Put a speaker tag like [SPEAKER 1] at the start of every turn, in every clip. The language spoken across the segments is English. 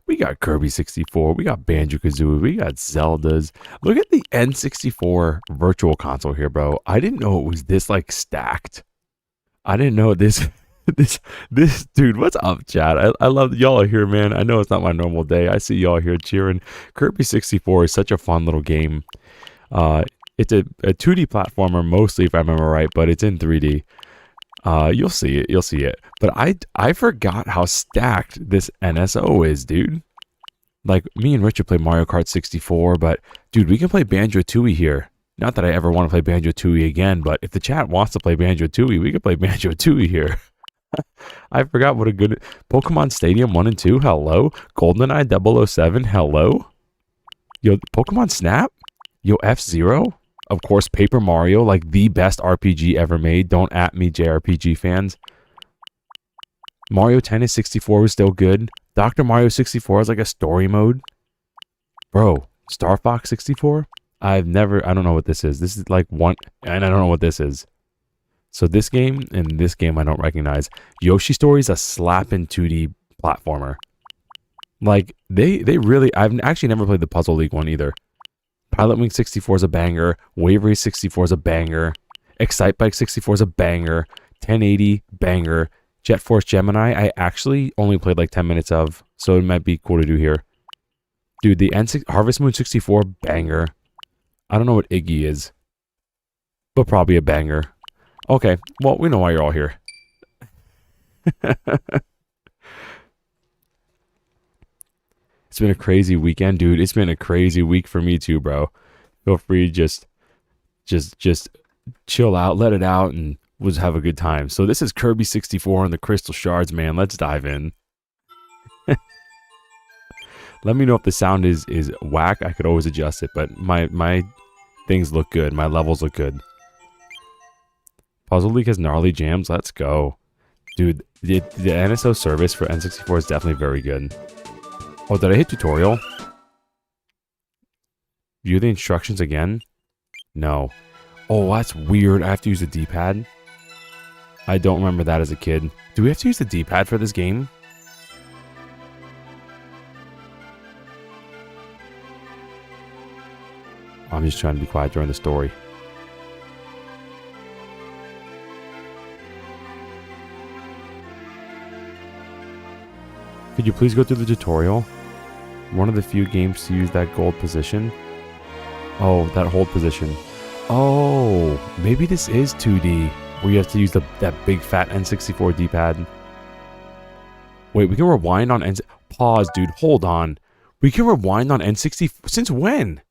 [SPEAKER 1] We got Kirby 64. We got Banjo-Kazooie. We got Zeldas. Look at the N64 virtual console here, bro. I didn't know it was this, like, stacked. I didn't know this... This dude, what's up, chat? I love y'all are here, man. I know it's not my normal day. I see y'all here cheering. Kirby 64 is such a fun little game. It's a 2D platformer mostly, if I remember right, but it's in 3D. You'll see it. You'll see it. But I forgot how stacked this NSO is, dude. Like, me and Richard play Mario Kart 64, but dude, we can play Banjo-Tooie here. Not that I ever want to play Banjo-Tooie again, but if the chat wants to play Banjo-Tooie, we can play Banjo-Tooie here. I forgot what a good... Pokemon Stadium 1 and 2, hello. GoldenEye 007, hello. Yo, Pokemon Snap? Yo, F-Zero? Of course, Paper Mario, like the best RPG ever made. Don't at me, JRPG fans. Mario Tennis 64 was still good. Dr. Mario 64 is like a story mode. Bro, Star Fox 64? I don't know what this is. This is like one... And I don't know what this is. So this game and this game I don't recognize. Yoshi Story is a slapping 2D platformer. Like, they really... I've actually never played the Puzzle League one either. Pilot Wing 64 is a banger. Wave Race 64 is a banger. Excite Bike 64 is a banger. 1080, banger. Jet Force Gemini, I actually only played like 10 minutes of, so it might be cool to do here. Dude, the Harvest Moon 64, banger. I don't know what Iggy is, but probably a banger. Okay, well, we know why you're all here. It's been a crazy weekend, dude. It's been a crazy week for me too, bro. Feel free, just chill out, let it out, and we'll just have a good time. So this is Kirby 64 and the Crystal Shards, man. Let's dive in. Let me know if the sound is whack. I could always adjust it, but my things look good. My levels look good. Puzzle League has gnarly jams. Let's go. Dude, the NSO service for N64 is definitely very good. Oh, did I hit tutorial? View the instructions again? No. Oh, that's weird. I have to use the D-pad. I don't remember that as a kid. Do we have to use the D-pad for this game? I'm just trying to be quiet during the story. Could you please go through the tutorial? One of the few games to use that gold position. Oh, that hold position. Oh, maybe this is 2D, where you have to use that big fat N64 D-pad. Wait, we can rewind on Pause, dude. Hold on. We can rewind on N64. Since when?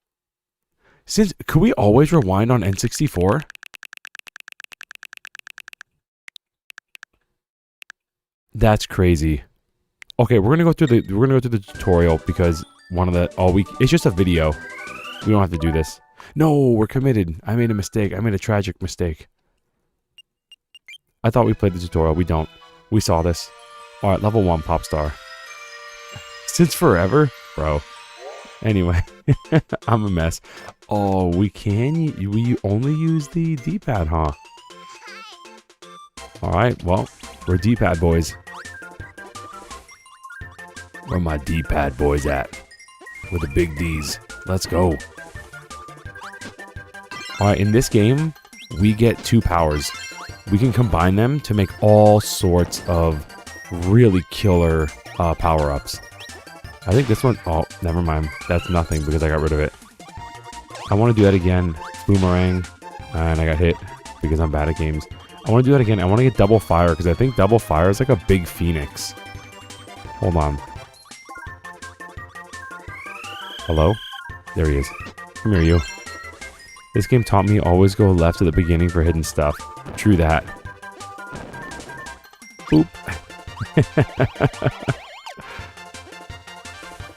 [SPEAKER 1] Could we always rewind on N64? That's crazy. Okay, we're gonna go through the tutorial because it's just a video. We don't have to do this. No, we're committed. I made a mistake. I made a tragic mistake. I thought we played the tutorial. We don't. We saw this. All right, level 1 pop star. Since forever, bro. Anyway, I'm a mess. Oh, we only use the D-pad, huh? All right, well, we're D-pad boys. Where my D-pad boys at? With the big D's. Let's go. Alright, in this game, we get 2 powers. We can combine them to make all sorts of really killer power-ups. I think this one... Oh, never mind. That's nothing because I got rid of it. I want to do that again. Boomerang. And I got hit because I'm bad at games. I want to do that again. I want to get double fire because I think double fire is like a big phoenix. Hold on. Hello? There he is. Come here, you. This game taught me always go left at the beginning for hidden stuff. True that. Boop.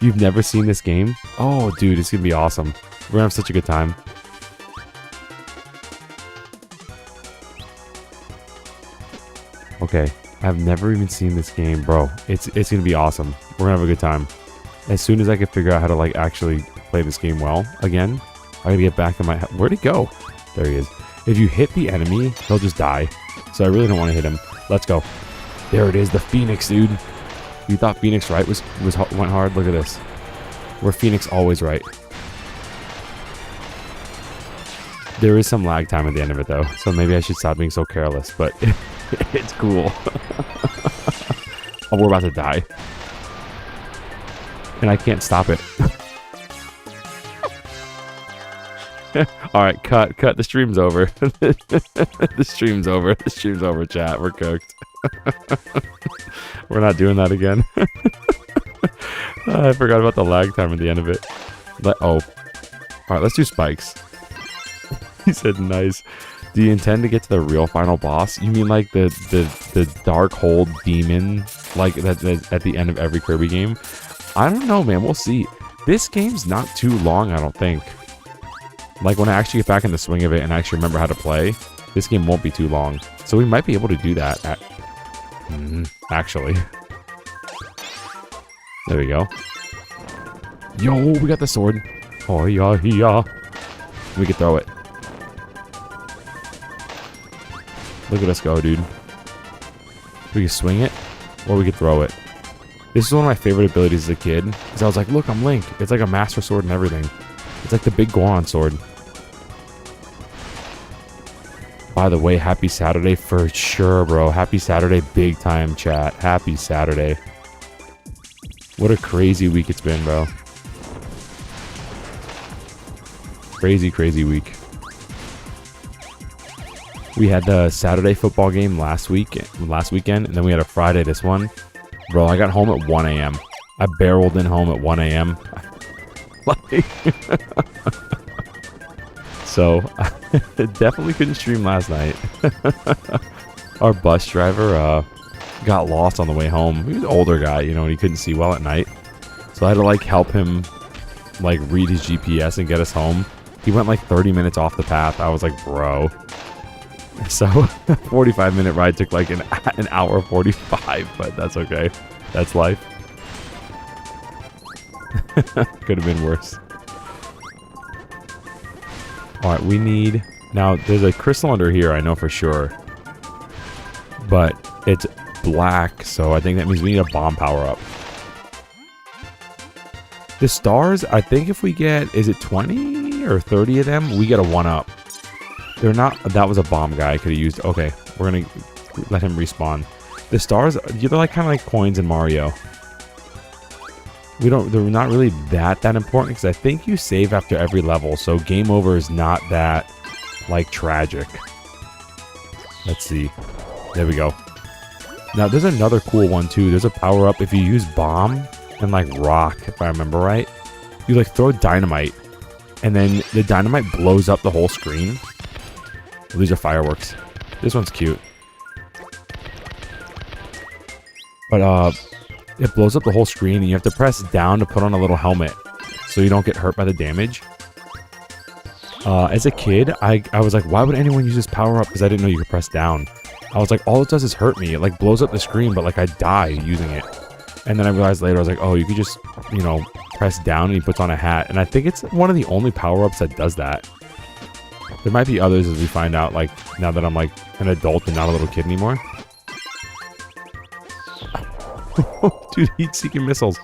[SPEAKER 1] You've never seen this game? Oh, dude, it's gonna be awesome. We're gonna have such a good time. Okay, I've never even seen this game, bro. It's gonna be awesome. We're gonna have a good time. As soon as I can figure out how to like actually play this game well again, I gotta get back in my... Where'd he go? There he is. If you hit the enemy, he'll just die. So I really don't want to hit him. Let's go. There it is, the Phoenix, dude. You thought Phoenix Wright went hard? Look at this. We're Phoenix always right. There is some lag time at the end of it though, so maybe I should stop being so careless, but it's cool. Oh, we're about to die. And I can't stop it. Alright, cut. The stream's over. The stream's over. The stream's over, chat. We're cooked. We're not doing that again. I forgot about the lag time at the end of it. Alright, let's do spikes. He said nice. Do you intend to get to the real final boss? You mean like the dark hole demon, like that at the end of every Kirby game? I don't know, man. We'll see. This game's not too long, I don't think. Like when I actually get back in the swing of it and actually remember how to play, this game won't be too long. So we might be able to do that. Actually. There we go. Yo, we got the sword. Oh yeah. We can throw it. Look at us go, dude. We can swing it, or we can throw it. This is one of my favorite abilities as a kid. Because I was like, look, I'm Link. It's like a master sword and everything. It's like the big Goron sword. By the way, happy Saturday for sure, bro. Happy Saturday, big time, chat. Happy Saturday. What a crazy week it's been, bro. Crazy week. We had the Saturday football game last weekend, and then we had a Friday this one. Bro, I got home at 1 a.m. I barreled in home at 1 a.m. So, definitely couldn't stream last night. Our bus driver got lost on the way home. He was an older guy, you know, and he couldn't see well at night. So I had to, like, help him, like, read his GPS and get us home. He went, like, 30 minutes off the path. I was like, bro. So, 45-minute ride took, like, an hour 45, but that's okay. That's life. Could have been worse. Alright, we need... Now, there's a crystal under here, I know for sure. But it's black, so I think that means we need a bomb power-up. The stars, I think if we get... Is it 20 or 30 of them? We get a 1-up. They're not... That was a bomb guy I could have used. Okay, we're going to let him respawn. The stars, they're like kind of like coins in Mario. They're not really that important because I think you save after every level, so game over is not that, like, tragic. Let's see. There we go. Now, there's another cool one, too. There's a power-up if you use bomb and, like, rock, if I remember right. You, like, throw dynamite, and then the dynamite blows up the whole screen. Well, these are fireworks. This one's cute. But, it blows up the whole screen, and you have to press down to put on a little helmet so you don't get hurt by the damage. As a kid, I was like, why would anyone use this power-up? Because I didn't know you could press down. I was like, all it does is hurt me. It, like, blows up the screen, but, like, I die using it. And then I realized later, I was like, oh, you could just, you know, press down and he puts on a hat. And I think it's one of the only power-ups that does that. There might be others as we find out, like, now that I'm, like, an adult and not a little kid anymore. Dude, heat-seeking missiles.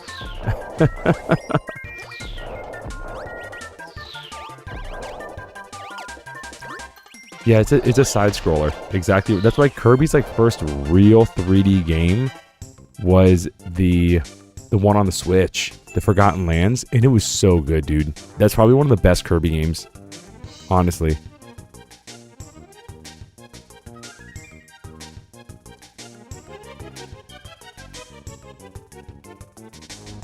[SPEAKER 1] Yeah, it's a side-scroller. Exactly. That's why Kirby's, like, first real 3D game was the one on the Switch, the Forgotten Lands, and it was so good, dude. That's probably one of the best Kirby games, honestly.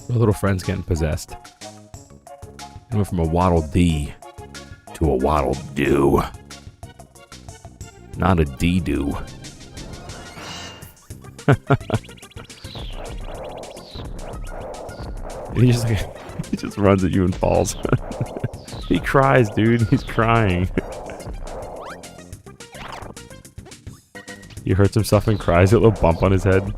[SPEAKER 1] Our little friend's getting possessed. It went from a Waddle Dee to a Waddle Doo. Not a Dee-Doo. He just runs at you and falls. He cries, dude. He's crying. He hurts himself and cries. A little bump on his head.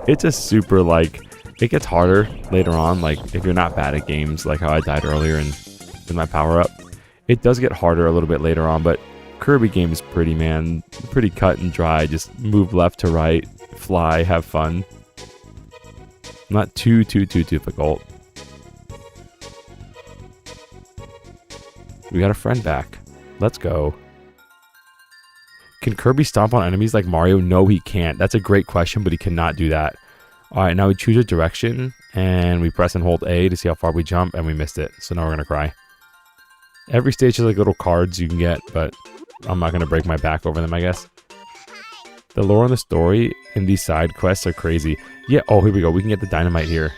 [SPEAKER 1] It's a super, like, it gets harder later on, like, if you're not bad at games, like how I died earlier in my power-up. It does get harder a little bit later on, but Kirby game is pretty, man, pretty cut and dry. Just move left to right, fly, have fun. Not too difficult. We got a friend back. Let's go. Can Kirby stomp on enemies like Mario? No, he can't. That's a great question, but he cannot do that. Alright, now we choose a direction, and we press and hold A to see how far we jump, and we missed it. So now we're going to cry. Every stage has like little cards you can get, but I'm not going to break my back over them, I guess. The lore and the story in these side quests are crazy. Yeah, oh, here we go. We can get the dynamite here.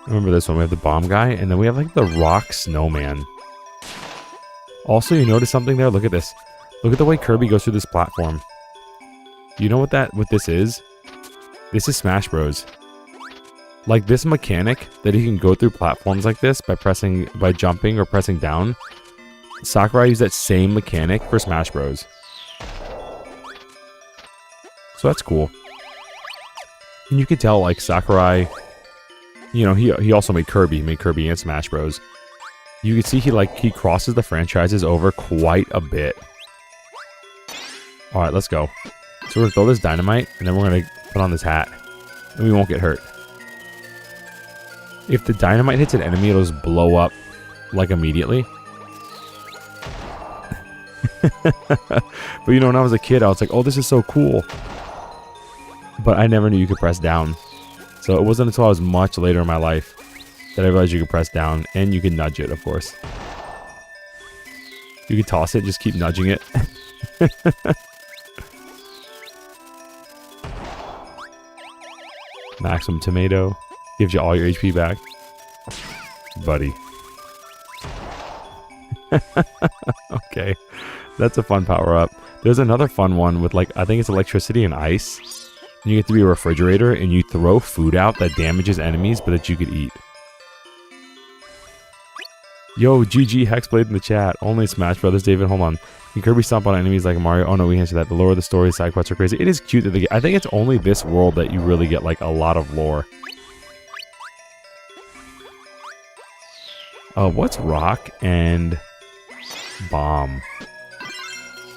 [SPEAKER 1] Remember this one. We have the bomb guy, and then we have like the rock snowman. Also, you notice something there? Look at this. Look at the way Kirby goes through this platform. Do you know what this is? This is Smash Bros. Like this mechanic that he can go through platforms like this by jumping or pressing down. Sakurai used that same mechanic for Smash Bros. So that's cool. And you can tell like Sakurai, you know, he also made Kirby. He made Kirby and Smash Bros. You can see he crosses the franchises over quite a bit. Alright, let's go. So we're gonna throw this dynamite, and then we're gonna put on this hat. And we won't get hurt. If the dynamite hits an enemy, it'll just blow up, like, immediately. But you know, when I was a kid, I was like, oh, this is so cool. But I never knew you could press down. So it wasn't until I was much later in my life that I realized you could press down, and you can nudge it, of course. You can toss it, just keep nudging it. Maximum tomato. Gives you all your HP back. Buddy. Okay. That's a fun power-up. There's another fun one with, like, I think it's electricity and ice. And you get to be a refrigerator, and you throw food out that damages enemies, but that you could eat. Yo, GG Hexblade in the chat. Only Smash Brothers, David. Hold on. Can Kirby stomp on enemies like Mario? Oh no, we answered that. The lore of the story, side quests are crazy. It is cute that they get. I think it's only this world that you really get like a lot of lore. What's rock and bomb?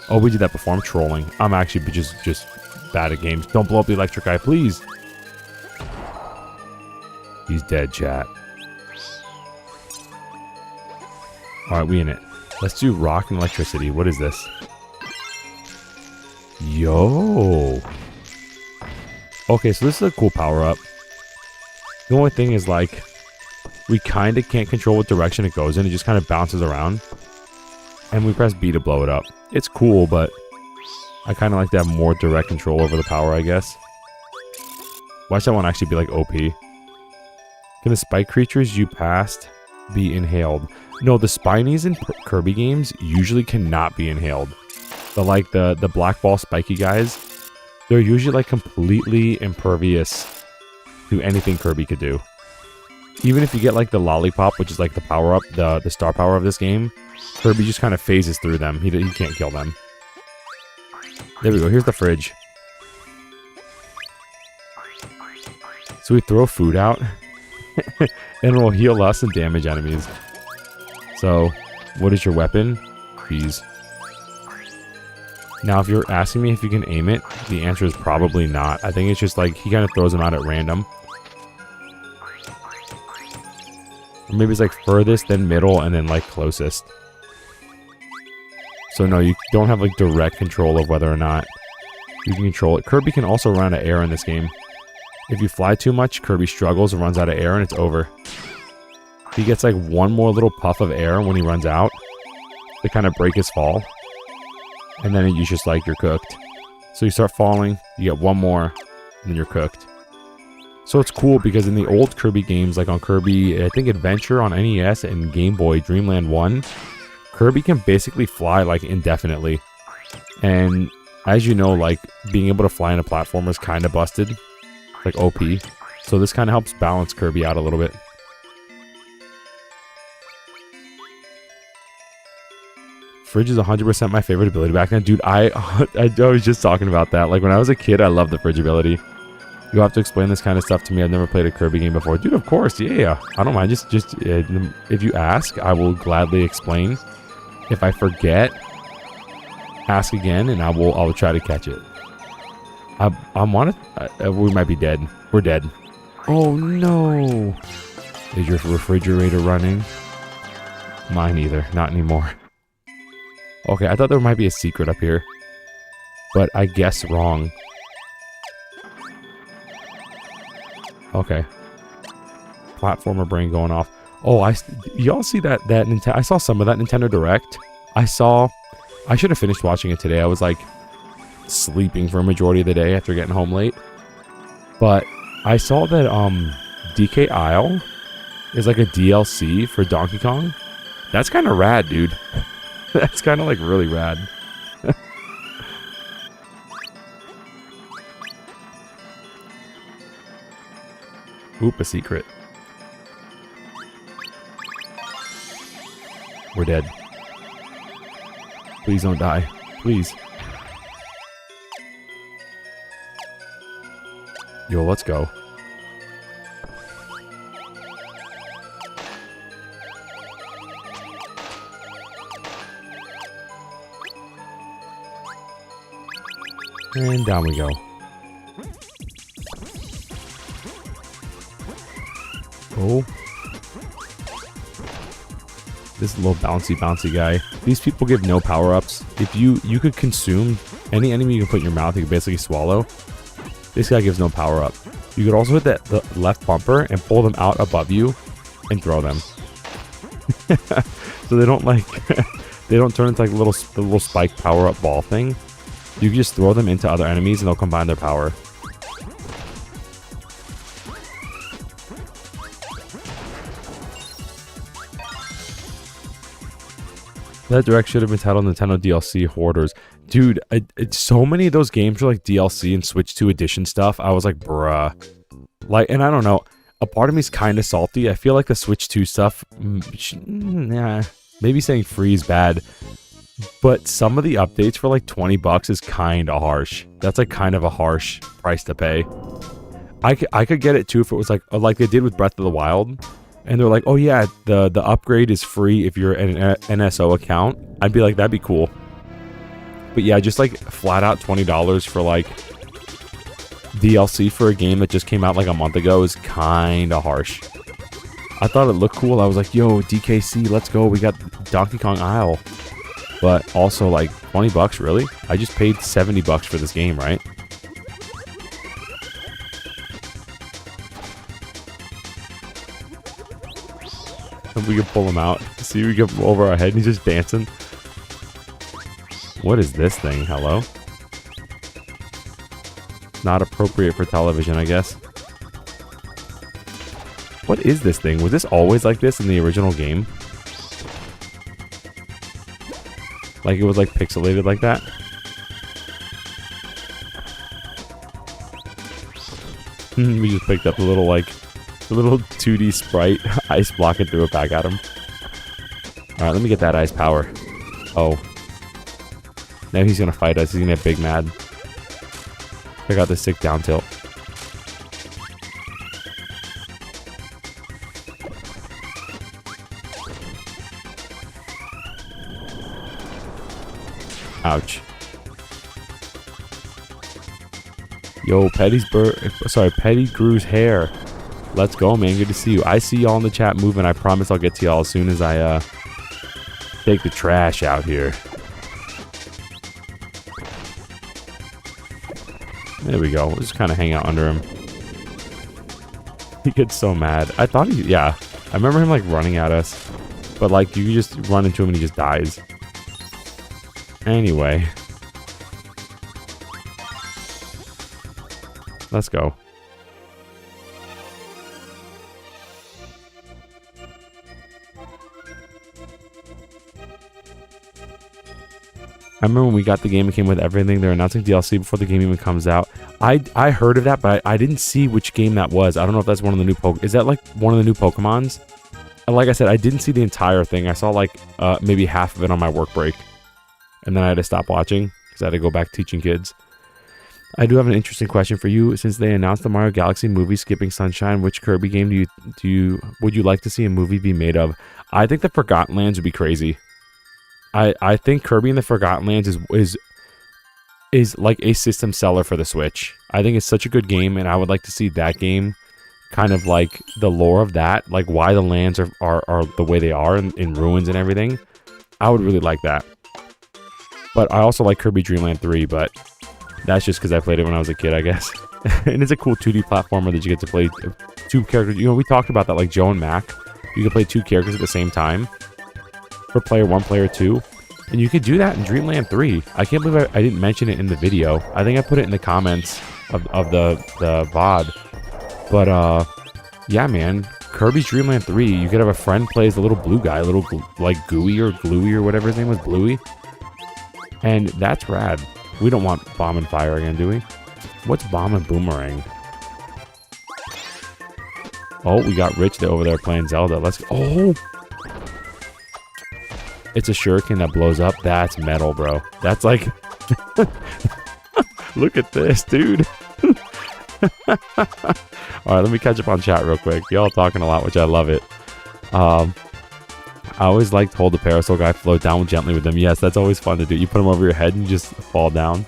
[SPEAKER 1] Oh, we did that before. I'm trolling. I'm actually just bad at games. Don't blow up the electric guy, please. He's dead, chat. Alright, we in it. Let's do rock and electricity. What is this? Yo. Okay, so this is a cool power-up. The only thing is, like, we kind of can't control what direction it goes in. It just kind of bounces around. And we press B to blow it up. It's cool, but I kind of like to have more direct control over the power, I guess. Watch that one actually be, like, OP. Can the spike creatures you passed be inhaled? No, the Spinies in Kirby games usually cannot be inhaled. The black ball spiky guys, they're usually like completely impervious to anything Kirby could do. Even if you get like the lollipop, which is like the power up, the star power of this game, Kirby just kind of phases through them. He can't kill them. There we go. Here's the fridge. So we throw food out, and it will heal us and damage enemies. So, what is your weapon? Peas. Now, if you're asking me if you can aim it, the answer is probably not. I think it's just like, he kind of throws them out at random. Or maybe it's like furthest, then middle, and then like closest. So no, you don't have like direct control of whether or not you can control it. Kirby can also run out of air in this game. If you fly too much, Kirby struggles and runs out of air, and it's over. He gets like one more little puff of air when he runs out to kind of break his fall. And then you just like, you're cooked. So you start falling, you get one more, and then you're cooked. So it's cool because in the old Kirby games, like on Kirby, I think Adventure on NES and Game Boy Dreamland 1, Kirby can basically fly like indefinitely. And as you know, like being able to fly in a platformer is kind of busted. Like OP. So this kind of helps balance Kirby out a little bit. Fridge is 100% my favorite ability back then. Dude, I was just talking about that. Like, when I was a kid, I loved the fridge ability. You have to explain this kind of stuff to me. I've never played a Kirby game before. Dude, of course. Yeah. I don't mind. Just if you ask, I will gladly explain. If I forget, ask again, and I'll try to catch it. We might be dead. We're dead. Oh no! Is your refrigerator running? Mine either. Not anymore. Okay, I thought there might be a secret up here, but I guess wrong. Okay. Platformer brain going off. Oh, y'all see that Nintendo? I saw some of that Nintendo Direct. I should have finished watching it today. I was like sleeping for a majority of the day after getting home late. But I saw that DK Isle is like a DLC for Donkey Kong. That's kind of rad, dude. That's kind of like really rad. Oop, a secret. We're dead. Please don't die. Please. Yo, let's go. And down we go. Oh. This little bouncy guy. These people give no power-ups. If you could consume any enemy you can put in your mouth, you can basically swallow. This guy gives no power-up. You could also hit the left bumper and pull them out above you and throw them. So they don't like they don't turn into like the little spike power-up ball thing. You can just throw them into other enemies and they'll combine their power. That direct should have been titled Nintendo DLC Hoarders. Dude, so many of those games were like DLC and Switch 2 edition stuff. I was like, bruh. Like, and I don't know. A part of me is kind of salty. I feel like the Switch 2 stuff, nah, maybe saying free is bad. But some of the updates for like $20 is kind of harsh. That's like kind of a harsh price to pay. I could get it too if it was like they did with Breath of the Wild. And they're like, oh yeah, the upgrade is free if you're an NSO account. I'd be like, that'd be cool. But yeah, just like flat out $20 for like DLC for a game that just came out like a month ago is kind of harsh. I thought it looked cool. I was like, yo, DKC, let's go. We got Donkey Kong Isle. But also like $20, really? I just paid $70 for this game, right? If we can pull him out. See, we get him over our head and he's just dancing. What is this thing? Hello? Not appropriate for television, I guess. What is this thing? Was this always like this in the original game? Like it was like pixelated like that? We just picked up the little 2D sprite ice blocking through it back at him. Alright, let me get that ice power. Oh. Now he's gonna fight us. He's gonna get big mad. Check out this sick down tilt. Ouch. Yo, Pettigrew's hair. Let's go, man. Good to see you. I see y'all in the chat moving. I promise I'll get to y'all as soon as I take the trash out here. There we go. We'll just kind of hang out under him. He gets so mad. I thought yeah. I remember him like running at us. But like you just run into him and he just dies. Anyway. Let's go. I remember when we got the game, it came with everything. They're announcing DLC before the game even comes out. I heard of that, but I didn't see which game that was. I don't know if that's one of the new Is that like one of the new Pokemons? And like I said, I didn't see the entire thing. I saw like maybe half of it on my work break. And then I had to stop watching because I had to go back teaching kids. I do have an interesting question for you. Since they announced the Mario Galaxy movie Skipping Sunshine, which Kirby game would you like to see a movie be made of? I think the Forgotten Lands would be crazy. I think Kirby in the Forgotten Lands is like a system seller for the Switch. I think it's such a good game, and I would like to see that game kind of like the lore of that, like why the lands are the way they are in ruins and everything. I would really like that. But I also like Kirby Dream Land 3, but that's just because I played it when I was a kid, I guess. And it's a cool 2D platformer that you get to play two characters. You know, we talked about that, like Joe and Mac. You can play two characters at the same time for player 1, player 2. And you could do that in Dreamland 3. I can't believe I didn't mention it in the video. I think I put it in the comments of the VOD. But, yeah, man. Kirby's Dreamland 3, you could have a friend play as the little blue guy, like Gooey or Gluey or whatever his name was, Bluey. And that's rad. We don't want Bomb and Fire again, do we? What's Bomb and Boomerang? Oh, we got Rich over there playing Zelda. Let's go. Oh! It's a shuriken that blows up. That's metal, bro. That's like... Look at this, dude. Alright, let me catch up on chat real quick. Y'all talking a lot, which I love it. I always like to hold the parasol guy, float down gently with them. Yes, that's always fun to do. You put him over your head and you just fall down.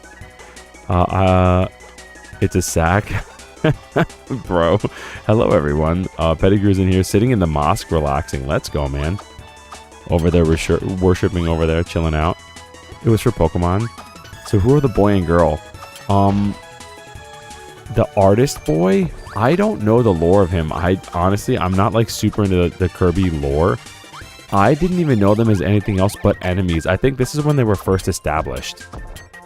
[SPEAKER 1] It's a sack. Bro. Hello, everyone. Pettigrew's in here, sitting in the mosque, relaxing. Let's go, man. Over there, worshipping over there, chilling out. It was for Pokemon. So who are the boy and girl? The artist boy? I don't know the lore of him. Honestly, I'm not like super into the Kirby lore. I didn't even know them as anything else but enemies. I think this is when they were first established.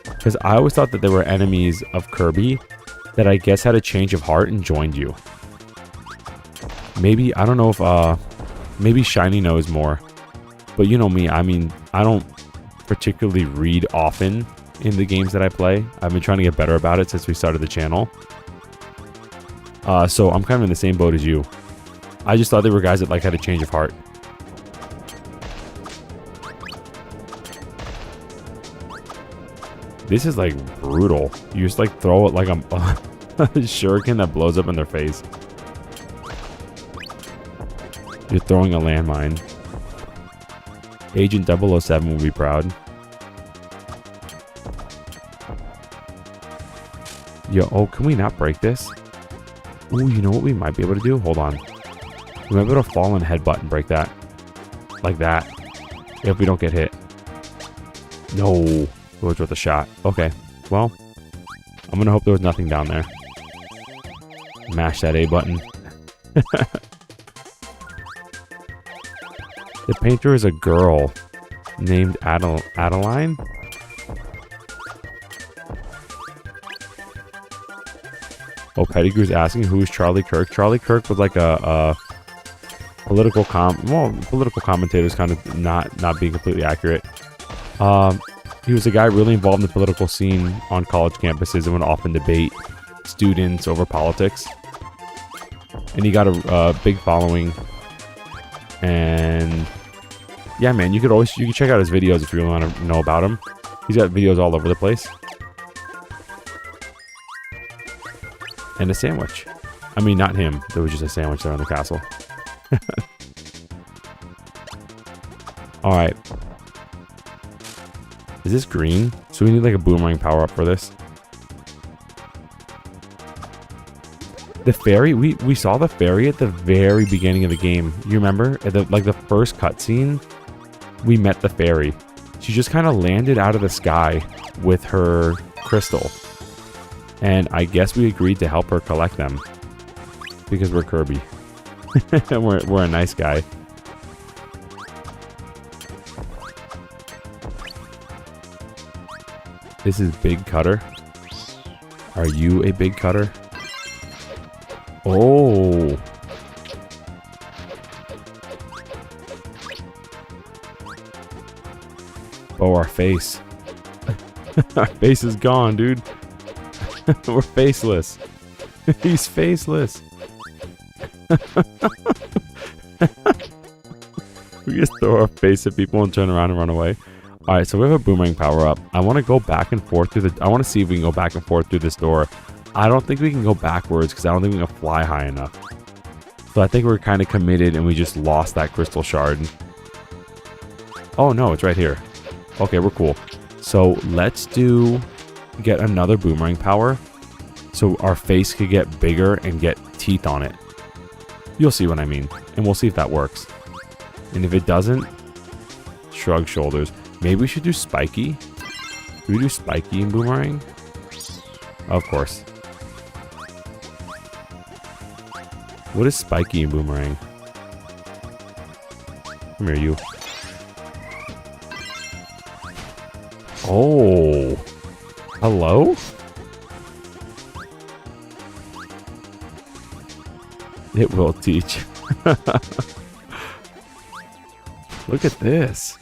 [SPEAKER 1] Because I always thought that they were enemies of Kirby that I guess had a change of heart and joined you. Maybe, I don't know if, maybe Shiny knows more. But you know me, I mean, I don't particularly read often in the games that I play. I've been trying to get better about it since we started the channel. So I'm kind of in the same boat as you. I just thought they were guys that like had a change of heart. This is like brutal. You just like throw it like a shuriken that blows up in their face. You're throwing a landmine. Agent 007 will be proud. Yo, oh, can we not break this? Ooh, you know what we might be able to do? Hold on. We might be able to fall and headbutt and break that. Like that. If we don't get hit. No. It was worth a shot. Okay. Well, I'm going to hope there was nothing down there. Mash that A button. The painter is a girl named Adeline. Oh, Pettigrew's asking who's Charlie Kirk. Charlie Kirk was like a political commentator is kind of not being completely accurate. He was a guy really involved in the political scene on college campuses and would often debate students over politics. And he got a big following. And yeah, man, you can check out his videos if you really want to know about him. He's got videos all over the place. And a sandwich. I mean, not him. There was just a sandwich there in the castle. Alright. Is this green? So we need like a boomerang power up for this. The fairy, we saw the fairy at the very beginning of the game. You remember? At the first cutscene, we met the fairy. She just kind of landed out of the sky with her crystal. And I guess we agreed to help her collect them. Because we're Kirby. we're a nice guy. This is Big Cutter. Are you a big cutter? Oh. Oh, our face. Our face is gone, dude. We're faceless. He's faceless. We just throw our face at people and turn around and run away. Alright, so we have a boomerang power up. I want to go back and forth through I want to see if we can go back and forth through this door. I don't think we can go backwards because I don't think we can fly high enough. So I think we're kind of committed and we just lost that crystal shard. Oh no, it's right here. Okay, we're cool. So let's get another boomerang power so our face could get bigger and get teeth on it. You'll see what I mean. And we'll see if that works. And if it doesn't, shrug shoulders. Maybe we should do spiky. Do we do spiky and boomerang? Of course. What is spiky and boomerang? Come here, you. Oh. Hello? It will teach. Look at this.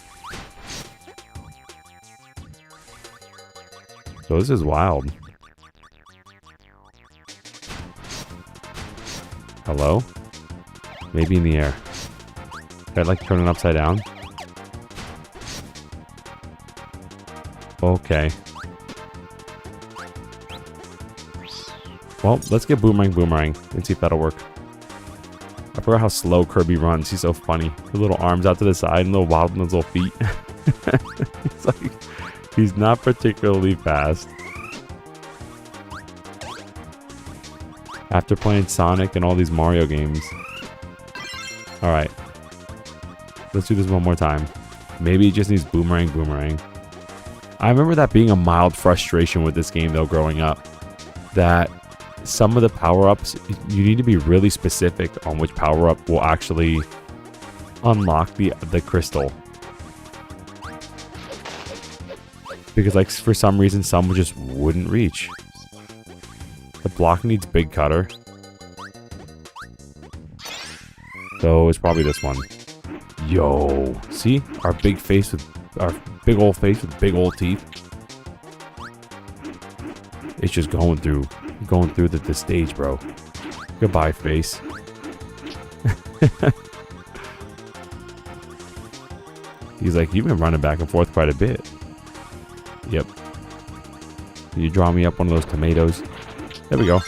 [SPEAKER 1] So this is wild. Hello? Maybe in the air. I'd like to turn it upside down. Okay. Well, let's get boomerang and see if that'll work. I forgot how slow Kirby runs. He's so funny. His little arms out to the side and little wild on his little feet. It's like he's not particularly fast. After playing Sonic and all these Mario games. Alright. Let's do this one more time. Maybe it just needs boomerang. I remember that being a mild frustration with this game though growing up. That some of the power-ups, you need to be really specific on which power-up will actually unlock the crystal. Because like for some reason some just wouldn't reach. The block needs big cutter. So it's probably this one. Yo, see? Our big old face with big old teeth. It's just going through the stage, bro. Goodbye, face. He's like, you've been running back and forth quite a bit. Yep. Can you draw me up one of those tomatoes? There we go.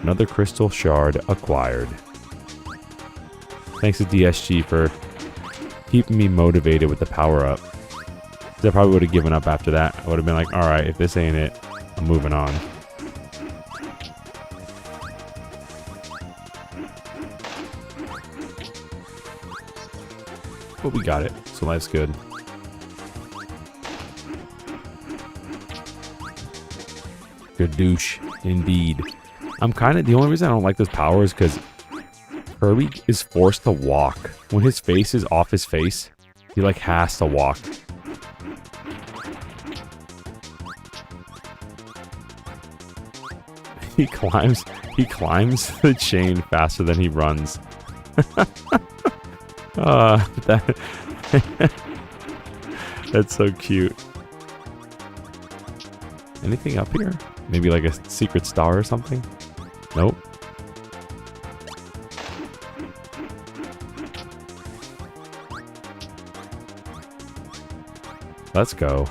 [SPEAKER 1] Another crystal shard acquired. Thanks to DSG for keeping me motivated with the power-up. I probably would have given up after that. I would have been like, alright, if this ain't it, I'm moving on. But we got it, so life's good. Good douche, indeed. The only reason I don't like those powers is because Kirby is forced to walk. When his face is off his face, he like has to walk. He climbs the chain faster than he runs. That's so cute. Anything up here? Maybe like a secret star or something? Nope. Let's go.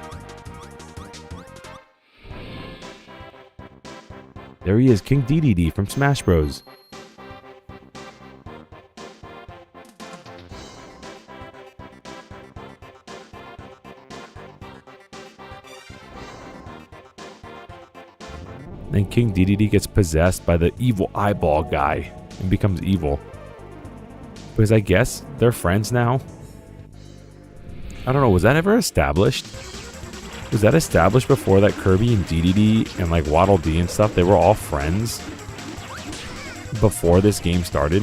[SPEAKER 1] There he is, King DDD from Smash Bros. And King DDD gets possessed by the evil eyeball guy and becomes evil. Because I guess they're friends now. I don't know, was that ever established? Was that established before that Kirby and DDD and like Waddle Dee and stuff, they were all friends before this game started?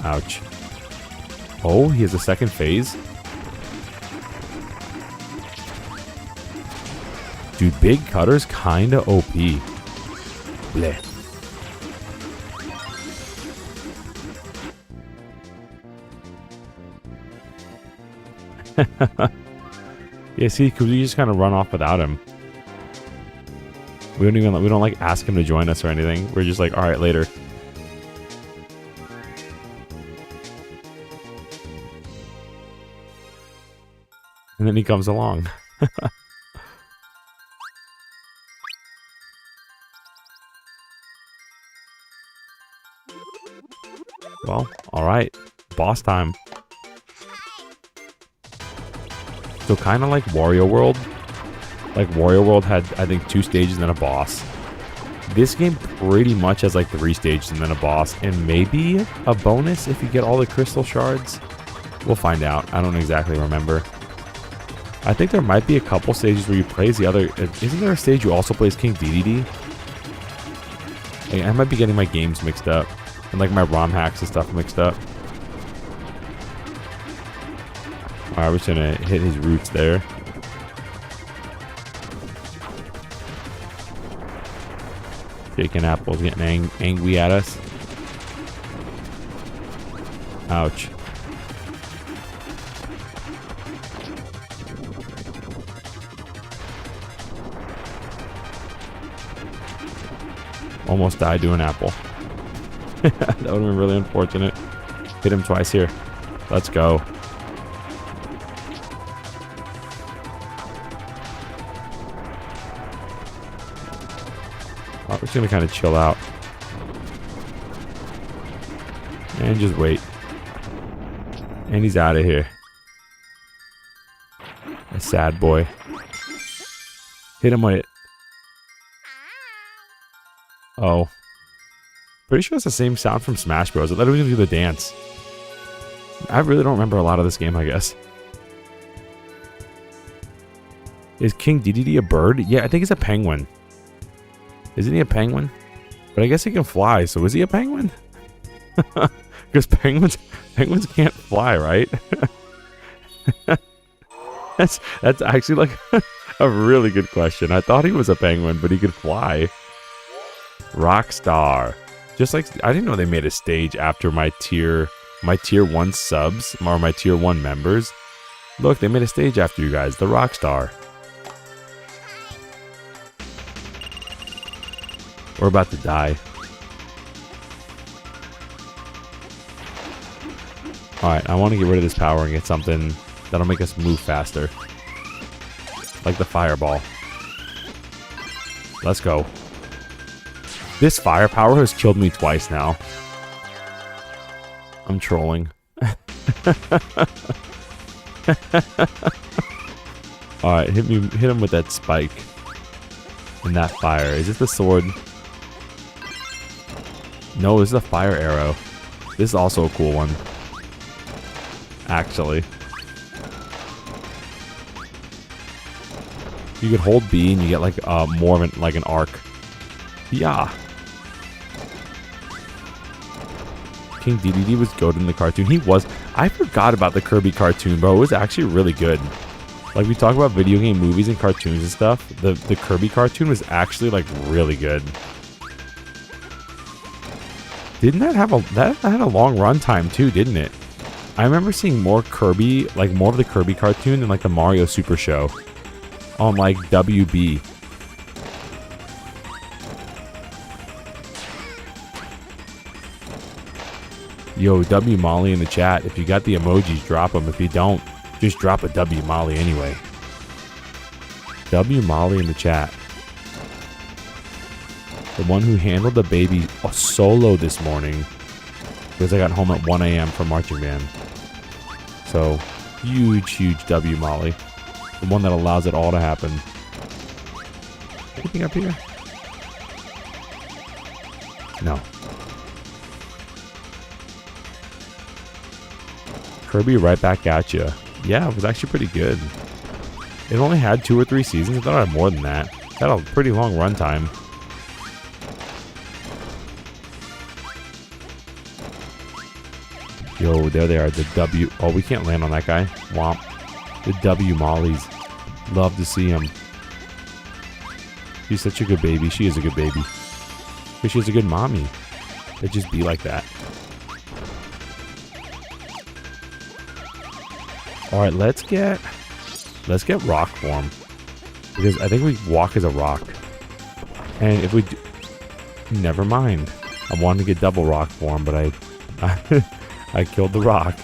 [SPEAKER 1] Ouch. Oh, he has a second phase? Dude, big cutter's kinda OP. Bleh. Yeah, see, because we just kind of run off without him. We don't like ask him to join us or anything. We're just like, all right, later. And then he comes along. right. Boss time. So kind of like Wario World. Like Wario World had, I think, 2 stages and then a boss. This game pretty much has like 3 stages and then a boss. And maybe a bonus if you get all the crystal shards. We'll find out. I don't exactly remember. I think there might be a couple stages where you play as the other... Isn't there a stage you also play as King Dedede? I might be getting my games mixed up. And like my ROM hacks and stuff mixed up. Alright, we're just gonna hit his roots there. Shaking apples getting angry at us. Ouch. Almost died to an apple. That would have been really unfortunate. Hit him twice here. Let's go. Oh, we're just gonna kind of chill out. And just wait. And he's out of here. A sad boy. Hit him with it. Oh. Pretty sure it's the same sound from Smash Bros. I thought it was gonna do the dance. I really don't remember a lot of this game, I guess. Is King Dedede a bird? Yeah, I think he's a penguin. Isn't he a penguin? But I guess he can fly, so is he a penguin? Because penguins can't fly, right? That's actually like a really good question. I thought he was a penguin, but he could fly. Rockstar. Just like I didn't know they made a stage after my tier 1 subs or my tier 1 members. Look, they made a stage after you guys, the Rockstar. We're about to die. Alright, I want to get rid of this power and get something that'll make us move faster. Like the fireball. Let's go. This firepower has killed me twice now. I'm trolling. Alright, hit him with that spike. And that fire. Is this the sword? No, this is a fire arrow. This is also a cool one. Actually. You could hold B and you get like more of an arc. Yeah. King Dedede was goated in the cartoon. He was. I forgot about the Kirby cartoon, bro. It was actually really good. Like we talk about video game movies and cartoons and stuff. The Kirby cartoon was actually like really good. Didn't that have that had a long run time too, didn't it? I remember seeing more Kirby, like more of the Kirby cartoon than like the Mario Super Show on like WB. Yo, W Molly in the chat. If you got the emojis, drop them. If you don't, just drop a W Molly anyway. W Molly in the chat. The one who handled the baby solo this morning because I got home at 1 a.m. from marching band. So, huge W Molly. The one that allows it all to happen. Anything up here? No. Kirby right back at you. Yeah, it was actually pretty good. It only had 2 or 3 seasons. I thought it had more than that. It had a pretty long runtime. Yo, there they are. The W... Oh, we can't land on that guy. Womp. The W Mollies. Love to see him. She's such a good baby. She is a good baby. But she's a good mommy. It just be like that. Alright, let's get rock form. Because I think we walk as a rock. And if we do... Never mind. I wanted to get double rock form, but I killed the rock.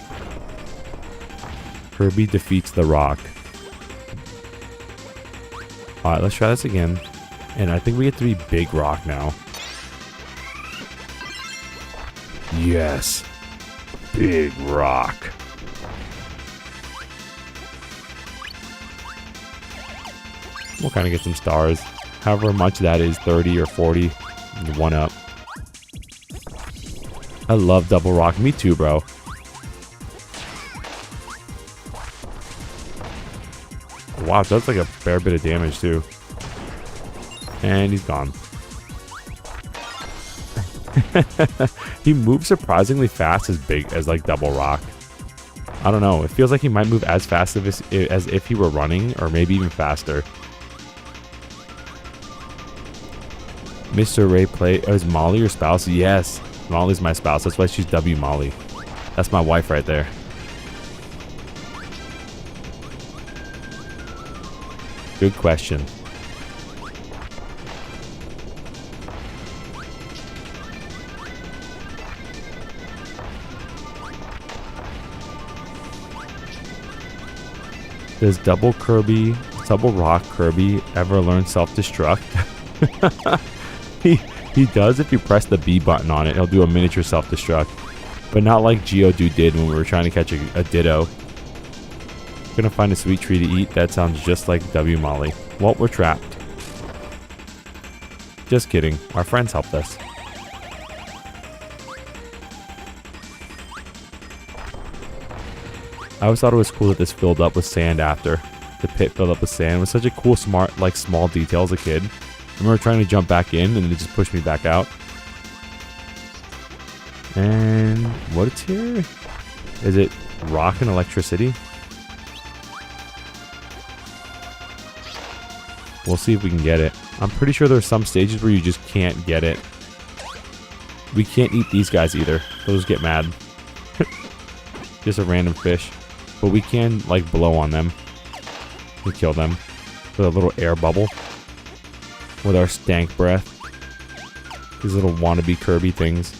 [SPEAKER 1] Kirby defeats the rock. Alright, let's try this again. And I think we get to be big rock now. Yes. big rock. We'll kind of get some stars. However much that is, 30 or 40. 1 up. I love double rock. Me too, bro. Wow, it does like a fair bit of damage too. And he's gone. He moves surprisingly fast as like double rock. I don't know. It feels like he might move as fast as if he were running, or maybe even faster. Mr. Ray play. Oh, is Molly your spouse? Yes. Molly's my spouse. That's why she's W Molly. That's my wife right there. Good question. Does double rock Kirby ever learn self-destruct? He does if you press the B button on it. He'll do a miniature self-destruct. But not like Geodude did when we were trying to catch a Ditto. Gonna find a sweet tree to eat. That sounds just like W Molly. Well, we're trapped. Just kidding. Our friends helped us. I always thought it was cool that this filled up with sand after. The pit filled up with sand. It was such a cool, smart, like small detail as a kid. I remember trying to jump back in and it just pushed me back out. And what's here? Is it rock and electricity? We'll see if we can get it. I'm pretty sure there's some stages where you just can't get it. We can't eat these guys either. Those get mad. Just a random fish. But we can like blow on them. We kill them with a little air bubble. With our stank breath. These little wannabe Kirby things.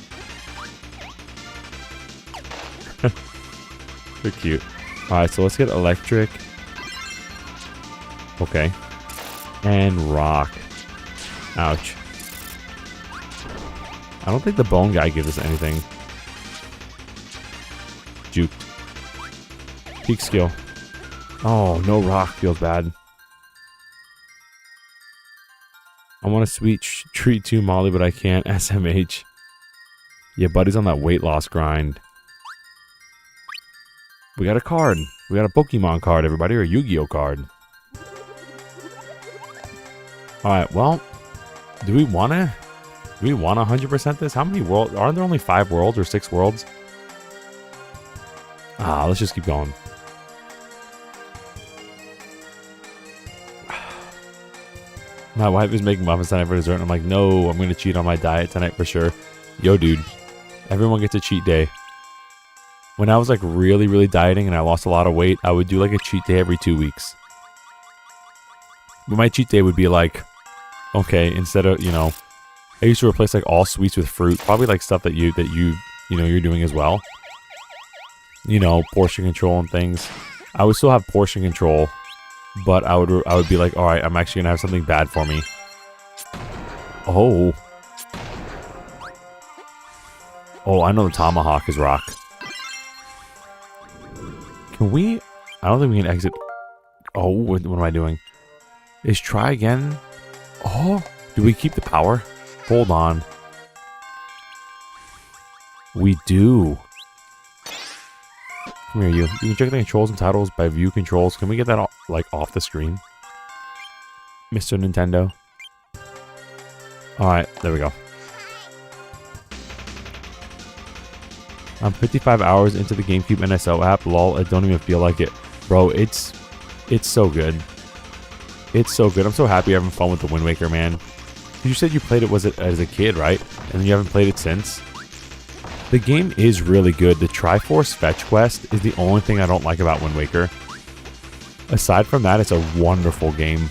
[SPEAKER 1] They're cute. Alright, so let's get electric. Okay. And rock. Ouch. I don't think the bone guy gives us anything. Juked. Peak skill. Oh, no rock. Feels bad. I want a sweet treat too, Molly, but I can't. SMH. Yeah, buddy's on that weight loss grind. We got a card. We got a Pokemon card, everybody, or a Yu-Gi-Oh card. Alright, well, do we want to 100% this? How many worlds? Aren't there only 5 worlds or 6 worlds? Ah, let's just keep going. My wife is making muffins tonight for dessert, and I'm like, no, I'm going to cheat on my diet tonight for sure. Yo, dude, everyone gets a cheat day. When I was like really, really dieting and I lost a lot of weight, I would do like a cheat day every 2 weeks. But my cheat day would be like, okay, instead of, I used to replace like all sweets with fruit, probably like stuff that you're doing as well. Portion control and things. I would still have portion control, but I would be like, all right, I'm actually gonna have something bad for me. Oh, I know the tomahawk is rock. Can we? I don't think we can exit. Oh, what am I doing? Is try again? Oh, do we keep the power? Hold on. We do. Come here, you. You can check the controls and titles by view controls. Can we get that off the screen? Mr. Nintendo. Alright, there we go. I'm 55 hours into the GameCube NSO app. Lol, I don't even feel like it. Bro, it's so good. It's so good. I'm so happy having fun with the Wind Waker, man. You said you played it as a kid, right? And then you haven't played it since? The game is really good. The Triforce Fetch Quest is the only thing I don't like about Wind Waker. Aside from that, it's a wonderful game.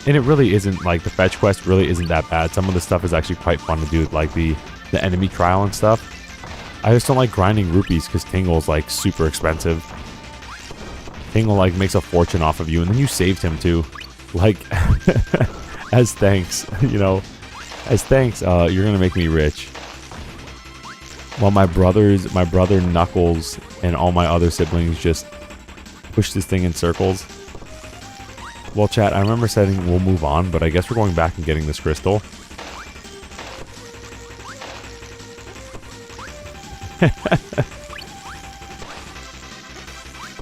[SPEAKER 1] And it really isn't, like, the Fetch Quest really isn't that bad. Some of the stuff is actually quite fun to do, like the enemy trial and stuff. I just don't like grinding rupees because Tingle's, like, super expensive. Tingle, like, makes a fortune off of you, and then you saved him, too. Like, as thanks, as thanks, you're gonna make me rich. While my brother Knuckles and all my other siblings just push this thing in circles. Well, chat, I remember saying we'll move on, but I guess we're going back and getting this crystal.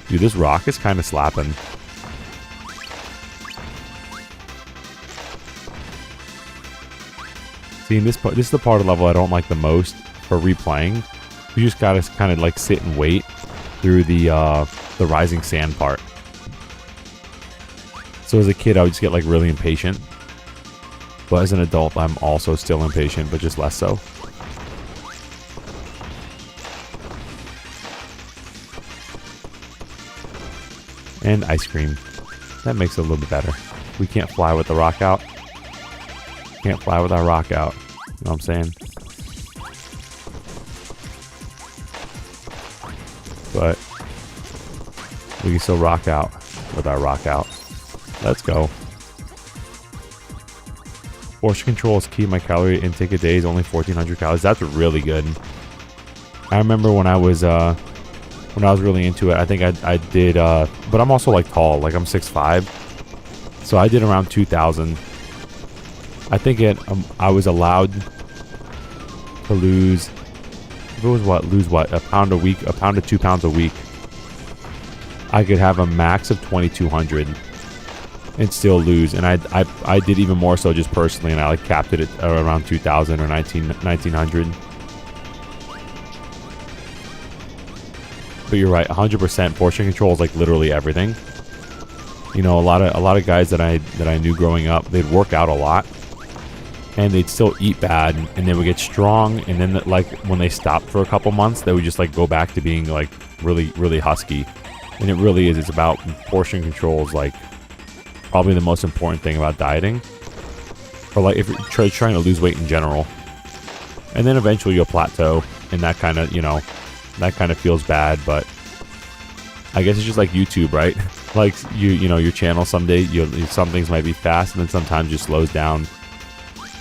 [SPEAKER 1] Dude, this rock is kind of slapping. See, in this is the part of the level I don't like the most for replaying. You just gotta kind of like sit and wait through the rising sand part. So as a kid, I would just get like really impatient. But as an adult, I'm also still impatient, but just less so. And ice cream. That makes it a little bit better. We can't fly with the rock out. Can't fly with our rock out. You know what I'm saying? But we can still rock out with our rock out. Let's go. Portion control is key. My calorie intake a day is only 1,400 calories. That's really good. I remember when I was really into it, I think I did, but I'm also like tall, like I'm 6'5", so I did around 2,000. I think I was allowed to lose, if it was lose what, a pound a week, a pound to 2 pounds a week. I could have a max of 2,200 and still lose, and I did even more so just personally, and I like capped it at around 2,000 or 1,900. But you're right, 100% portion control is like literally everything. You know, a lot of guys that I knew growing up, they'd work out a lot, and they'd still eat bad, and they would get strong, and then like when they stopped for a couple months, they would just like go back to being like really husky. And it really is. It's about portion control is like probably the most important thing about dieting, or like if you're trying to lose weight in general. And then eventually you'll plateau, and that kind of, you know, that kind of feels bad, but I guess it's just like YouTube, right? Like you know, your channel someday, some things might be fast, and then sometimes just slows down.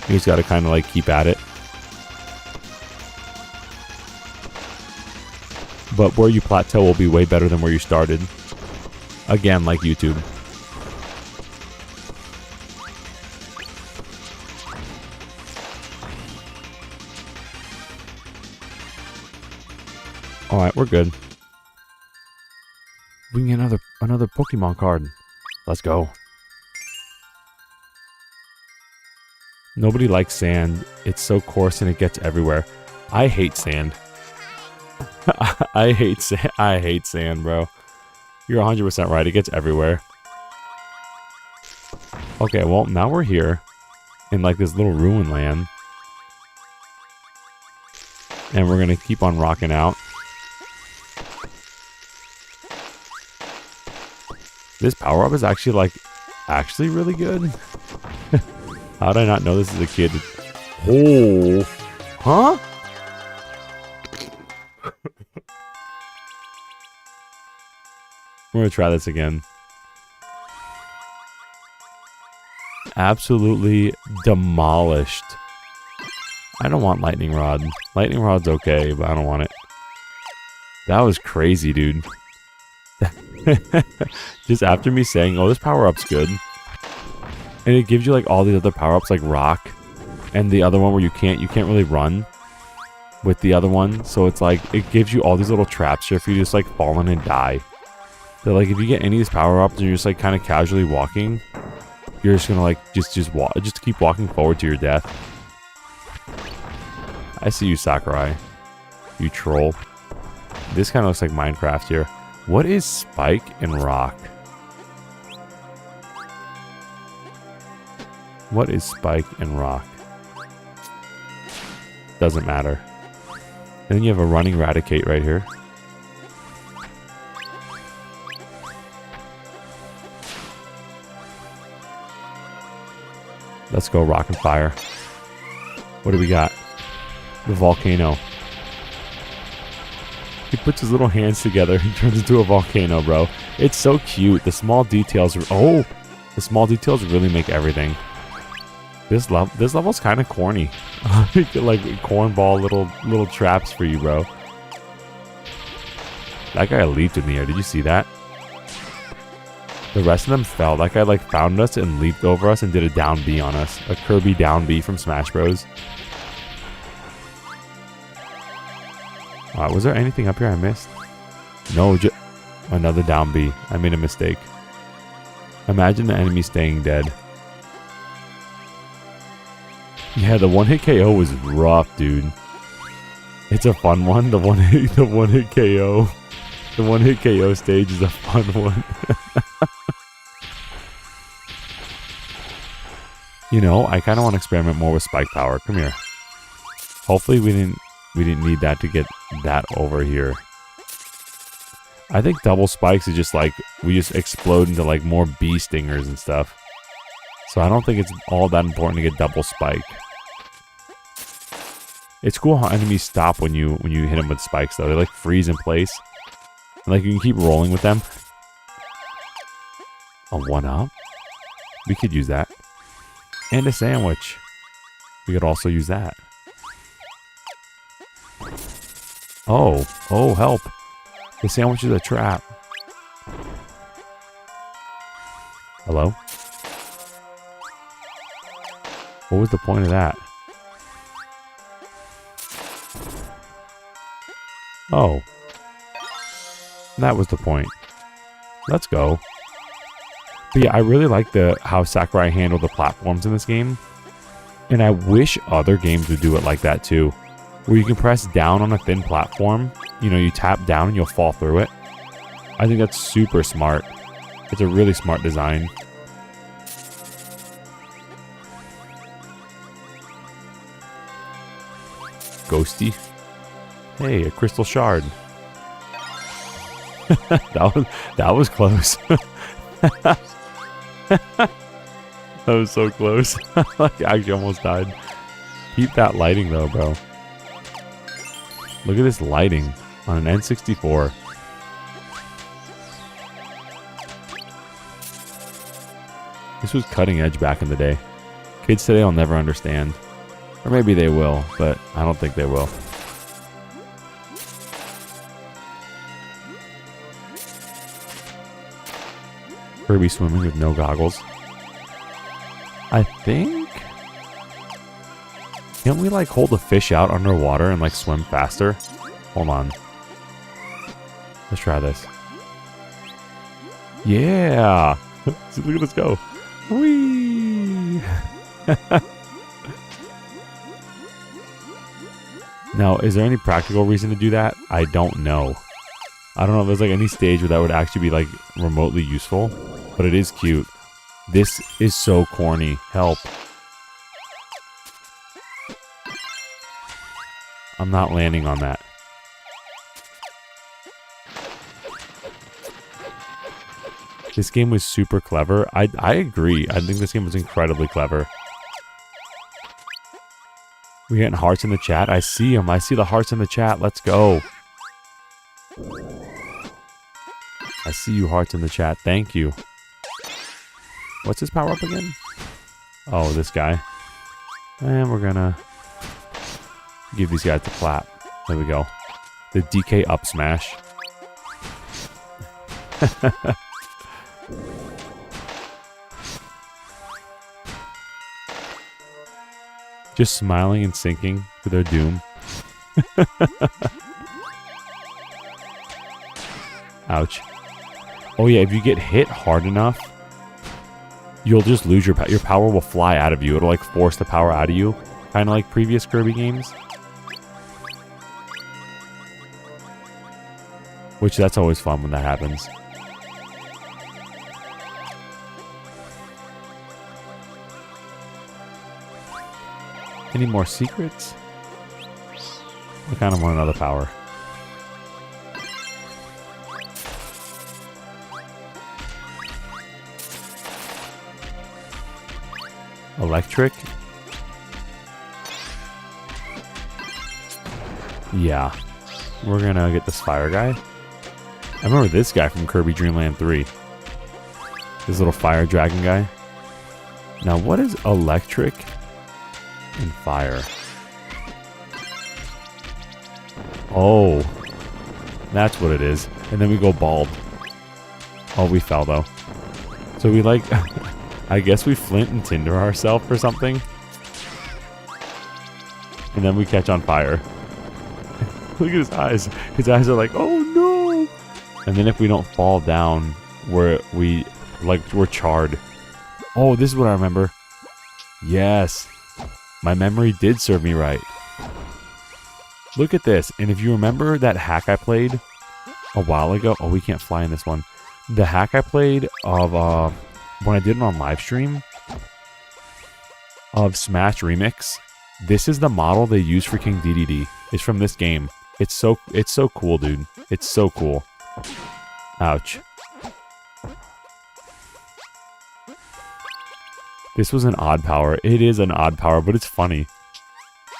[SPEAKER 1] You just got to kind of like keep at it. But where you plateau will be way better than where you started. Again, like YouTube. Alright, we're good. We can get another Pokemon card. Let's go. Nobody likes sand. It's so coarse and it gets everywhere. I hate sand. I hate sand. I hate sand, bro. You're 100% right. It gets everywhere. Okay, well, now we're here in like this little ruin land. And we're going to keep on rocking out. This power-up is actually really good. How did I not know this as a kid? Oh. Huh? We're going to try this again. Absolutely demolished. I don't want lightning rod. Lightning rod's okay, but I don't want it. That was crazy, dude. Just after me saying, oh, this power-up's good. And it gives you like all these other power-ups like rock. And the other one where you can't really run with the other one. So it's like, it gives you all these little traps here for you to just like fall in and die. So like if you get any of these power-ups and you're just like kind of casually walking, you're just gonna like just keep walking forward to your death. I see you, Sakurai. You troll. This kind of looks like Minecraft here. What is Spike and Rock? What is Spike and Rock? Doesn't matter. And then you have a running Raticate right here. Let's go Rock and Fire. What do we got? The volcano. He puts his little hands together and turns into a volcano, bro. It's so cute. The small details. Oh, the small details really make everything. This level's kind of corny. Like cornball little traps for you, bro. That guy leaped in the air. Did you see that? The rest of them fell. That guy like found us and leaped over us and did a down B on us. A Kirby down B from Smash Bros. Was there anything up here I missed? No, another down B. I made a mistake. Imagine the enemy staying dead. Yeah, the one-hit KO was rough, dude. It's a fun one. The one-hit KO. The one-hit KO stage is a fun one. You know, I kind of want to experiment more with spike power. Come here. Hopefully we didn't need that to get that over here. I think double spikes is just like we just explode into like more bee stingers and stuff. So I don't think it's all that important to get double spike. It's cool how enemies stop when you hit them with spikes though. They like freeze in place. And like you can keep rolling with them. A 1-up? We could use that. And a sandwich. We could also use that. Oh, help. The sandwich is a trap. Hello? What was the point of that? Oh. That was the point. Let's go. But yeah, I really like how Sakurai handled the platforms in this game. And I wish other games would do it like that too. Where you can press down on a thin platform. You know, you tap down and you'll fall through it. I think that's super smart. It's a really smart design. Ghosty. Hey, a crystal shard. that was close. That was so close. Like, I actually almost died. Keep that lighting though, bro. Look at this lighting on an N64. This was cutting edge back in the day. Kids today will never understand. Or maybe they will, but I don't think they will. Kirby swimming with no goggles. I think... Can't we like hold a fish out underwater and like swim faster? Hold on. Let's try this. Yeah! Look at this go. Whee! Now, is there any practical reason to do that? I don't know. I don't know if there's like any stage where that would actually be like remotely useful, but it is cute. This is so corny. Help. I'm not landing on that. This game was super clever. I agree. I think this game was incredibly clever. We getting hearts in the chat? I see them. I see the hearts in the chat. Let's go. I see you hearts in the chat. Thank you. What's his power up again? Oh, this guy. And we're gonna give these guys the clap. There we go. The DK up smash. Just smiling and sinking to their doom. Ouch. Oh yeah, if you get hit hard enough, you'll just lose your power. Your power will fly out of you. It'll like force the power out of you. Kind of like previous Kirby games. Which that's always fun when that happens. Any more secrets? I kind of want another power. Electric? Yeah. We're gonna get this fire guy. I remember this guy from Kirby Dream Land 3. This little fire dragon guy. Now, what is electric and fire? Oh, that's what it is. And then we go bald. Oh, we fell though. So we like, I guess we flint and tinder ourselves or something. And then we catch on fire. Look at his eyes. His eyes are like, oh no. And then if we don't fall down, we're charred. Oh, this is what I remember. Yes. My memory did serve me right. Look at this. And if you remember that hack I played a while ago. Oh, we can't fly in this one. The hack I played of when I did it on live stream of Smash Remix. This is the model they use for King DDD. It's from this game. It's so cool, dude. It's so cool. Ouch. This was an odd power. It is an odd power, but it's funny.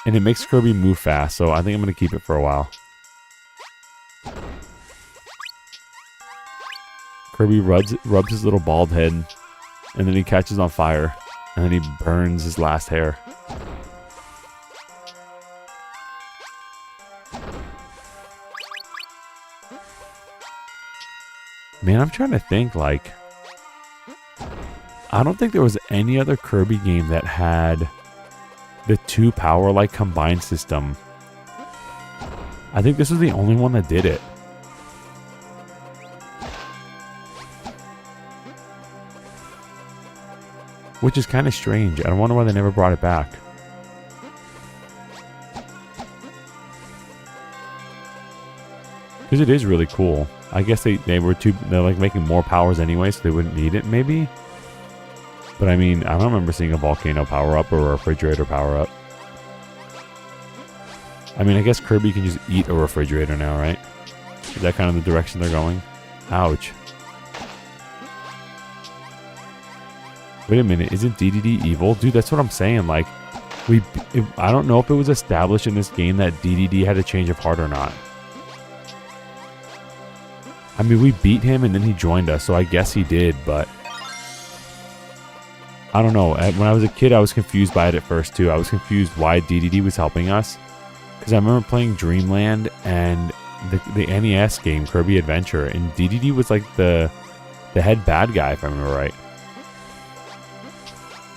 [SPEAKER 1] And it makes Kirby move fast, so I think I'm going to keep it for a while. Kirby rubs his little bald head, and then he catches on fire, and then he burns his last hair. Man, I'm trying to think, like... I don't think there was any other Kirby game that had the 2 power like combined system. I think this was the only one that did it. Which is kind of strange. I wonder why they never brought it back. Because it is really cool. I guess they're like making more powers anyway, so they wouldn't need it maybe. But I mean, I don't remember seeing a volcano power-up or a refrigerator power-up. I mean, I guess Kirby can just eat a refrigerator now, right? Is that kind of the direction they're going? Ouch. Wait a minute, isn't DDD evil? Dude, that's what I'm saying. Like, I don't know if it was established in this game that DDD had a change of heart or not. I mean, we beat him and then he joined us, so I guess he did, but... I don't know. When I was a kid, I was confused by it at first, too. I was confused why DDD was helping us. Because I remember playing Dreamland and the NES game, Kirby Adventure, and DDD was like the head bad guy, if I remember right.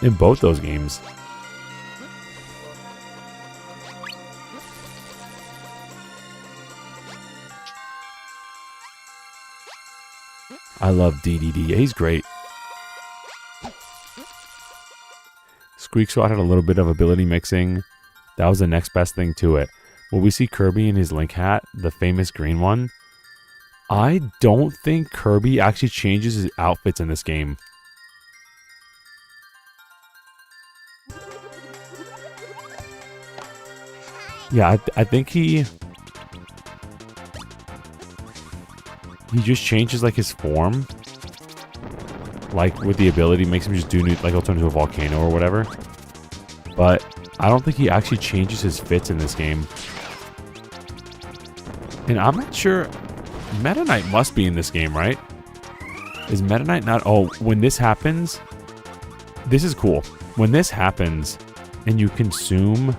[SPEAKER 1] In both those games. I love DDD. He's great. Squeak Swat had a little bit of ability mixing. That was the next best thing to it. Will we see Kirby in his Link hat? The famous green one? I don't think Kirby actually changes his outfits in this game. Yeah, I think he just changes like his form. Like with the ability makes him just do new, like he'll turn into a volcano or whatever. But I don't think he actually changes his fits in this game. And I'm not sure. Meta Knight must be in this game, right? Is Meta Knight not? Oh, when this happens, this is cool. When this happens and you consume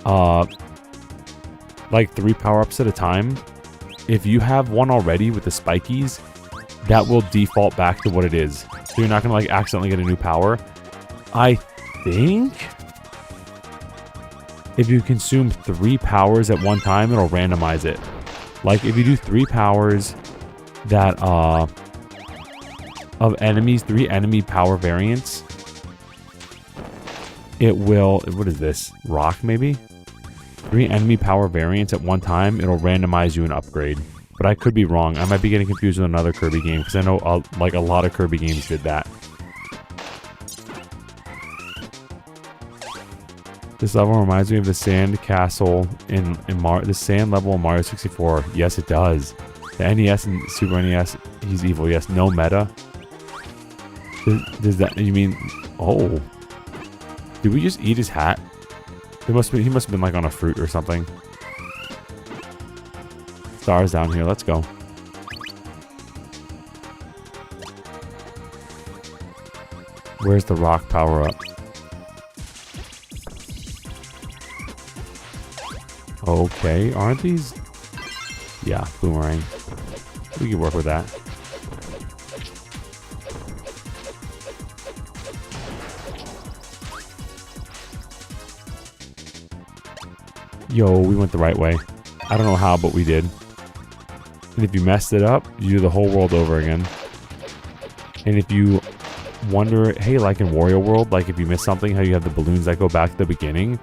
[SPEAKER 1] like 3 power-ups at a time, if you have one already with the spikies, that will default back to what it is. So you're not gonna like accidentally get a new power. I think if you consume 3 powers at one time, it'll randomize it. Like if you do 3 powers that of enemies, 3 enemy power variants, it will, what is this? Rock maybe? 3 enemy power variants at one time, it'll randomize you an upgrade. But I could be wrong. I might be getting confused with another Kirby game because I know like a lot of Kirby games did that. This level reminds me of the sand castle in the sand level in Mario 64. Yes, it does. The NES and Super NES, he's evil. Yes, no meta. Does that, you mean, oh. Did we just eat his hat? He must have been like on a fruit or something. Stars down here, let's go. Where's the rock power up? Okay, aren't these... Yeah, boomerang. We can work with that. Yo, we went the right way. I don't know how, but we did. And if you messed it up, you do the whole world over again. And if you wonder, hey, like in Wario World, like if you miss something, how you have the balloons that go back to the beginning,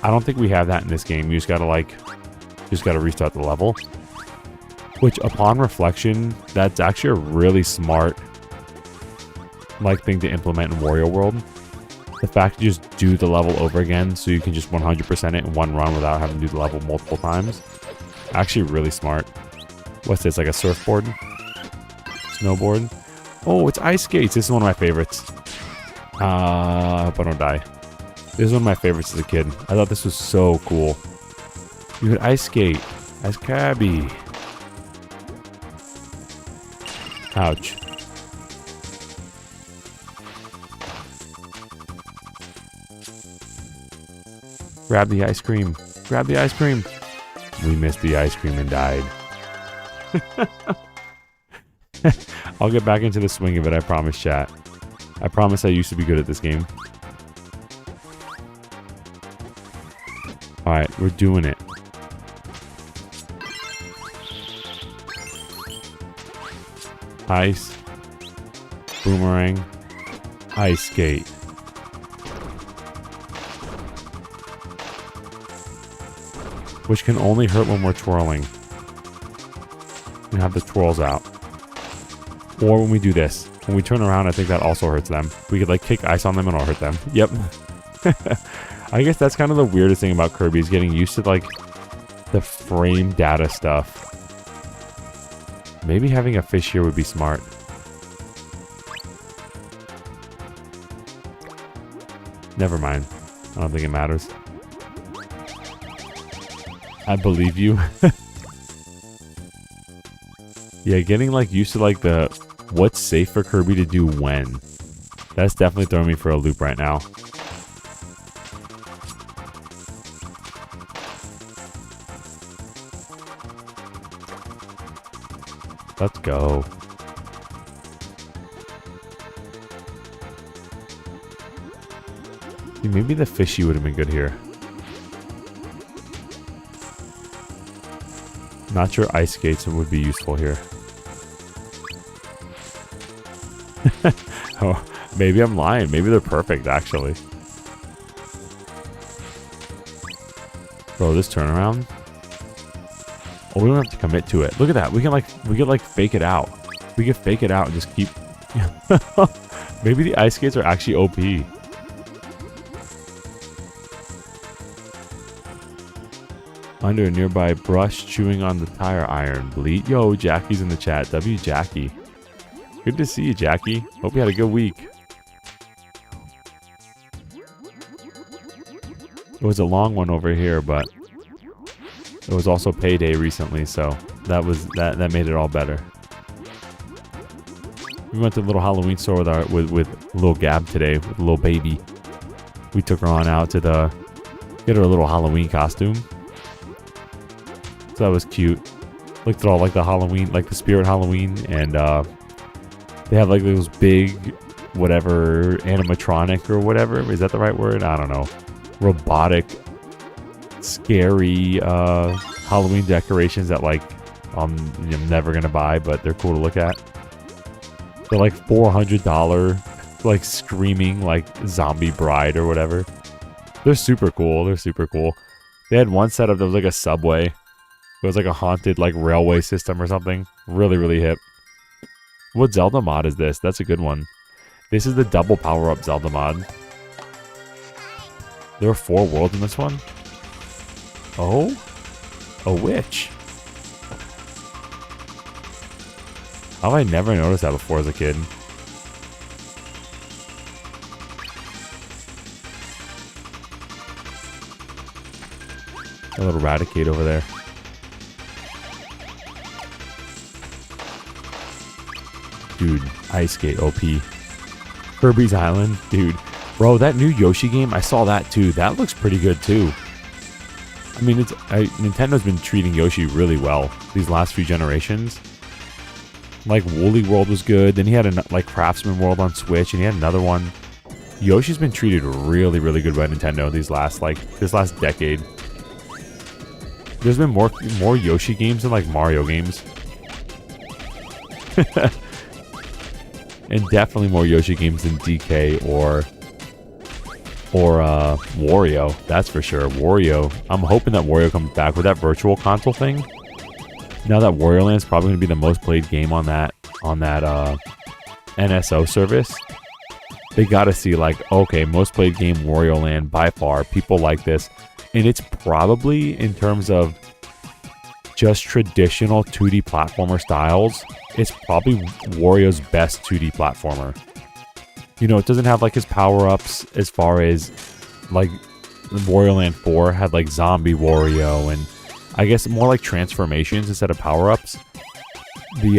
[SPEAKER 1] I don't think we have that in this game. You just gotta restart the level. Which, upon reflection, that's actually a really smart thing to implement in Wario World. The fact you just do the level over again, so you can just 100% it in one run without having to do the level multiple times. Actually, really smart. What's this? Like a surfboard? Snowboard? Oh, it's ice skates. This is one of my favorites. I hope I don't die. This is one of my favorites as a kid. I thought this was so cool. You could ice skate as Kirby. Ouch. Grab the ice cream. Grab the ice cream. We missed the ice cream and died. I'll get back into the swing of it, I promise, chat. I promise I used to be good at this game. Alright, we're doing it. Ice. Boomerang. Ice skate. Which can only hurt when we're twirling. And have the twirls out. Or when we do this. When we turn around, I think that also hurts them. We could kick ice on them and it'll hurt them. Yep. I guess that's kind of the weirdest thing about Kirby is getting used to the frame data stuff. Maybe having a fish here would be smart. Never mind. I don't think it matters. I believe you. Yeah, getting used to the what's safe for Kirby to do when. That's definitely throwing me for a loop right now. Let's go. See, maybe the fishy would have been good here. Not sure ice skates would be useful here. Oh, maybe I'm lying. Maybe they're perfect, actually. Bro, this turnaround. Oh, we don't have to commit to it. Look at that. We can fake it out. We can fake it out and just keep. Maybe the ice skates are actually OP. Under a nearby brush, chewing on the tire iron. Bleat. Yo, Jackie's in the chat. W Jackie. Good to see you, Jackie. Hope you had a good week. It was a long one over here, but it was also payday recently, so that made it all better. We went to the little Halloween store with little Gab today, with a little baby. We took her on out to get her a little Halloween costume. So that was cute. Looked at all the Halloween, the Spirit Halloween, and they have those big, whatever, animatronic or whatever. Is that the right word? I don't know. Robotic, scary Halloween decorations that I'm never gonna buy, but they're cool to look at. They're $400, screaming zombie bride or whatever. They're super cool. They're super cool. They had one setup that was a subway. It was a haunted railway system or something. Really, really hip. What Zelda mod is this? That's a good one. This is the double power-up Zelda mod. There are 4 worlds in this one? Oh? A witch. How have I never noticed that before as a kid? A little Raticate over there. Dude, ice skate OP. Kirby's Island, dude. Bro, that new Yoshi game, I saw that too. That looks pretty good too. I mean, Nintendo's been treating Yoshi really well these last few generations. Like Woolly World was good. Then he had like Craftsman World on Switch, and he had another one. Yoshi's been treated really, really good by Nintendo this last decade. There's been more Yoshi games than like Mario games. And definitely more Yoshi games than DK or Wario. That's for sure. Wario. I'm hoping that Wario comes back with that virtual console thing. Now that Wario Land is probably going to be the most played game on that NSO service. They got to see like, okay, most played game Wario Land by far. People like this. And it's probably, in terms of just traditional 2D platformer styles, it's probably Wario's best 2D platformer. You know, it doesn't have like his power-ups as far as like Wario Land 4 had like Zombie Wario and I guess more like transformations instead of power-ups. The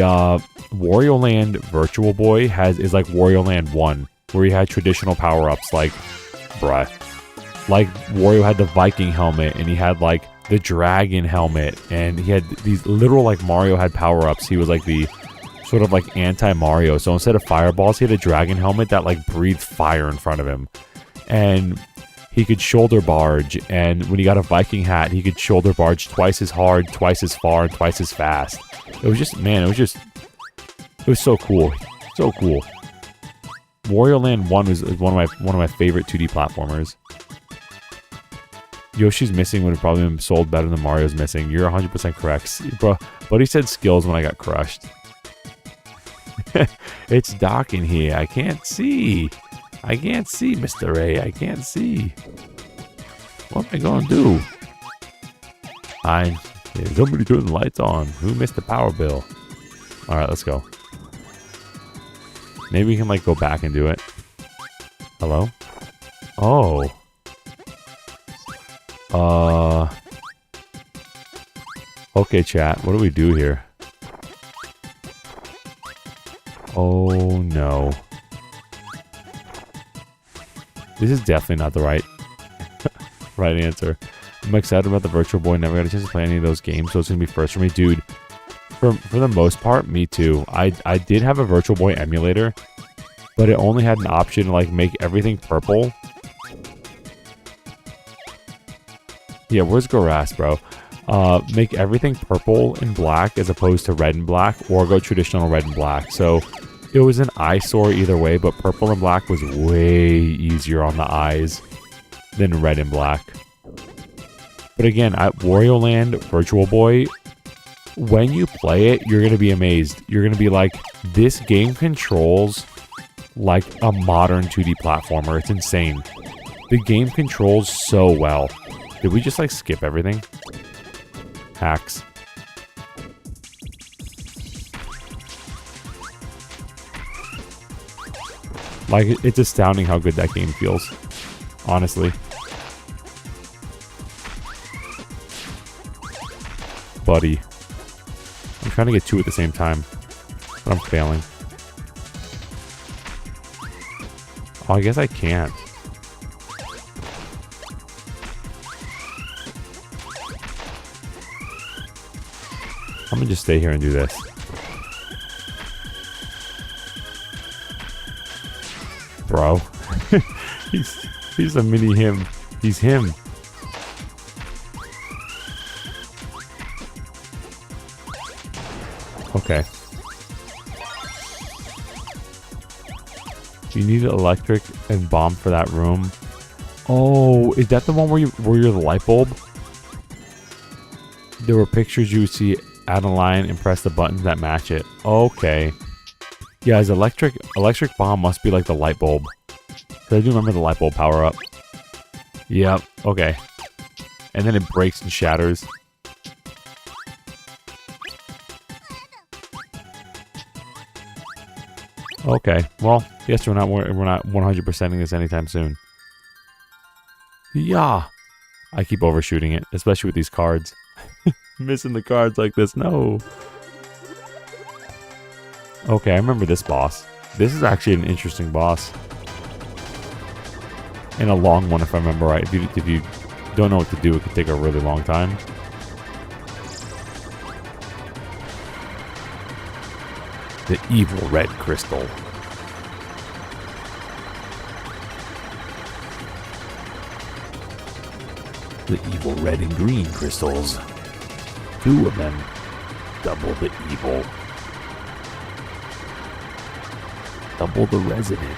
[SPEAKER 1] Wario Land Virtual Boy is like Wario Land 1, where he had traditional power-ups like, bruh. Like Wario had the Viking helmet and he had like the dragon helmet and he had these literal like Mario had power-ups. He was like the sort of like anti-Mario. So instead of fireballs, he had a dragon helmet that like breathed fire in front of him. And he could shoulder barge, and when he got a Viking hat, he could shoulder barge twice as hard, twice as far, and twice as fast. It was just, man, it was so cool. So cool. Wario Land 1 was one of my favorite 2D platformers. Yoshi's Missing would have probably been sold better than Mario's Missing. You're 100% correct. Bro, Buddy said skills when I got crushed. It's dark in here. I can't see. I can't see, Mr. A. I can't see. What am I going to do? Somebody turn the lights on. Who missed the power bill? Alright, let's go. Maybe we can, like, go back and do it. Hello? Oh. Okay, chat. What do we do here? Oh, no. This is definitely not the right answer. I'm excited about the Virtual Boy. Never got a chance to play any of those games, so it's going to be first for me. Dude, for the most part, me too. I did have a Virtual Boy emulator, but it only had an option to, like, make everything purple. Yeah, where's Goras, bro? Make everything purple and black as opposed to red and black, or go traditional red and black. So it was an eyesore either way, but purple and black was way easier on the eyes than red and black. But again, at Wario Land Virtual Boy, when you play it, you're going to be amazed. You're going to be like, this game controls like a modern 2D platformer. It's insane. The game controls so well. Did we just like skip everything? Hacks. Like, it's astounding how good that game feels. Honestly. Buddy. I'm trying to get two at the same time, but I'm failing. Oh, I guess I can't. I'm gonna just stay here and do this. Bro. he's a mini him. He's him. Okay. You need electric and bomb for that room. Oh, is that the one where you're the light bulb? There were pictures you would see add a line and press the buttons that match it. Okay. Yeah, his electric bomb must be like the light bulb. Cause I do remember the light bulb power up. Yep. Okay. And then it breaks and shatters. Okay. Well, yes, we're not 100%ing this anytime soon. Yeah. I keep overshooting it, especially with these cards. Missing the cards like this. No. Okay, I remember this boss. This is actually an interesting boss. And a long one, if I remember right. If you don't know what to do, it could take a really long time. The evil red crystal. The evil red and green crystals. 2 of them. Double the evil. Double the resident.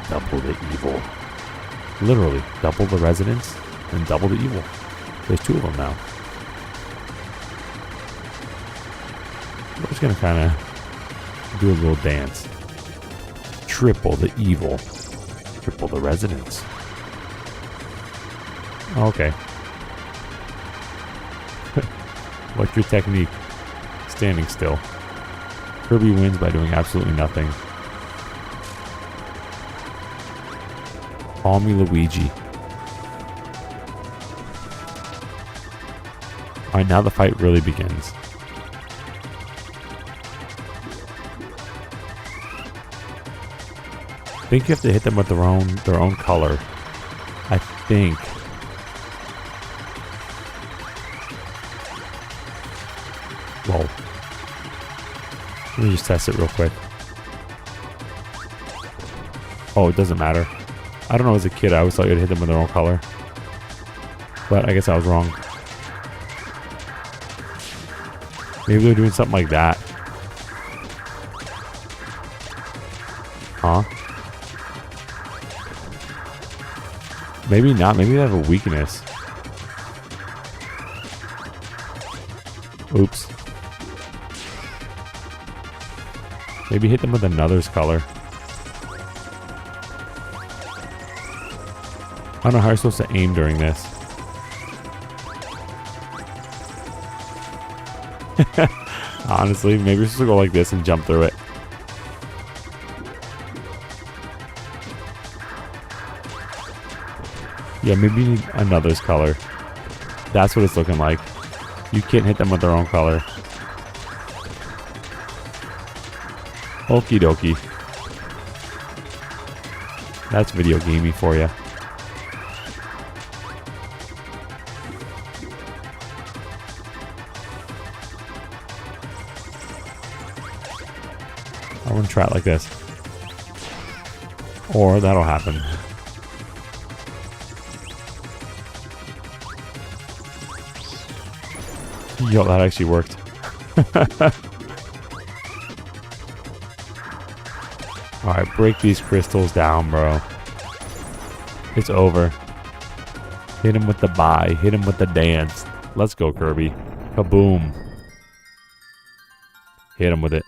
[SPEAKER 1] Double the evil. Literally, double the residents and double the evil. There's 2 of them now. We're just gonna kind of do a little dance. Triple the evil. Triple the residents. Okay. What's your technique? Standing still. Kirby wins by doing absolutely nothing. Call me Luigi. Alright, now the fight really begins. I think you have to hit them with their own color. I think. Whoa. Let me just test it real quick. Oh, it doesn't matter. I don't know, as a kid I always thought you'd hit them with their own color. But I guess I was wrong. Maybe they're doing something like that. Huh? Maybe not. Maybe they have a weakness. Oops. Maybe hit them with another's color. I don't know how you're supposed to aim during this. Honestly, maybe you're supposed to go like this and jump through it. Yeah, maybe you need another's color. That's what it's looking like. You can't hit them with their own color. Okie dokie. That's video gamey for you. I want to try it like this. Or that'll happen. Yo, that actually worked. Alright, break these crystals down, bro. It's over. Hit him with the bye. Hit him with the dance. Let's go, Kirby. Kaboom. Hit him with it.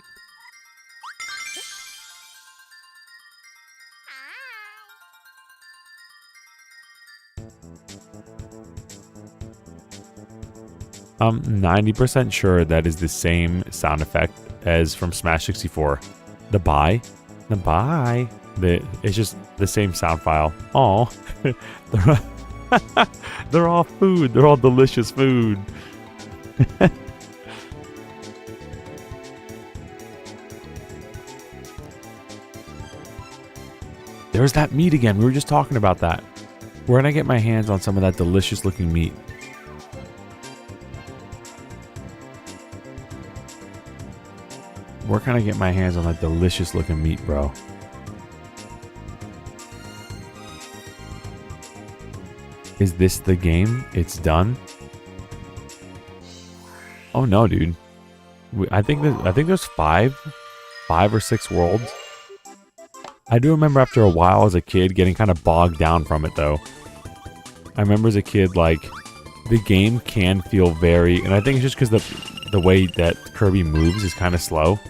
[SPEAKER 1] I'm 90% sure that is the same sound effect as from Smash 64. The bye. The bye. It's just the same sound file. Oh, they're all food. They're all delicious food. There's that meat again. We were just talking about that. Where can I get my hands on some of that delicious looking meat? Where can I get my hands on that delicious looking meat, bro? Is this the game? It's done? Oh no, dude. I think there's five or six worlds. I do remember after a while as a kid getting kind of bogged down from it though. I remember as a kid, like, the game can feel very, and I think it's just because the way that Kirby moves is kind of slow.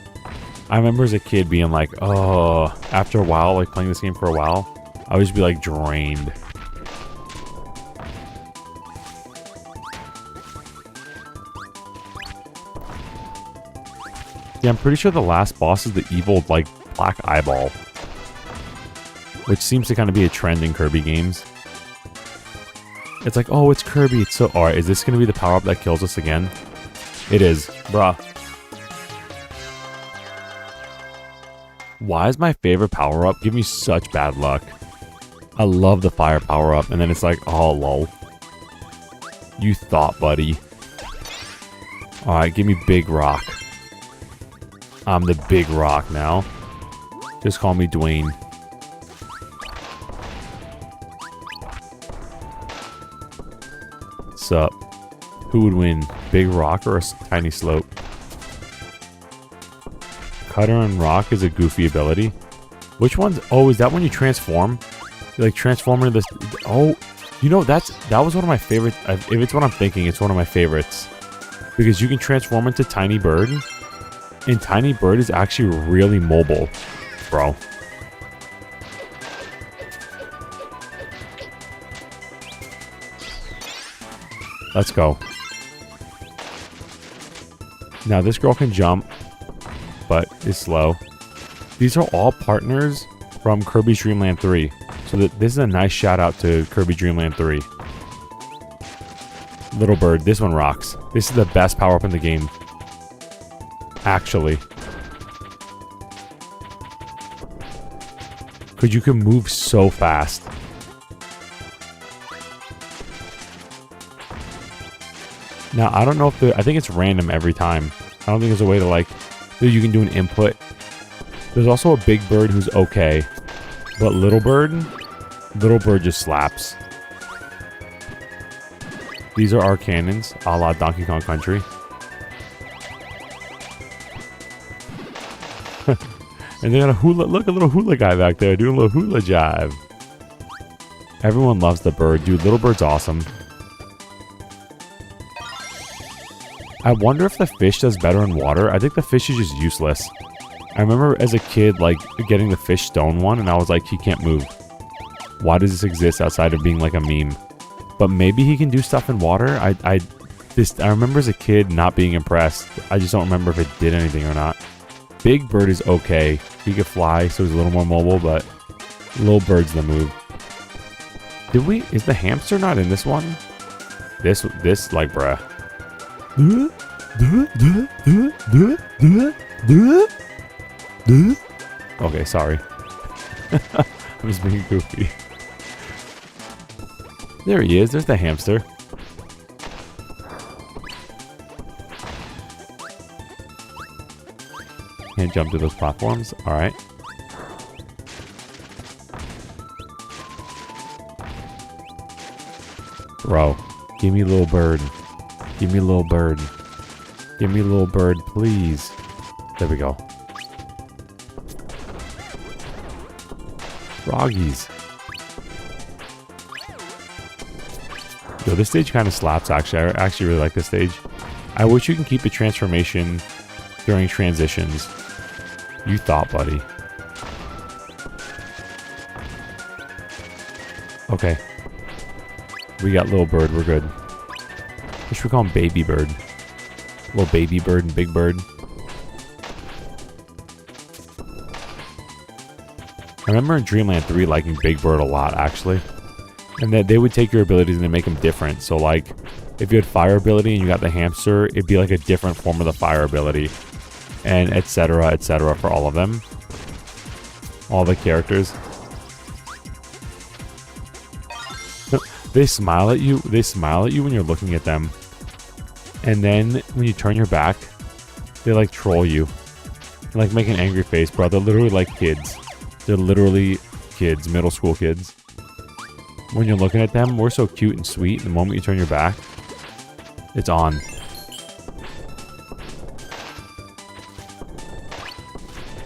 [SPEAKER 1] I remember as a kid being like, oh, after a while, like playing this game for a while, I would just be like drained. Yeah, I'm pretty sure the last boss is the evil, like, black eyeball. Which seems to kind of be a trend in Kirby games. It's like, oh, it's Kirby. It's so... Alright, is this going to be the power-up that kills us again? It is. Bruh. Why is my favorite power-up give me such bad luck? I love the fire power-up, and then it's like, oh, lol. You thought, buddy. Alright, give me big rock. I'm the big rock now. Just call me Dwayne. Sup? Who would win? Big rock or a tiny slope? Cutter and rock is a goofy ability. Which one's... Oh, is that when you transform? You like transform into this... Oh, you know, that was one of my favorites. If it's what I'm thinking, it's one of my favorites. Because you can transform into Tiny Bird. And Tiny Bird is actually really mobile, bro. Let's go. Now this girl can jump, but is slow. These are all partners from Kirby's Dream Land 3. So this is a nice shout out to Kirby Dream Land 3. Little Bird, this one rocks. This is the best power up in the game. Actually. Because you can move so fast. Now, I don't know if I think it's random every time. I don't think there's a way to like, you can do an input. There's also a Big Bird who's okay. But Little Bird just slaps. These are our cannons, a la Donkey Kong Country. And they got a hula, look, a little hula guy back there doing a little hula jive. Everyone loves the bird. Dude, Little Bird's awesome. I wonder if the fish does better in water. I think the fish is just useless. I remember as a kid, like, getting the fish stone one, and I was like, he can't move. Why does this exist outside of being like a meme? But maybe he can do stuff in water? I remember as a kid not being impressed. I just don't remember if it did anything or not. Big Bird is okay. He could fly, so he's a little more mobile, but Little Bird's the move. Is the hamster not in this one? This, like, bruh. Okay, sorry. I'm just being goofy. There he is. There's the hamster. Can't jump to those platforms. Alright. Bro, give me Little Bird. Give me Little Bird. Give me Little Bird, please. There we go. Froggies. Yo, this stage kind of slaps, actually. I actually really like this stage. I wish you can keep the transformation during transitions. You thought, buddy. Okay. We got Little Bird. We're good. What should we call him? Baby Bird. Little Baby Bird and Big Bird. I remember in Dreamland 3 liking Big Bird a lot, actually. And that they would take your abilities and they make them different. So, like, if you had fire ability and you got the hamster, it'd be like a different form of the fire ability. And etc. for all of them. All the characters. They smile at you. They smile at you when you're looking at them. And then when you turn your back, they like troll you. They, like, make an angry face, bro. They're literally like kids. They're literally kids, middle school kids. When you're looking at them, we're so cute and sweet. The moment you turn your back, it's on.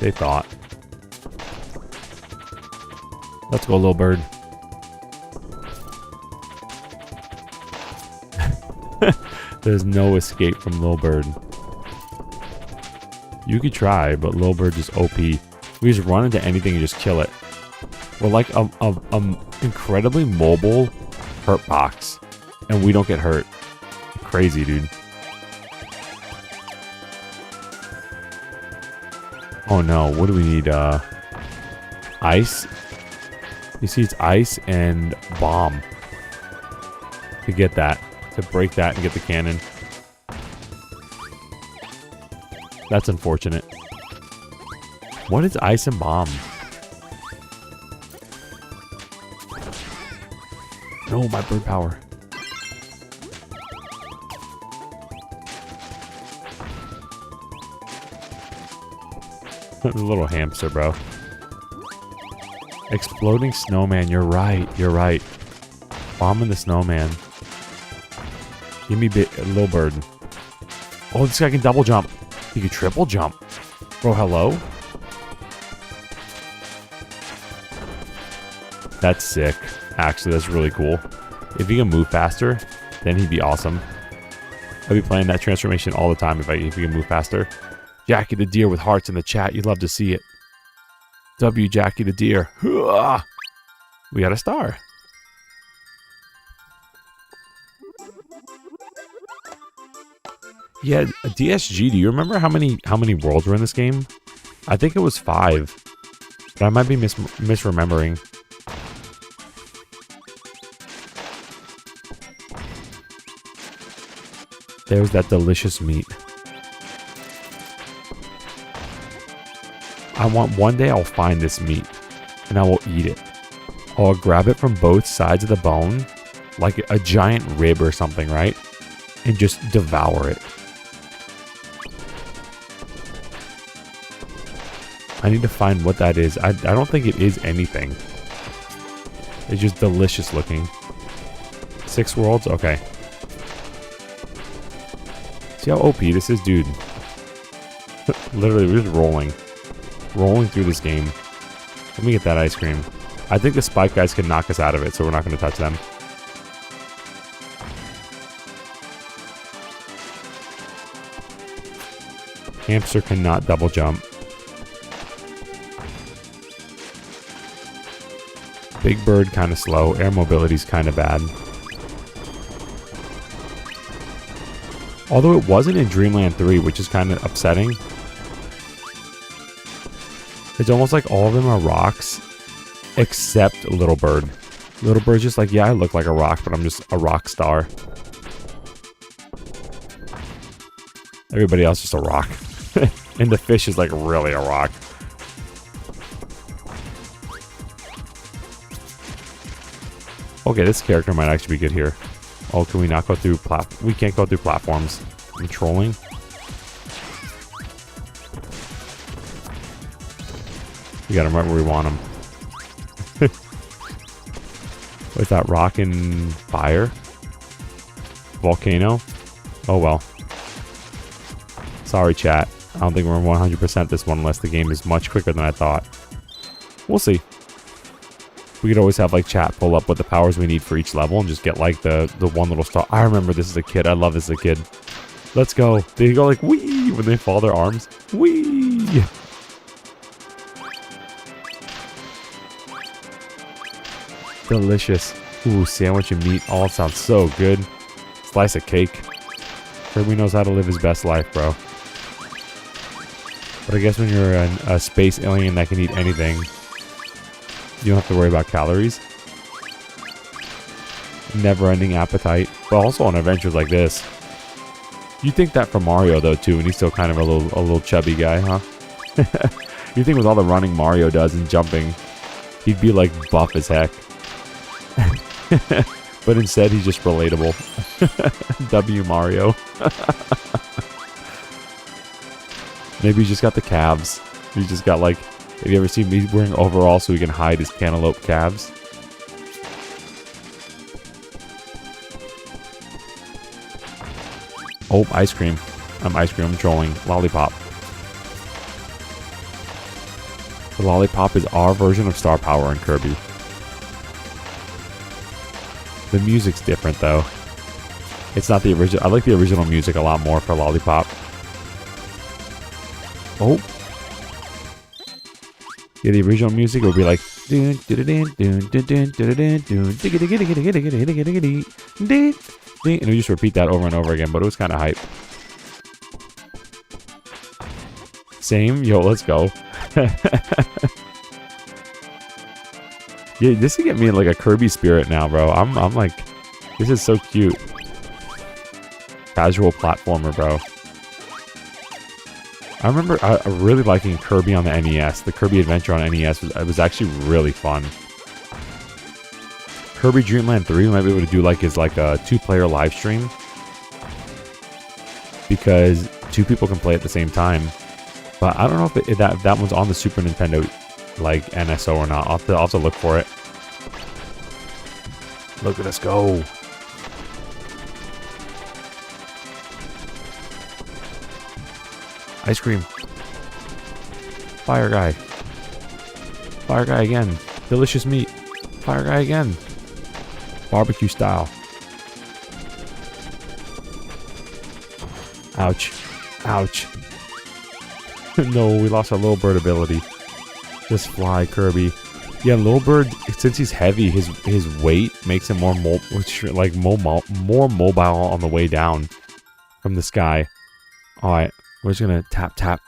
[SPEAKER 1] They thought. Let's go, Little Bird. There's no escape from Little Bird. You could try, but Little Bird just OP. We just run into anything and just kill it. We're like a incredibly mobile hurt box, and we don't get hurt. Crazy, dude. Oh no, what do we need? Ice? You see, it's ice and bomb. To get that. To break that and get the cannon. That's unfortunate. What is ice and bomb? No, my bird power. A little hamster, bro. Exploding snowman. You're right. You're right. Bombing the snowman. Give me a little bird. Oh, this guy can double jump. He can triple jump. Bro, hello? That's sick. Actually, that's really cool. If he can move faster, then he'd be awesome. I'd be playing that transformation all the time if he can move faster. Jackie the Deer with hearts in the chat. You'd love to see it. W Jackie the Deer. We got a star. Yeah, DSG, do you remember how many worlds were in this game? I think it was 5. But I might be misremembering. There's that delicious meat. One day I'll find this meat and I will eat it. I'll grab it from both sides of the bone, like a giant rib or something, right? And just devour it. I need to find what that is. I don't think it is anything. It's just delicious looking. 6 worlds? Okay. See how OP this is, dude? Literally, we're just rolling. Rolling through this game. Let me get that ice cream. I think the spike guys can knock us out of it, so we're not going to touch them. Hamster cannot double jump. Big Bird kind of slow. Air mobility's kind of bad. Although it wasn't in Dreamland 3, which is kind of upsetting. It's almost like all of them are rocks, except Little Bird. Little Bird's just like, yeah, I look like a rock, but I'm just a rock star. Everybody else is just a rock. And the fish is like really a rock. Okay, this character might actually be good here. Oh, can we not go through we can't go through platforms. I'm trolling. We got him right where we want him. What's that? Rock and fire? Volcano? Oh well. Sorry, chat. I don't think we're 100% this one unless the game is much quicker than I thought. We'll see. We could always have like chat pull up what the powers we need for each level and just get like the one little star. I remember this as a kid. I love this as a kid. Let's go. They go like wee when they fall their arms. Wee. Delicious. Ooh, sandwich and meat. All sounds so good. Slice of cake. Kirby knows how to live his best life, bro. But I guess when you're a space alien that can eat anything, you don't have to worry about calories. Never-ending appetite. But also on adventures like this. You think that from Mario, though, too, and he's still kind of a little chubby guy, huh? You think with all the running Mario does and jumping, he'd be, like, buff as heck. But instead, he's just relatable. W Mario. Maybe he's just got the calves. He's just got, like... Have you ever seen me wearing overalls so he can hide his cantaloupe calves? Oh, ice cream. I'm ice cream. I'm trolling. Lollipop. The lollipop is our version of Star Power in Kirby. The music's different, though. It's not the original. I like the original music a lot more for Lollipop. Oh. Yeah, the original music would be like... And we just repeat that over and over again, but it was kind of hype. Same? Yo, let's go. Yeah, this could get me in like a Kirby spirit now, bro. I'm like... This is so cute. Casual platformer, bro. I remember really liking Kirby on the NES. The Kirby Adventure on NES was actually really fun. Kirby Dream Land 3, we might be able to do like is like a 2-player live stream, because 2 people can play at the same time. But I don't know if that one's on the Super Nintendo like NSO or not. I'll have to look for it. Look at us go. Ice cream. Fire guy. Fire guy again. Delicious meat. Fire guy again. Barbecue style. Ouch. Ouch. No, we lost our little bird ability. Just fly, Kirby. Yeah, little bird, since he's heavy, his weight makes him more mobile on the way down from the sky. Alright, we're just gonna tap.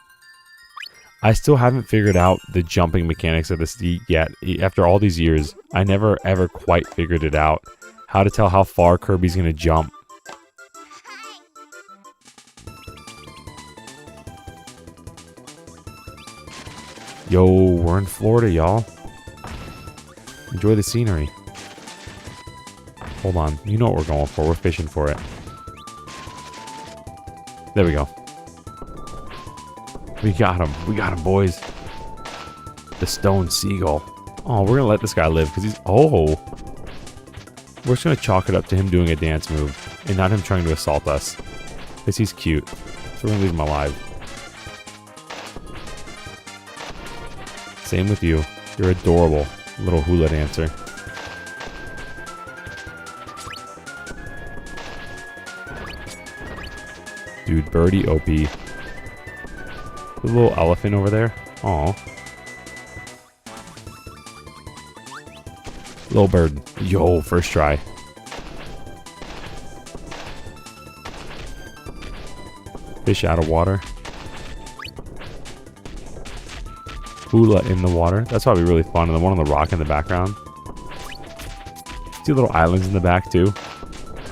[SPEAKER 1] I still haven't figured out the jumping mechanics of this yet. After all these years, I never ever quite figured it out. How to tell how far Kirby's gonna jump. Yo, we're in Florida, y'all. Enjoy the scenery. Hold on. You know what we're going for. We're fishing for it. There we go. We got him. We got him, boys. The stone seagull. Oh, we're going to let this guy live because he's... Oh. We're just going to chalk it up to him doing a dance move and not him trying to assault us. Because he's cute. So we're going to leave him alive. Same with you. You're adorable. Little hula dancer. Dude, birdie OP. The little elephant over there. Aw. Little bird. Yo, first try. Fish out of water. Hula in the water. That's probably really fun. And the one on the rock in the background. See little islands in the back too.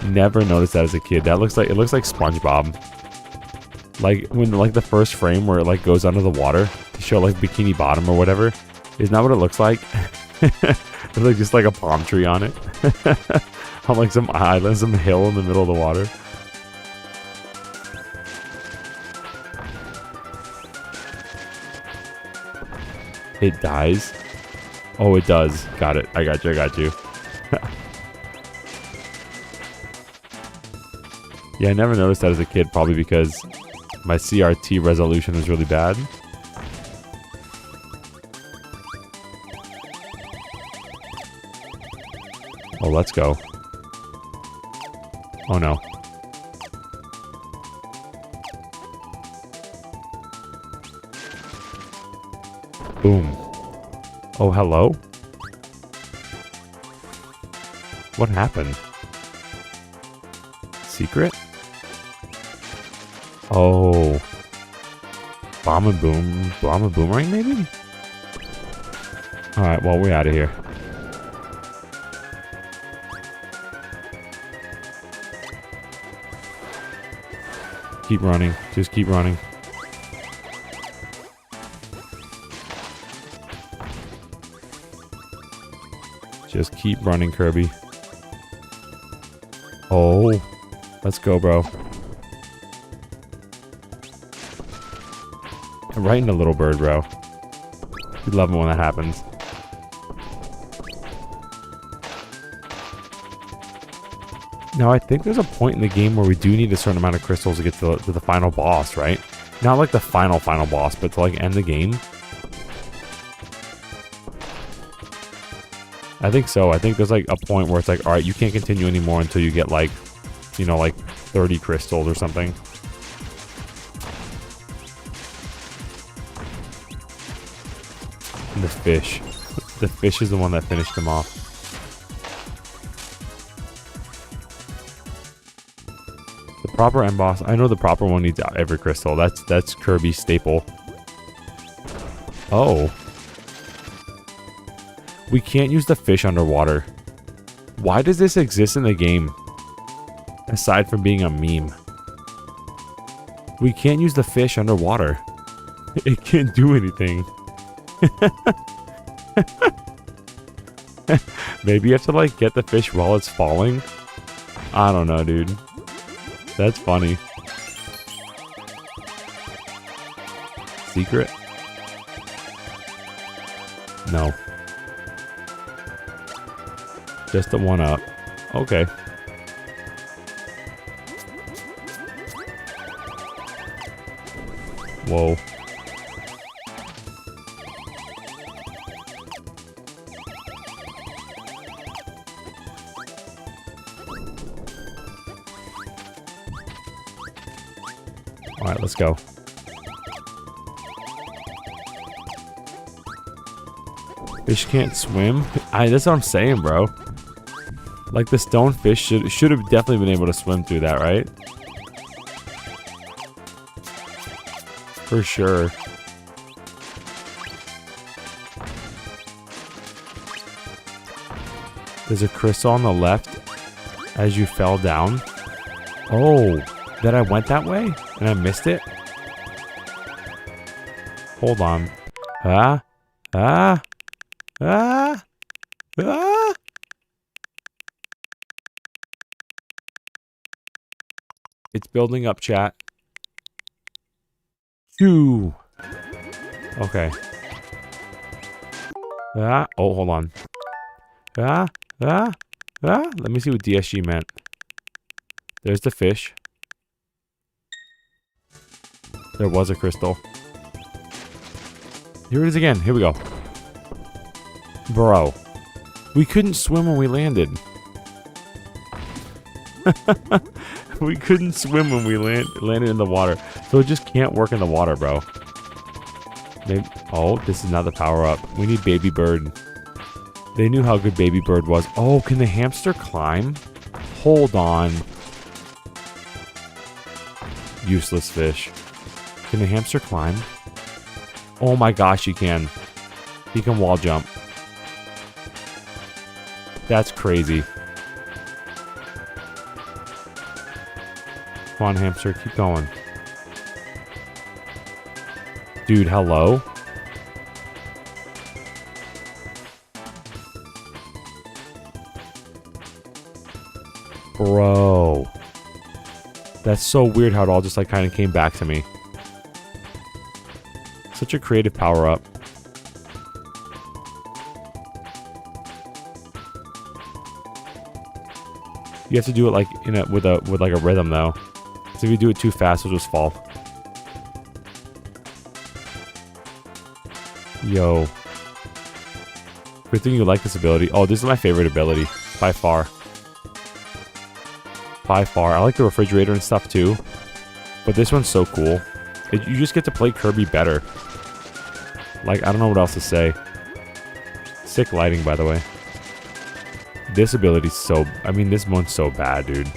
[SPEAKER 1] Never noticed that as a kid. That looks like, it looks like SpongeBob. Like when like the first frame where it like goes under the water to show like Bikini Bottom or whatever. Isn't that what it looks like? It's like just like a palm tree on it. On like some island, some hill in the middle of the water. It dies. Oh, it does. Got it. I got you. I got you. Yeah, I never noticed that as a kid, probably because my CRT resolution is really bad. Oh, let's go. Oh, no. Boom. Oh, hello? What happened? Secret? Oh. Bomb and boomerang, maybe? Alright, well, we're out of here. Keep running. Just keep running. Just keep running, Kirby. Oh. Let's go, bro. Right in the little bird, bro. We love it when that happens. Now, I think there's a point in the game where we do need a certain amount of crystals to get to the final boss, right? Not like the final boss, but to like end the game. I think so. I think there's like a point where it's like, alright, you can't continue anymore until you get like, you know, like 30 crystals or something. And the fish. The fish is the one that finished him off. The proper end boss. I know the proper one needs every crystal. That's Kirby's staple. Oh. We can't use the fish underwater. Why does this exist in the game? Aside from being a meme. We can't use the fish underwater. It can't do anything. Maybe you have to like get the fish while it's falling. I don't know, dude. That's funny. Secret? No. Just the one up. Okay. Whoa. Alright, let's go. Fish can't swim? That's what I'm saying, bro. Like, the stone fish should have definitely been able to swim through that, right? For sure. There's a crystal on the left as you fell down. Oh, that I went that way and I missed it? Hold on. Ah. Ah. Ah. Ah. It's building up, chat. Two. Okay. Ah. Oh, hold on. Ah. Ah. Ah. Let me see what DSG meant. There's the fish. There was a crystal. Here it is again. Here we go. Bro. We couldn't swim when we landed. We couldn't swim when we landed in the water. So it just can't work in the water, bro. Maybe, oh, this is not the power up. We need baby bird. They knew how good baby bird was. Oh, can the hamster climb? Hold on. Useless fish. Can the hamster climb? Oh my gosh, he can. He can wall jump. That's crazy. Come on, hamster, keep going. Dude, hello? Bro. That's so weird how it all just like kind of came back to me. Such a creative power-up. You have to do it like with like a rhythm though. So if you do it too fast, it'll just fall. Yo. Good thing you like this ability. Oh, this is my favorite ability. By far. By far. I like the refrigerator and stuff too. But this one's so cool. You just get to play Kirby better. Like, I don't know what else to say. Sick lighting, by the way. This ability's so... I mean, this one's so bad, dude.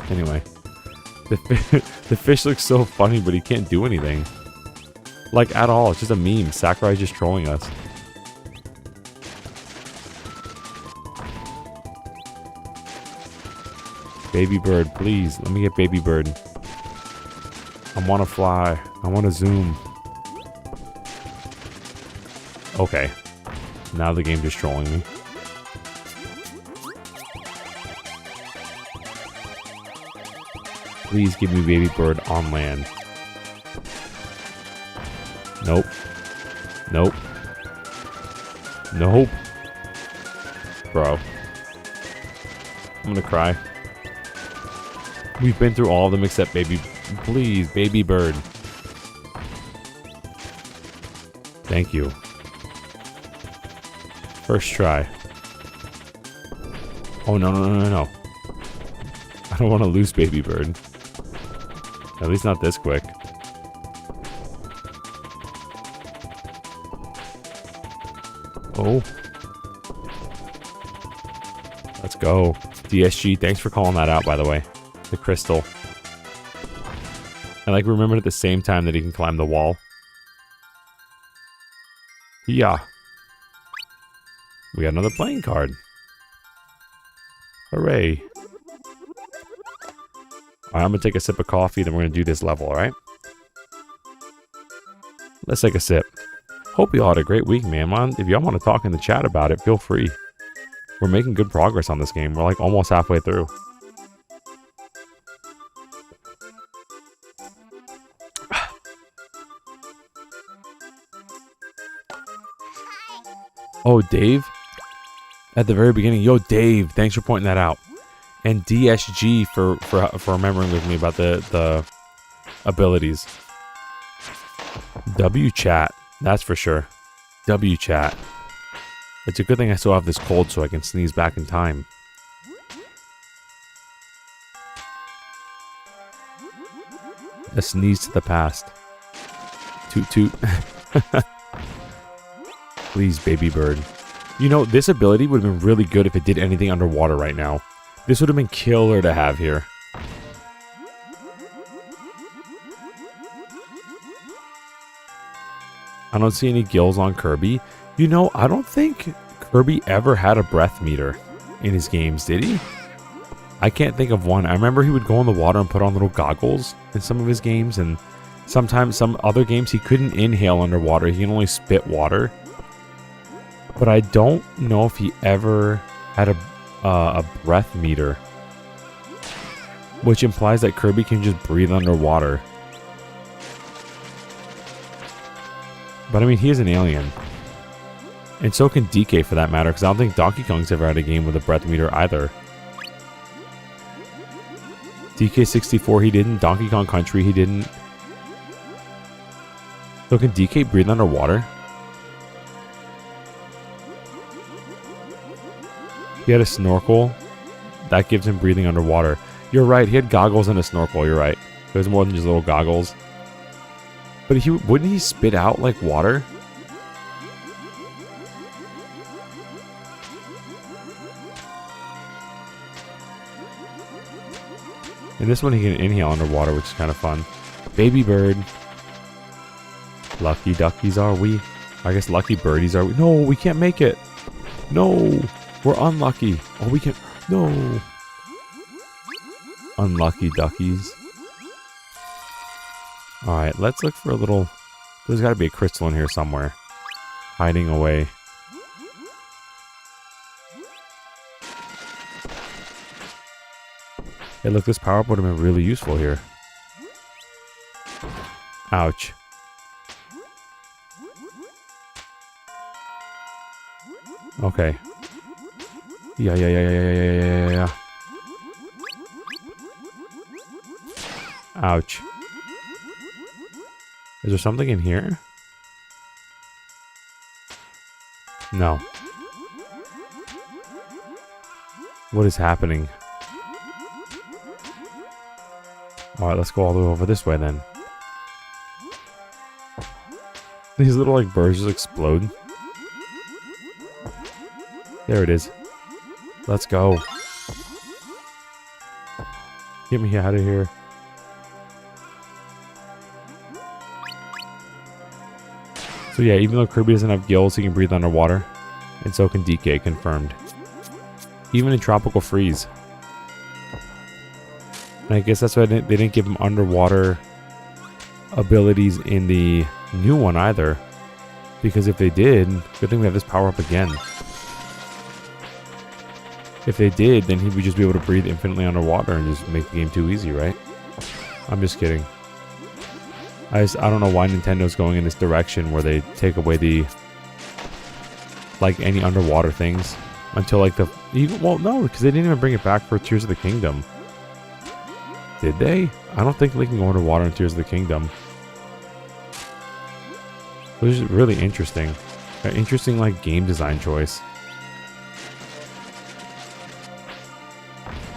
[SPEAKER 1] Anyway. The fish looks so funny, but he can't do anything. Like, at all. It's just a meme. Sakurai's just trolling us. Baby bird, please. Let me get baby bird. I want to fly. I want to zoom. Okay. Now the game's just trolling me. Please give me baby bird on land. Nope. Nope. Nope. Bro. I'm gonna cry. We've been through all of them except baby... Please, baby bird. Thank you. First try. Oh, no, no, no, no, no. I don't want to lose baby bird. At least not this quick. Oh. Let's go. DSG, thanks for calling that out, by the way. The crystal. I like remembered at the same time that he can climb the wall. Yeah. We got another playing card. Hooray. Alright, I'm gonna take a sip of coffee, then we're gonna do this level, alright? Let's take a sip. Hope you all had a great week, man. If y'all want to talk in the chat about it, feel free. We're making good progress on this game. We're like almost halfway through. Oh, Dave? At the very beginning. Yo, Dave, thanks for pointing that out. And DSG for remembering with me about the abilities. W chat, that's for sure. W chat. It's a good thing I still have this cold so I can sneeze back in time. A sneeze to the past. Toot toot. Please, baby bird. You know, this ability would have been really good if it did anything underwater right now. This would have been killer to have here. I don't see any gills on Kirby. You know, I don't think Kirby ever had a breath meter in his games, did he? I can't think of one. I remember he would go in the water and put on little goggles in some of his games, and sometimes some other games he couldn't inhale underwater. He can only spit water. But I don't know if he ever had a breath meter, which implies that Kirby can just breathe underwater. But I mean, he is an alien. And so can DK for that matter, because I don't think Donkey Kong's ever had a game with a breath meter either. DK64 he didn't, Donkey Kong Country he didn't. So can DK breathe underwater? He had a snorkel. That gives him breathing underwater. You're right, he had goggles and a snorkel, you're right. There's more than just little goggles. But wouldn't he spit out like water? And this one he can inhale underwater, which is kind of fun. Baby bird. Lucky duckies are we. I guess lucky birdies are we. No, we can't make it. No, we're unlucky. Oh, we can. No. Unlucky duckies. Alright, let's look for a little... There's got to be a crystal in here somewhere. Hiding away. Hey, look, this power-up would have been really useful here. Ouch. Okay. Yeah. Ouch. Is there something in here? No. What is happening? Alright, let's go all the way over this way then. These little like birds just explode. There it is. Let's go. Get me out of here. So yeah, even though Kirby doesn't have gills, he can breathe underwater. And so can DK, confirmed. Even in Tropical Freeze. And I guess that's why they didn't give him underwater abilities in the new one either. Because if they did, good thing we have this power up again. If they did, then he would just be able to breathe infinitely underwater and just make the game too easy, right? I'm just kidding. I don't know why Nintendo's going in this direction where they take away the... like, any underwater things. Until, like, the... well, no, because they didn't even bring it back for Tears of the Kingdom. Did they? I don't think they can go underwater in Tears of the Kingdom. Which is really interesting. An interesting, like, game design choice.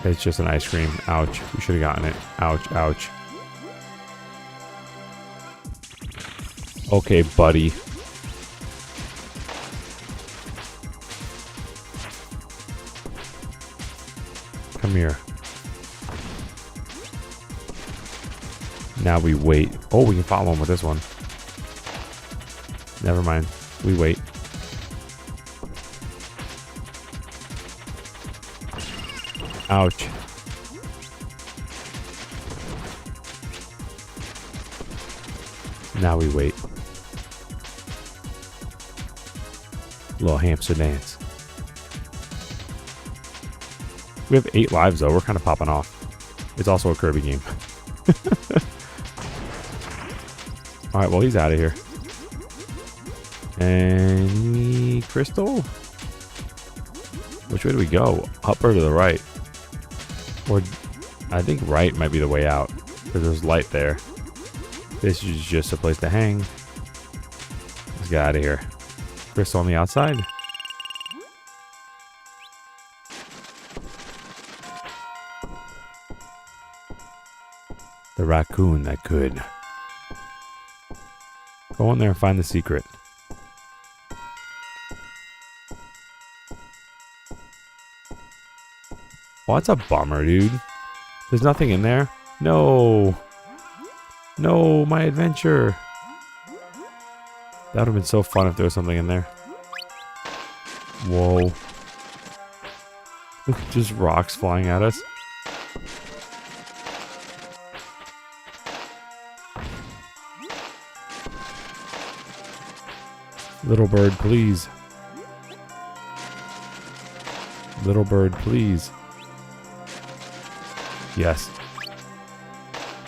[SPEAKER 1] It's just an ice cream. Ouch. We should have gotten it. Ouch, ouch. Okay, buddy. Come here. Now we wait. Oh, we can follow him with this one. Never mind. We wait. Ouch. Now we wait. Little hamster dance. We have 8 lives though. We're kind of popping off. It's also a Kirby game. Alright, well, he's out of here. Any crystal? Which way do we go? Up or to the right? Or I think right might be the way out. Because there's light there. This is just a place to hang. Let's get out of here. Crystal on the outside. The raccoon that could. Go in there and find the secret. Well, that's a bummer, dude. There's nothing in there. No. No, my adventure. That would have been so fun if there was something in there. Whoa. Just rocks flying at us. Little bird, please. Little bird, please. Yes.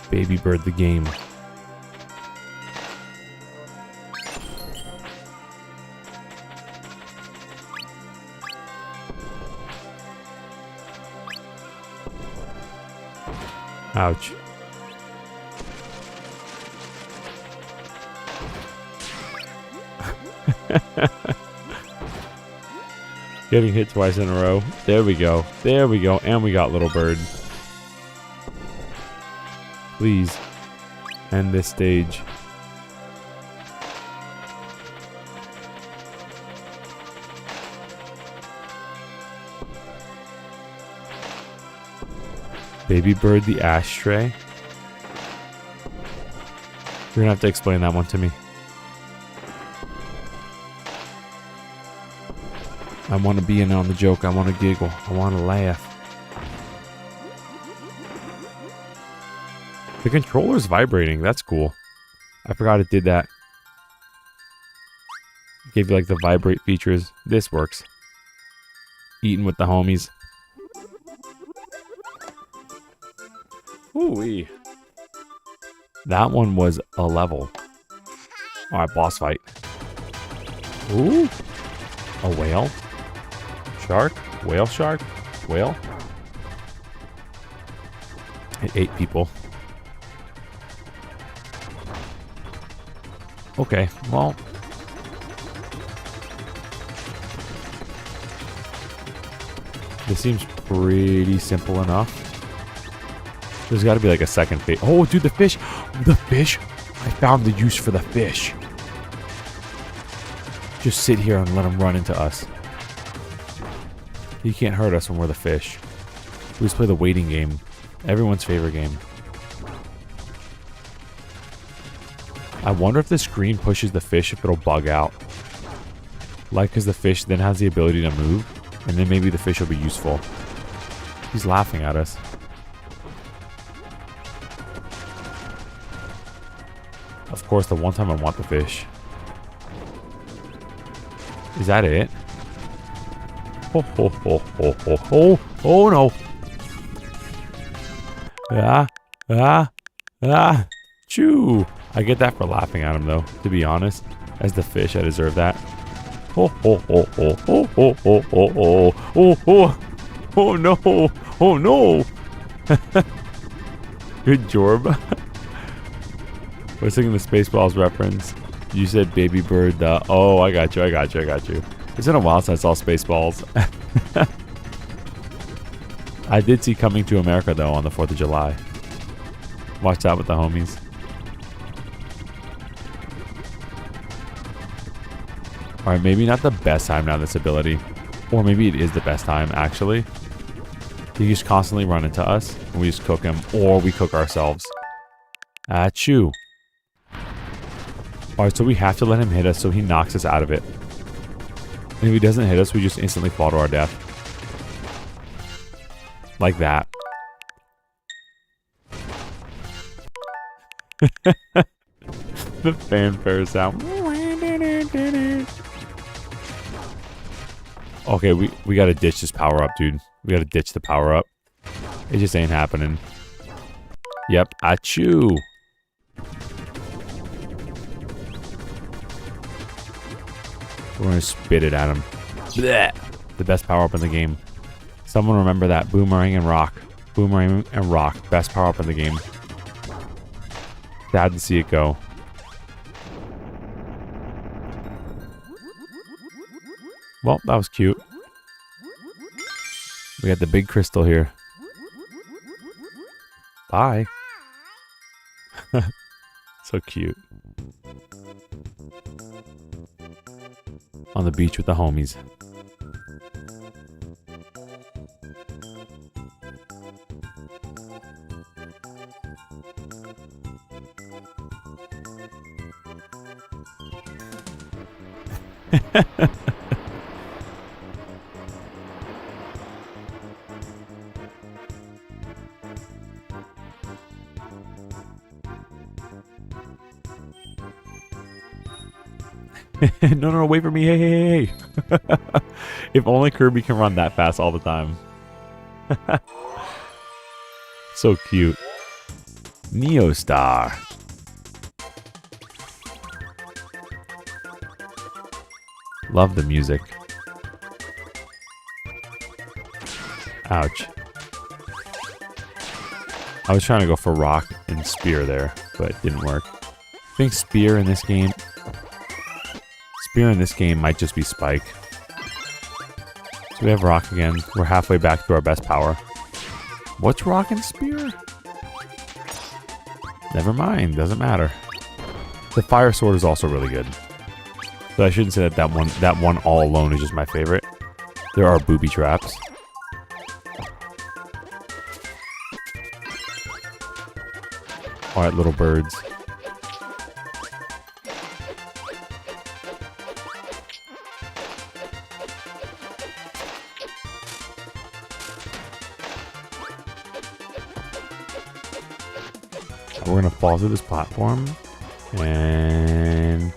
[SPEAKER 1] Baby bird the game. Ouch. Getting hit twice in a row. There we go. There we go. And we got little bird. Please end this stage. Baby bird the ashtray. You're gonna have to explain that one to me. I want to be in on the joke. I want to giggle. I want to laugh. The controller's vibrating. That's cool. I forgot it did that. It gave you like the vibrate features. This works. Eating with the homies. Ooh-wee. That one was a level. Alright, boss fight. Ooh. A whale. Shark? Whale shark? Whale? It ate people. Okay, well. This seems pretty simple enough. There's got to be like a second phase. Oh, dude, the fish. The fish. I found the use for the fish. Just sit here and let him run into us. He can't hurt us when we're the fish. We just play the waiting game. Everyone's favorite game. I wonder if the screen pushes the fish, if it'll bug out. Like, because the fish then has the ability to move. And then maybe the fish will be useful. He's laughing at us. Of course, the one time I want the fish. Is that it? Oh, oh, oh, oh, oh, oh, oh no. Chew. I get that for laughing at him though, to be honest. As the fish, I deserve that. Oh, oh, oh, oh, oh, oh, oh, oh, oh, oh, oh, oh no, oh no. Good job. We're singing the Spaceballs reference. You said baby bird, oh, I got you. It's been a while since I saw Spaceballs. I did see Coming to America, though, on the 4th of July. Watch that with the homies. Alright, maybe not the best time to have this ability. Or maybe it is the best time, actually. He just constantly run into us, and we just cook him, or we cook ourselves. Achoo. Alright, so we have to let him hit us so he knocks us out of it. And if he doesn't hit us, we just instantly fall to our death. Like that. The fanfare sound. Okay, we gotta ditch this power up, dude. We gotta ditch the power up. It just ain't happening. Yep, achoo. We're gonna spit it at him. Blech. The best power up in the game. Someone remember that. Boomerang and rock. Boomerang and rock. Best power up in the game. Sad to see it go. Well, that was cute. We got the big crystal here. Bye. So cute. On the beach with the homies. No, wait for me. Hey. If only Kirby can run that fast all the time. So cute. Neo Star. Love the music. Ouch. I was trying to go for rock and spear there, but it didn't work. I think spear in this game might just be spike. So we have rock again. We're halfway back to our best power. What's rock and spear? Never mind, doesn't matter. The fire sword is also really good. So I shouldn't say that one all alone is just my favorite. There are booby traps. Alright, little birds. We're gonna fall through this platform and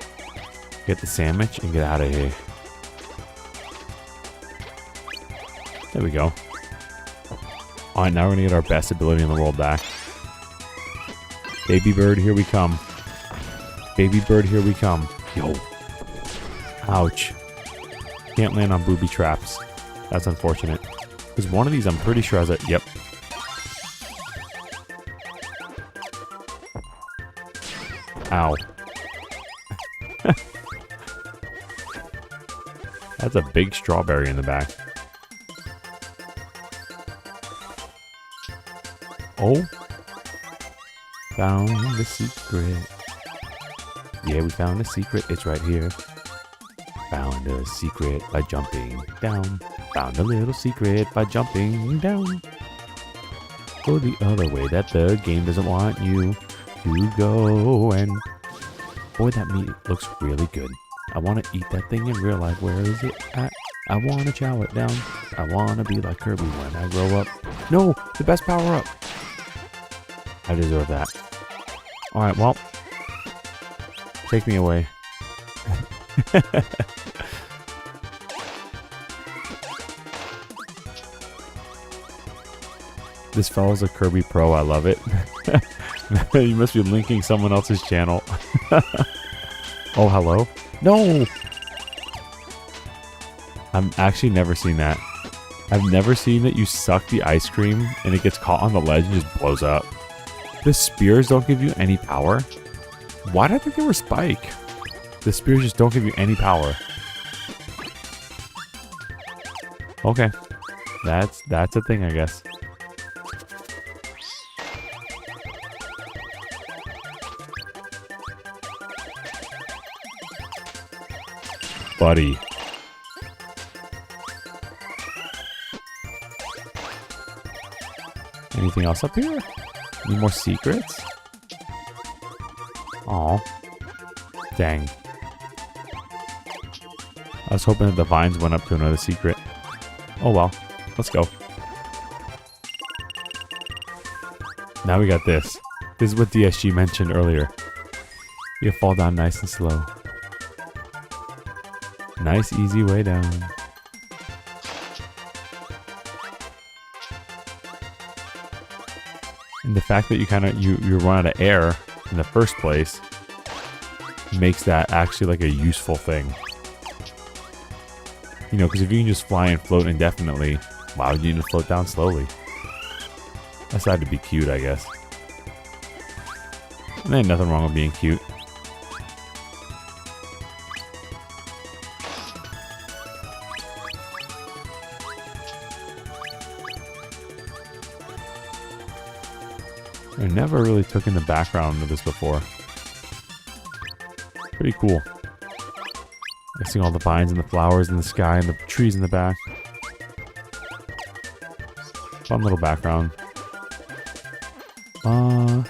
[SPEAKER 1] get the sandwich and get out of here. There we go. Alright, now we're gonna get our best ability in the world back. Baby bird, here we come. Baby bird, here we come. Yo. Ouch. Can't land on booby traps. That's unfortunate. Because one of these I'm pretty sure has a... Yep. Ow. That's a big strawberry in the back. Oh. Found the secret. Yeah, we found the secret. It's right here. Found a secret by jumping down. Found a little secret by jumping down. Go the other way that the game doesn't want you to go. And boy, that meat looks really good. I want to eat that thing in real life. Where is it at? I want to chow it down. I want to be like Kirby when I grow up. No, the best power up. I deserve that. Alright, well. Take me away. This fellow's a Kirby pro. I love it. You must be linking someone else's channel. Oh, hello? No! I've actually never seen that. I've never seen that you suck the ice cream and it gets caught on the ledge and just blows up. The spears don't give you any power? Why did I think they were spike? The spears just don't give you any power. Okay. That's a thing, I guess. Buddy. Anything else up here? Any more secrets? Aw. Dang. I was hoping that the vines went up to another secret. Oh well. Let's go. Now we got this. This is what DSG mentioned earlier. You fall down nice and slow. Nice, easy way down. And the fact that you run out of air in the first place makes that actually like a useful thing. You know, because if you can just fly and float indefinitely, why would you need to float down slowly? Aside to be cute, I guess. And there ain't nothing wrong with being cute. I never really took in the background of this before. Pretty cool. I see all the vines and the flowers in the sky and the trees in the back. Fun little background. Ow.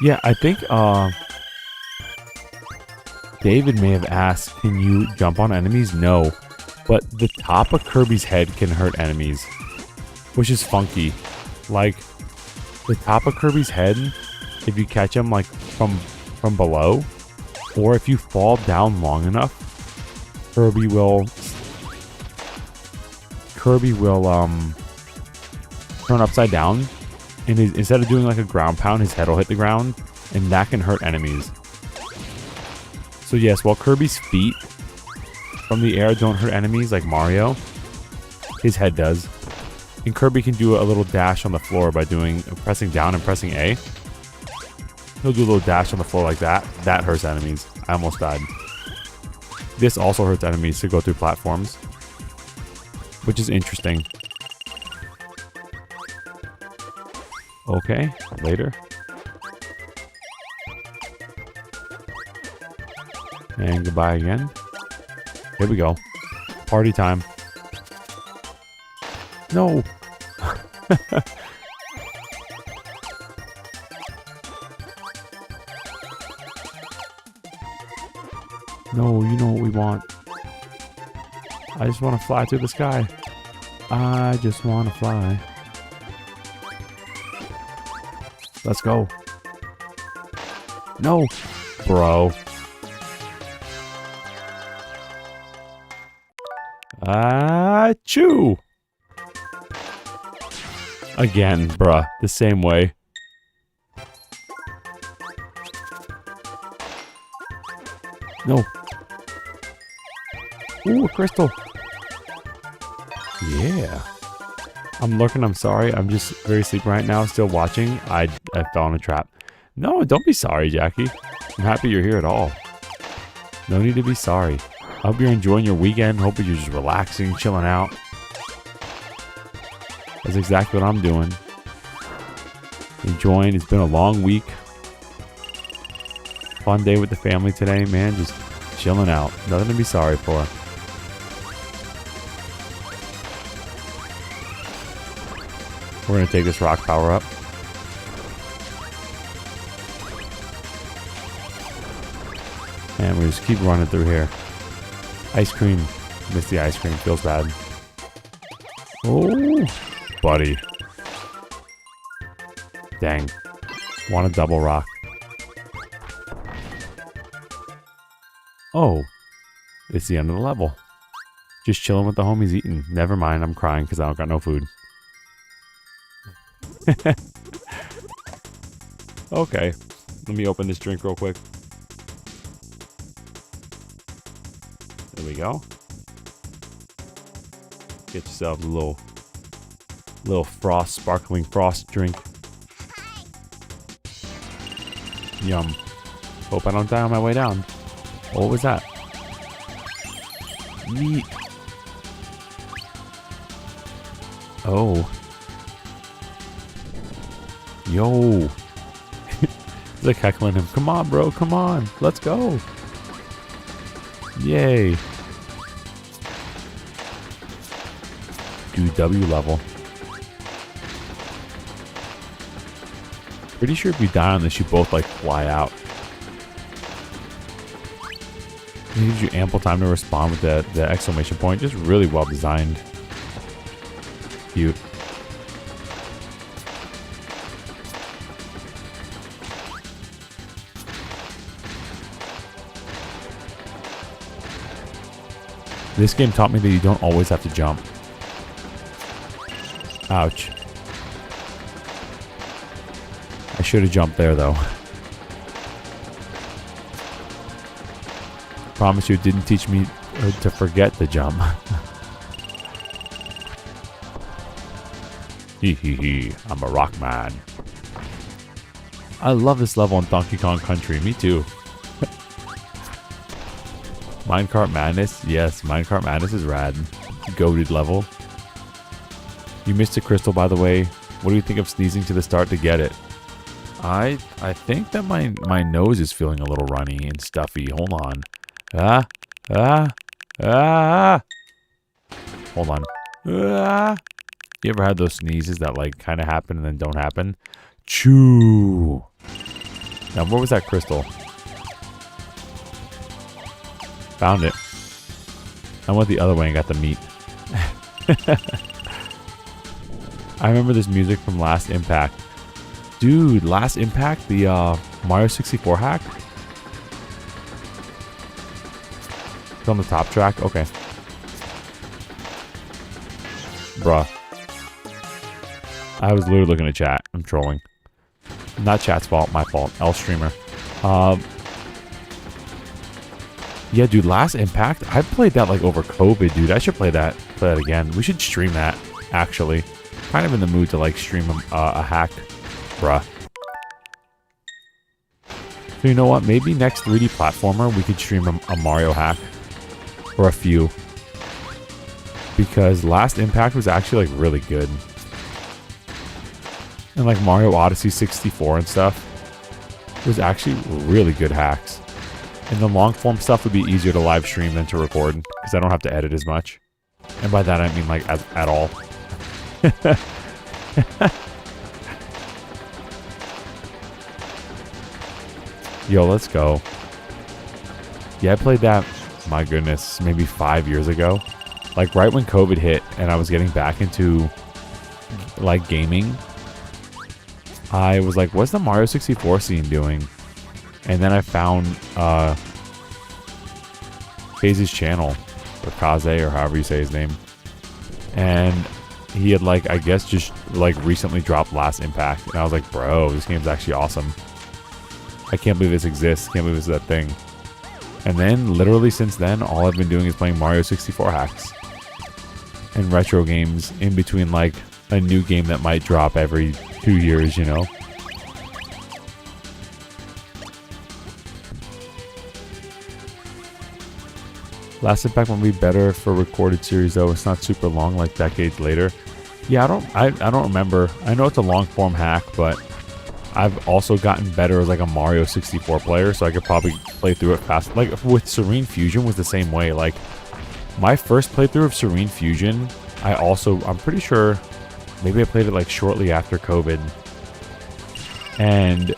[SPEAKER 1] Yeah, I think David may have asked, can you jump on enemies? No. But the top of Kirby's head can hurt enemies. Which is funky. Like, the top of Kirby's head, if you catch him like from below, or if you fall down long enough, Kirby will turn upside down, and instead of doing like a ground pound, his head will hit the ground, and that can hurt enemies. So yes, while Kirby's feet from the air don't hurt enemies like Mario, his head does. And Kirby can do a little dash on the floor by pressing down and pressing A. He'll do a little dash on the floor like that. That hurts enemies. I almost died. This also hurts enemies to go through platforms, which is interesting. Okay, later. And goodbye again. Here we go. Party time. No. No, you know what we want. I just want to fly through the sky. I just want to fly. Let's go. No, bro. Achoo! Again, bruh. The same way. No. Ooh, a crystal. Yeah. I'm lurking, I'm sorry. I'm just very sleepy right now, still watching. I fell in a trap. No, don't be sorry, Jackie. I'm happy you're here at all. No need to be sorry. I hope you're enjoying your weekend. Hope you're just relaxing, chilling out. That's exactly what I'm doing. Enjoying. It's been a long week. Fun day with the family today, man. Just chilling out. Nothing to be sorry for. We're going to take this rock power up. And we just keep running through here. Ice cream. Missed the ice cream. Feels bad. Oh, buddy. Dang. Want a double rock. Oh. It's the end of the level. Just chilling with the homies eating. Never mind, I'm crying because I don't got no food. Okay. Let me open this drink real quick. There we go. Get yourself a little frost, sparkling frost drink. Yum. Hope I don't die on my way down. Oh, what was that? Neat. Oh. Yo. He's like heckling him. Come on, bro. Come on. Let's go. Yay. Do W level. Pretty sure if you die on this, you both like fly out. It gives you ample time to respond with the exclamation point. Just really well designed. Cute. This game taught me that you don't always have to jump. Ouch. I should have jumped there, though. Promise you, it didn't teach me to forget to jump. Hee hee hee, I'm a rock man. I love this level in Donkey Kong Country. Me too. Minecart Madness? Yes, Minecart Madness is rad. Goated level. You missed a crystal, by the way. What do you think of sneezing to the start to get it? I think that my nose is feeling a little runny and stuffy. Hold on. Hold on. You ever had those sneezes that like kind of happen and then don't happen? Choo. Now, where was that crystal? Found it. I went the other way and got the meat. I remember this music from Last Impact. Dude, Last Impact, the Mario 64 hack. It's on the top track? Okay. Bruh. I was literally looking at chat. I'm trolling. Not chat's fault, my fault. L streamer. Yeah, dude, Last Impact. I played that like over COVID, dude. I should play that again. We should stream that, actually. Kind of in the mood to like stream a hack. Bruh. So you know what? Maybe next 3D platformer we could stream a Mario hack. Or a few. Because Last Impact was actually like really good. And like Mario Odyssey 64 and stuff was actually really good hacks. And the long form stuff would be easier to live stream than to record because I don't have to edit as much. And by that I mean like at all. Yo, let's go. Yeah, I played that, my goodness, maybe 5 years ago. Like right when COVID hit and I was getting back into like gaming. I was like, what's the Mario 64 scene doing? And then I found FaZe's channel, or Kaze, or however you say his name. And he had like, I guess just like recently dropped Last Impact. And I was like, bro, this game's actually awesome. I can't believe this exists. Can't believe this is that thing. And then literally since then, all I've been doing is playing Mario 64 hacks. And retro games in between like a new game that might drop every 2 years, you know? Last Impact might be better for recorded series though. It's not super long like decades later. Yeah, I don't remember. I know it's a long form hack, but I've also gotten better as like a Mario 64 player, so I could probably play through it fast. Like with Serene Fusion was the same way. Like my first playthrough of Serene Fusion, I'm pretty sure maybe I played it like shortly after COVID. And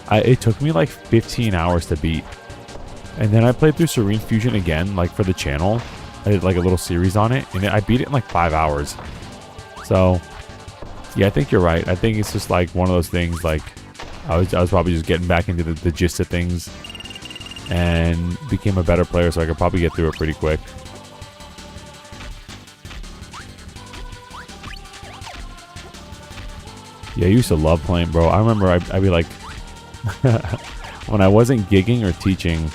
[SPEAKER 1] it took me like 15 hours to beat. And then I played through Serene Fusion again, like for the channel. I did like a little series on it, and I beat it in like 5 hours. So, yeah, I think you're right. I think it's just like one of those things, like, I was probably just getting back into the gist of things and became a better player, so I could probably get through it pretty quick. Yeah, I used to love playing, bro. I remember I'd be like, when I wasn't gigging or teaching,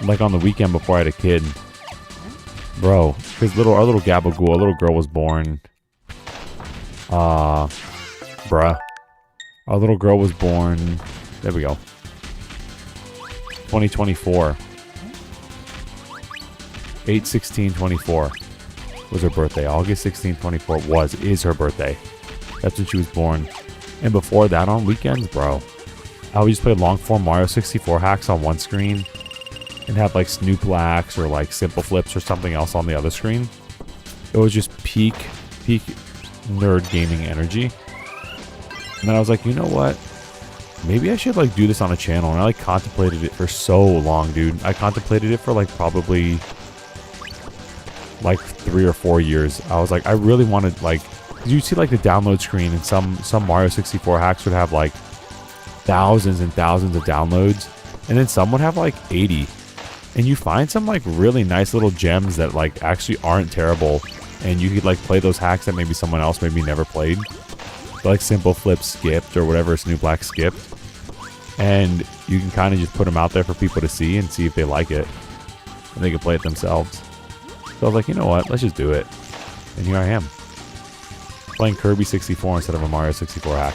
[SPEAKER 1] like on the weekend before I had a kid, bro, because our little gabagool, a little girl was born, bruh, our little girl was born, there we go, 2024, 8/16/24 was her birthday. August 16, 24 is her birthday. That's when she was born. And before that, on weekends, bro, I would just play long form Mario 64 hacks on one screen and have like Snoop hacks or like Simple Flips or something else on the other screen. It was just peak nerd gaming energy. And then I was like, you know what? Maybe I should like do this on a channel. And I like contemplated it for so long, dude. I contemplated it for like probably like 3 or 4 years. I was like, I really wanted like, you see like the download screen, and some Mario 64 hacks would have like thousands and thousands of downloads, and then some would have like 80. And you find some like really nice little gems that like actually aren't terrible. And you could like play those hacks that maybe someone else maybe never played. Like simple flip skipped or whatever Snoop Black skipped. And you can kind of just put them out there for people to see and see if they like it. And they can play it themselves. So I was like, you know what? Let's just do it. And here I am. Playing Kirby 64 instead of a Mario 64 hack.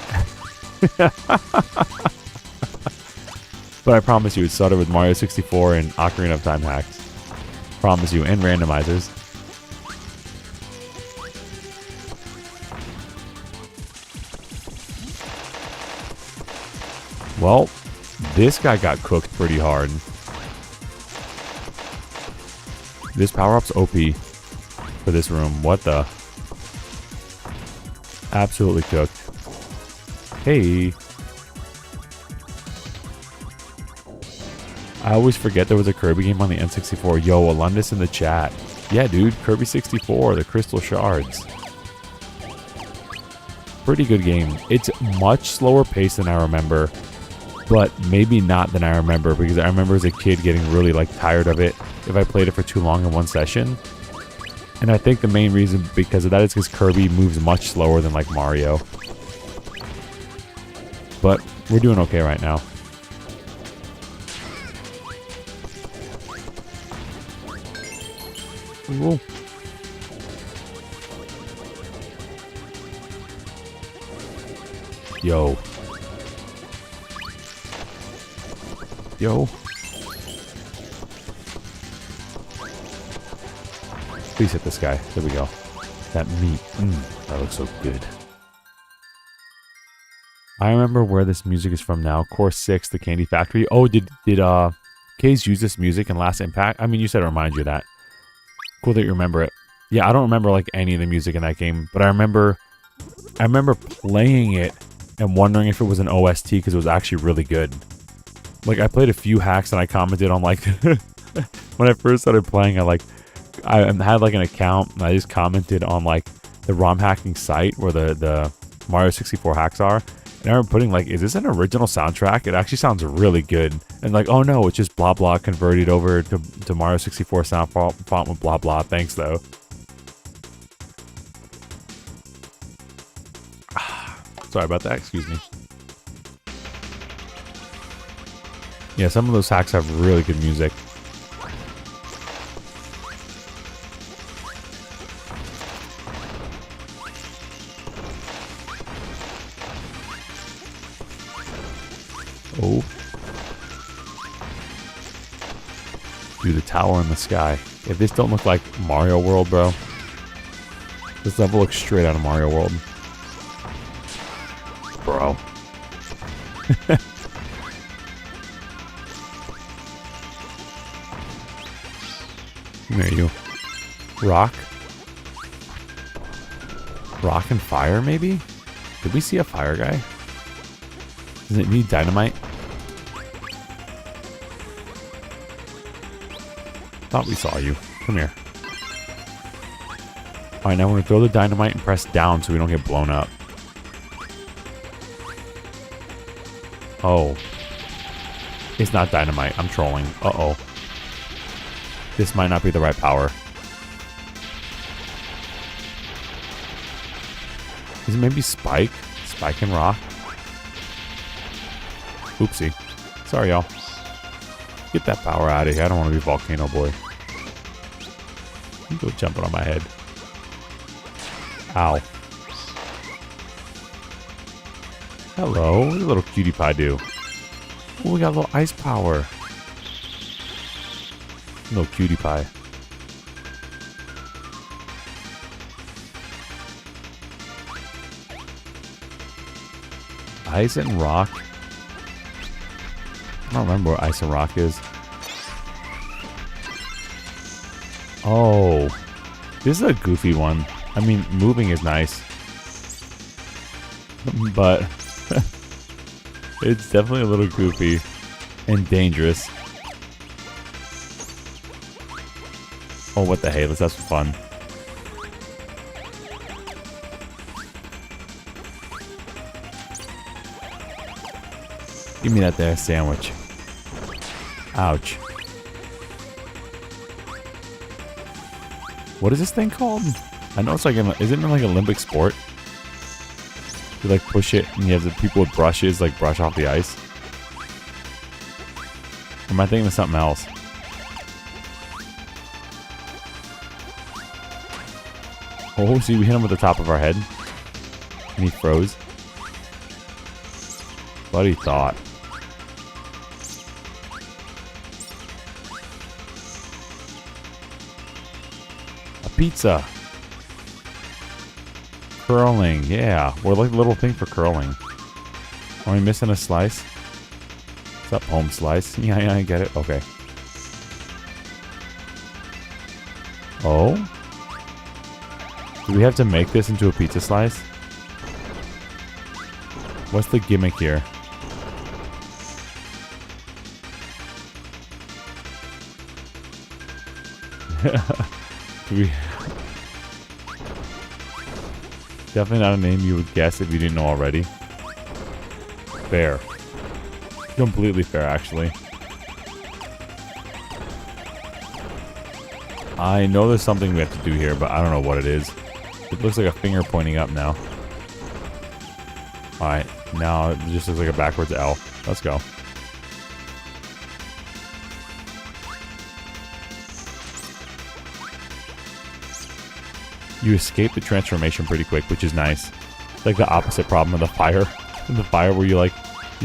[SPEAKER 1] But I promise you, it started with Mario 64 and Ocarina of Time hacks. Promise you, and randomizers. Well, this guy got cooked pretty hard. This power-up's OP for this room. What the? Absolutely cooked. Hey. I always forget there was a Kirby game on the N64. Yo, Alundis in the chat. Yeah, dude. Kirby 64, the Crystal Shards. Pretty good game. It's much slower paced than I remember. But maybe not than I remember. Because I remember as a kid getting really like tired of it if I played it for too long in one session. And I think the main reason because of that is because Kirby moves much slower than like Mario. But we're doing okay right now. Ooh. Yo. Yo. Please hit this guy. There we go. That meat. That looks so good. I remember where this music is from now. Course 6, the Candy Factory. Oh, did Kaze use this music in Last Impact? I mean, you said it reminded you of that. Cool that you remember it. Yeah, I don't remember like any of the music in that game, but I remember playing it and wondering if it was an OST because it was actually really good. Like I played a few hacks and I commented on like when I first started playing, I had like an account and I just commented on like the ROM hacking site where the Mario 64 hacks are. And I remember putting like, is this an original soundtrack? It actually sounds really good. And like, oh no, it's just blah blah converted over to Mario 64 sound font with blah blah. Thanks though. Sorry about that, excuse me. Yeah, some of those hacks have really good music. Oh. Dude, the tower in the sky. If this don't look like Mario World, bro. This level looks straight out of Mario World. Bro. There you go. Rock. Rock and fire, maybe? Did we see a fire guy? Does it need dynamite? Thought we saw you. Come here. Alright, now we're going to throw the dynamite and press down so we don't get blown up. Oh. It's not dynamite. I'm trolling. Uh-oh. This might not be the right power. Is it maybe Spike? Spike and Rock? Oopsie. Sorry, y'all. Get that power out of here. I don't want to be Volcano Boy. You go jumping on my head. Ow. Hello. What does a little cutie pie do? Oh, we got a little ice power. Little cutie pie. Ice and rock. I don't remember where ice and rock is. Oh. This is a goofy one. I mean, moving is nice. But it's definitely a little goofy and dangerous. Oh, what the hey, let's have some fun. Give me that there sandwich. Ouch. What is this thing called? I know it's like, isn't it like Olympic sport? You like push it and you have the people with brushes like brush off the ice. Or am I thinking of something else? Oh, see, we hit him with the top of our head. And he froze. What he thought. A pizza. Curling, yeah. We're like the little thing for curling. Are we missing a slice? What's up, home slice? Yeah, I get it. Okay. Oh? Do we have to make this into a pizza slice? What's the gimmick here? Definitely not a name you would guess if you didn't know already. Fair. Completely fair, actually. I know there's something we have to do here, but I don't know what it is. It looks like a finger pointing up now. Alright, now it just looks like a backwards L. Let's go. You escape the transformation pretty quick, which is nice. It's like the opposite problem of the fire. The fire where you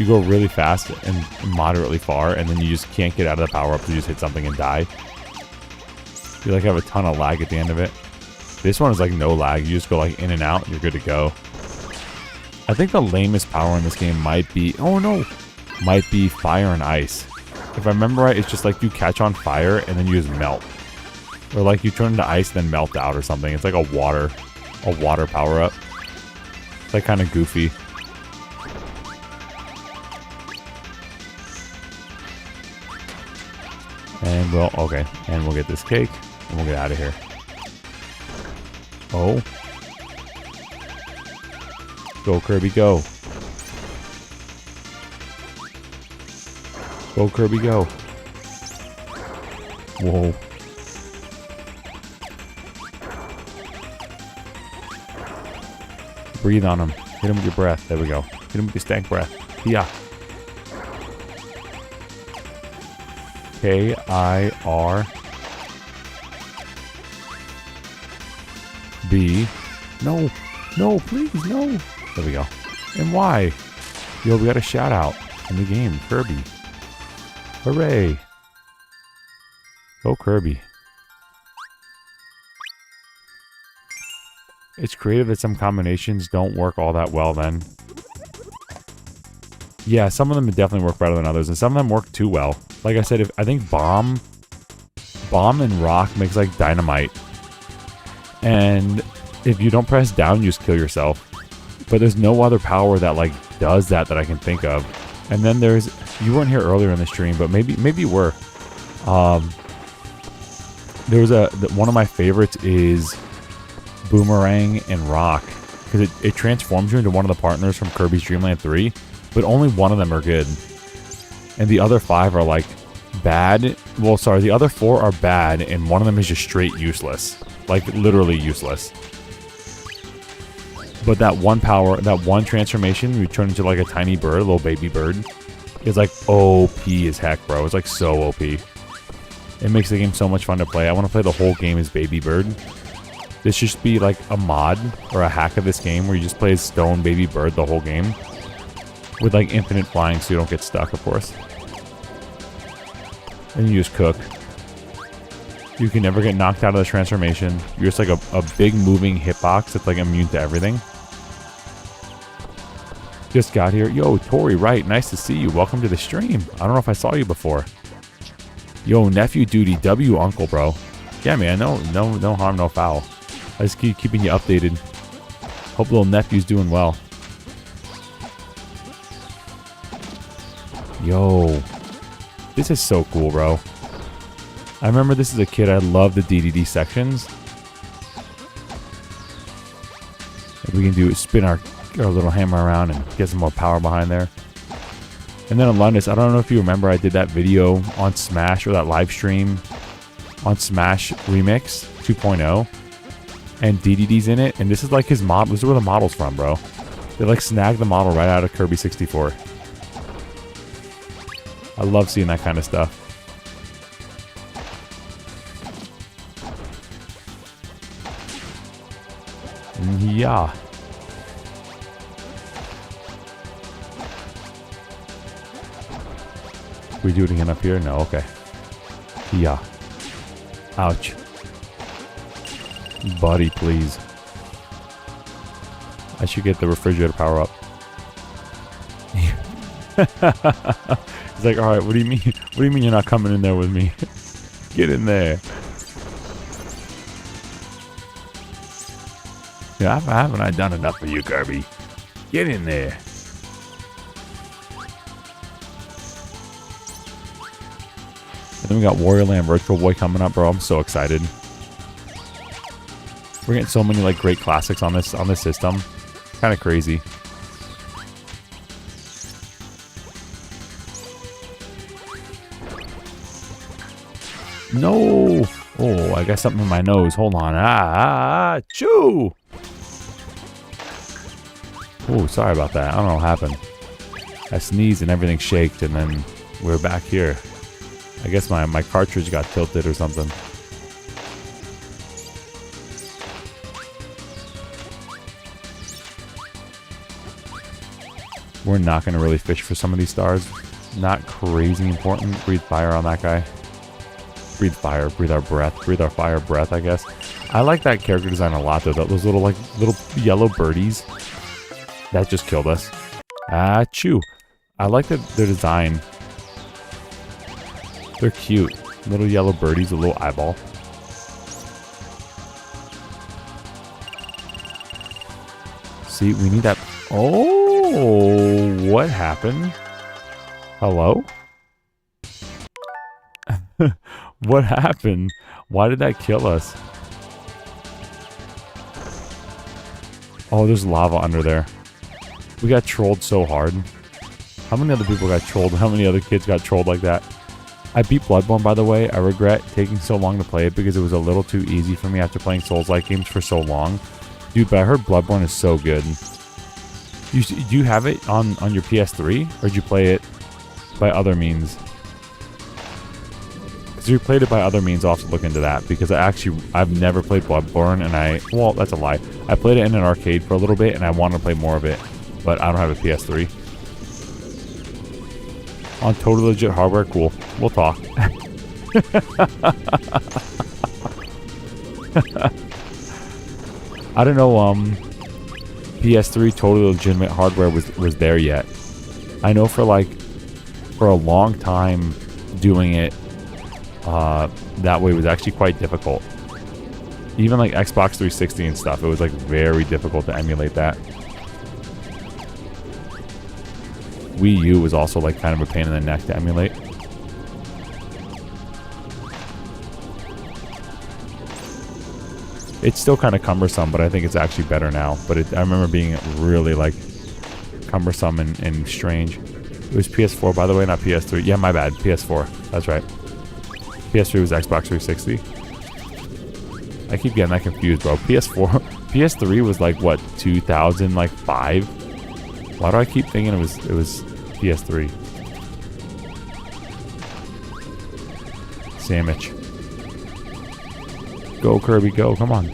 [SPEAKER 1] go really fast and moderately far, and then you just can't get out of the power-up. You just hit something and die. You like have a ton of lag at the end of it. This one is like no lag. You just go like in and out. You're good to go. I think the lamest power in this game might be... Oh no! Might be fire and ice. If I remember right, it's just like you catch on fire and then you just melt. Or like you turn into ice then melt out or something. It's like a water power up. It's like kind of goofy. And we'll get this cake and we'll get out of here. Oh. Go Kirby, go. Go Kirby, go. Whoa. Breathe on him. Hit him with your breath. There we go. Hit him with your stank breath. Yeah. K-I-R-B. No. No, please, no. There we go. And why? Yo, we got a shout out in the game. Kirby. Hooray. Go Kirby. It's creative that some combinations don't work all that well then. Yeah, some of them definitely work better than others, and some of them work too well. Like I said, I think Bomb and Rock makes like dynamite. And if you don't press down, you just kill yourself. But there's no other power that like does that I can think of. And then there's... You weren't here earlier in the stream, but maybe you were. There was one of my favorites is Boomerang and Rock, because it transforms you into one of the partners from Kirby's Dream Land 3, but only one of them are good. And the other 5 are like bad. Well, sorry, the other 4 are bad, and one of them is just straight useless. Like literally useless. But that one power, that one transformation, you turn into like a tiny bird, a little baby bird, is like OP as heck, bro. It's like so OP. It makes the game so much fun to play. I want to play the whole game as baby bird. This should just be like a mod or a hack of this game where you just play as stone baby bird the whole game. With like infinite flying so you don't get stuck, of course. And you just cook. You can never get knocked out of the transformation. You're just like a big moving hitbox that's like immune to everything. Just got here. Yo, Tori, right. Nice to see you. Welcome to the stream. I don't know if I saw you before. Yo, nephew duty. W uncle, bro. Yeah, man. No harm, no foul. I just keep keeping you updated. Hope little nephew's doing well. Yo. This is so cool, bro. I remember this as a kid. I loved the DDD sections. If we can do is spin our little hammer around and get some more power behind there. And then Alundis, I don't know if you remember, I did that video on Smash, or that live stream on Smash Remix.
[SPEAKER 2] 2.0, and DDD's in it, and this is like his model. This is where the model's from, bro. They like snagged the model right out of Kirby 64. I love seeing that kind of stuff. Yeah. We do it again up here? No, okay. Yeah. Ouch. Buddy, please. I should get the refrigerator power up. He's like, alright, what do you mean? What do you mean you're not coming in there with me? Get in there. Yeah, haven't I done enough for you, Kirby? Get in there. And then we got Warrior Land Virtual Boy coming up, bro. I'm so excited. We're getting so many like great classics on this system. Kind of crazy. No. Oh, I got something in my nose. Hold on. Chew. Oh, sorry about that. I don't know what happened. I sneezed and everything shaked, and then we're back here. I guess my cartridge got tilted or something. We're not going to really fish for some of these stars. Not crazy important. Breathe fire on that guy. Breathe fire. Breathe our breath. Breathe our fire breath, I guess. I like that character design a lot, though. Those little yellow birdies. That just killed us. Achoo. I like their design. They're cute. Little yellow birdies, a little eyeball. See, we need that. Oh, what happened? Hello? What happened? Why did that kill us? Oh, there's lava under there. We got trolled so hard. How many other people got trolled? How many other kids got trolled like that? I beat Bloodborne, by the way. I regret taking so long to play it because it was a little too easy for me after playing Souls-like games for so long. Dude, but I heard Bloodborne is so good. Do you have it on your PS3? Or did you play it by other means? Because if you played it by other means, I'll have to look into that. Because I've never played Bloodborne, and well, that's a lie. I played it in an arcade for a little bit, and I wanted to play more of it. But I don't have a PS3. On totally legit hardware, cool. We'll talk. I don't know, PS3 totally legitimate hardware was there yet. I know for a long time doing it that way was actually quite difficult. Even like Xbox 360 and stuff, it was like very difficult to emulate that. Wii U was also like kind of a pain in the neck to emulate. It's still kind of cumbersome, but I think it's actually better now. But I remember being really like cumbersome and strange. It was PS4, by the way, not PS3. Yeah, my bad. PS4. That's right. PS3 was Xbox 360. I keep getting that confused, bro. PS3 was like what, 2005? Why do I keep thinking it was PS3? Sandwich. Go, Kirby, go. Come on.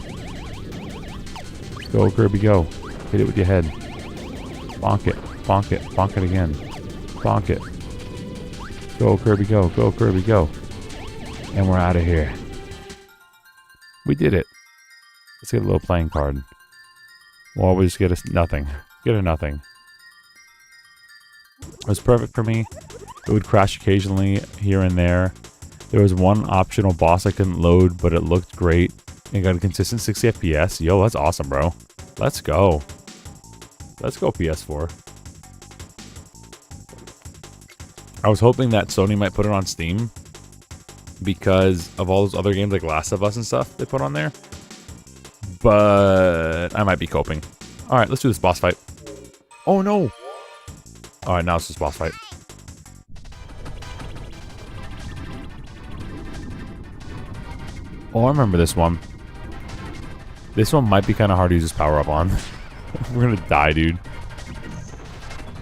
[SPEAKER 2] Go, Kirby, go. Hit it with your head. Bonk it. Bonk it. Bonk it again. Bonk it. Go, Kirby, go. Go, Kirby, go. And we're out of here. We did it. Let's get a little playing card. Well, we just get a nothing. Get a nothing. It was perfect for me. It would crash occasionally here and there. There was one optional boss I couldn't load, but it looked great. And got a consistent 60 FPS. Yo, that's awesome, bro. Let's go. Let's go, PS4. I was hoping that Sony might put it on Steam because of all those other games like Last of Us and stuff they put on there. But I might be coping. Alright, let's do this boss fight. Oh, no. Alright, now it's this boss fight. Oh, I remember this one. This one might be kind of hard to use this power up on. We're gonna die, dude.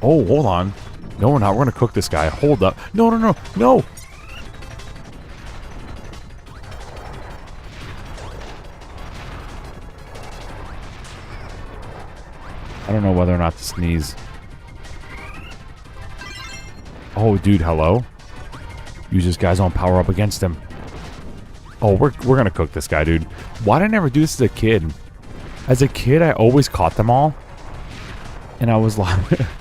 [SPEAKER 2] Oh, hold on. No, we're not. We're gonna cook this guy. Hold up. No, no, no, no. I don't know whether or not to sneeze. Oh, dude, hello? Use this guy's own power up against him. Oh, we're gonna cook this guy, dude. Why did I never do this as a kid? As a kid, I always caught them all. And I was like,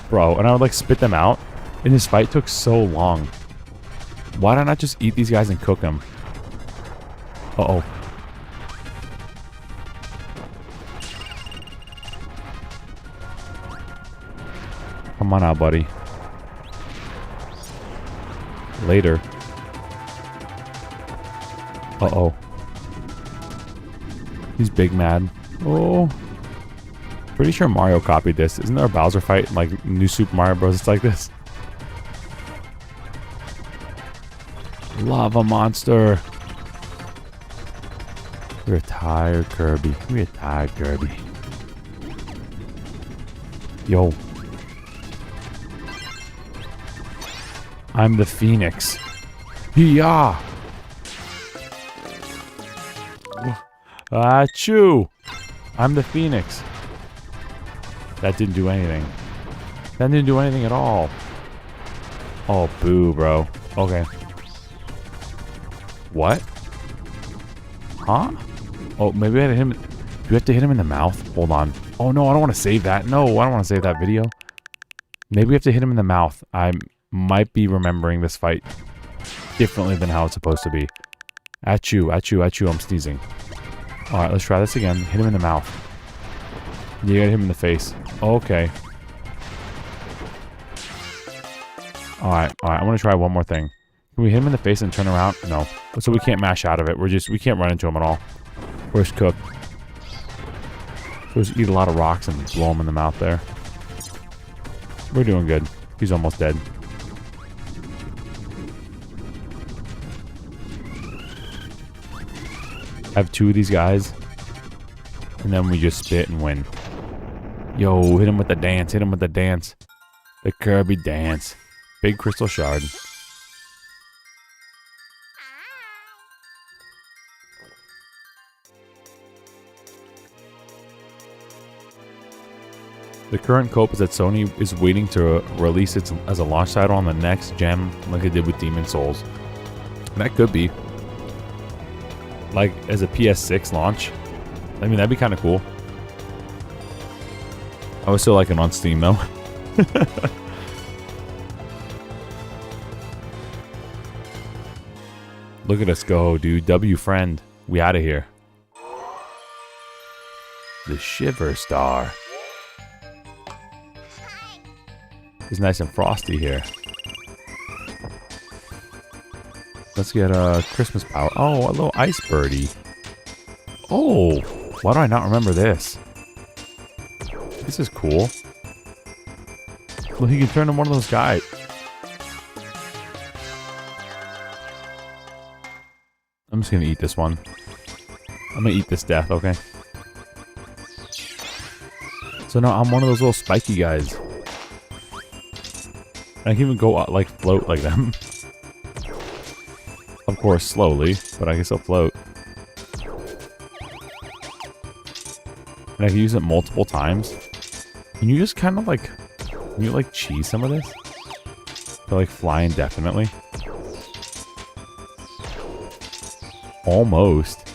[SPEAKER 2] bro, and I would like spit them out. And this fight took so long. Why did I not just eat these guys and cook them? Uh-oh. Come on out, buddy. Later. Uh-oh. He's big mad. Oh. Pretty sure Mario copied this. Isn't there a Bowser fight in like New Super Mario Bros? It's like this. Lava monster. We're tired, Kirby. We're tired, Kirby. Yo. I'm the Phoenix. Yeah. Achoo. I'm the Phoenix. That didn't do anything. That didn't do anything at all. Oh, boo, bro. Okay. What? Huh? Oh, maybe I had to hit him. Do you have to hit him in the mouth? Hold on. Oh, no, I don't want to save that. No, I don't want to save that video. Maybe we have to hit him in the mouth. I might be remembering this fight differently than how it's supposed to be. Achoo, achoo, achoo. I'm sneezing. Alright, let's try this again. Hit him in the mouth. You gotta hit him in the face. Okay. Alright, alright. I'm gonna try one more thing. Can we hit him in the face and turn around? No. So we can't mash out of it. We can't run into him at all. We're just cooked. So just eat a lot of rocks and blow him in the mouth there. We're doing good. He's almost dead. I have two of these guys. And then we just spit and win. Yo, hit him with the dance. Hit him with the dance. The Kirby dance. Big crystal shard. The current cope is that Sony is waiting to release it as a launch title on the next gem like it did with Demon Souls. And that could be. Like, as a PS6 launch. I mean, that'd be kind of cool. I would still like it on Steam, though. Look at us go, dude. W friend. We out of here. The Shiver Star. It's nice and frosty here. Let's get a Christmas power. Oh, a little ice birdie. Oh, why do I not remember this? This is cool. Look, he can turn into one of those guys. I'm just gonna eat this one. I'm gonna eat this death, okay? So now I'm one of those little spiky guys. I can even go like float like them. Of course, slowly, but I can still float. And I can use it multiple times. Can you just kind of like, can you like cheese some of this? To like fly indefinitely? Almost.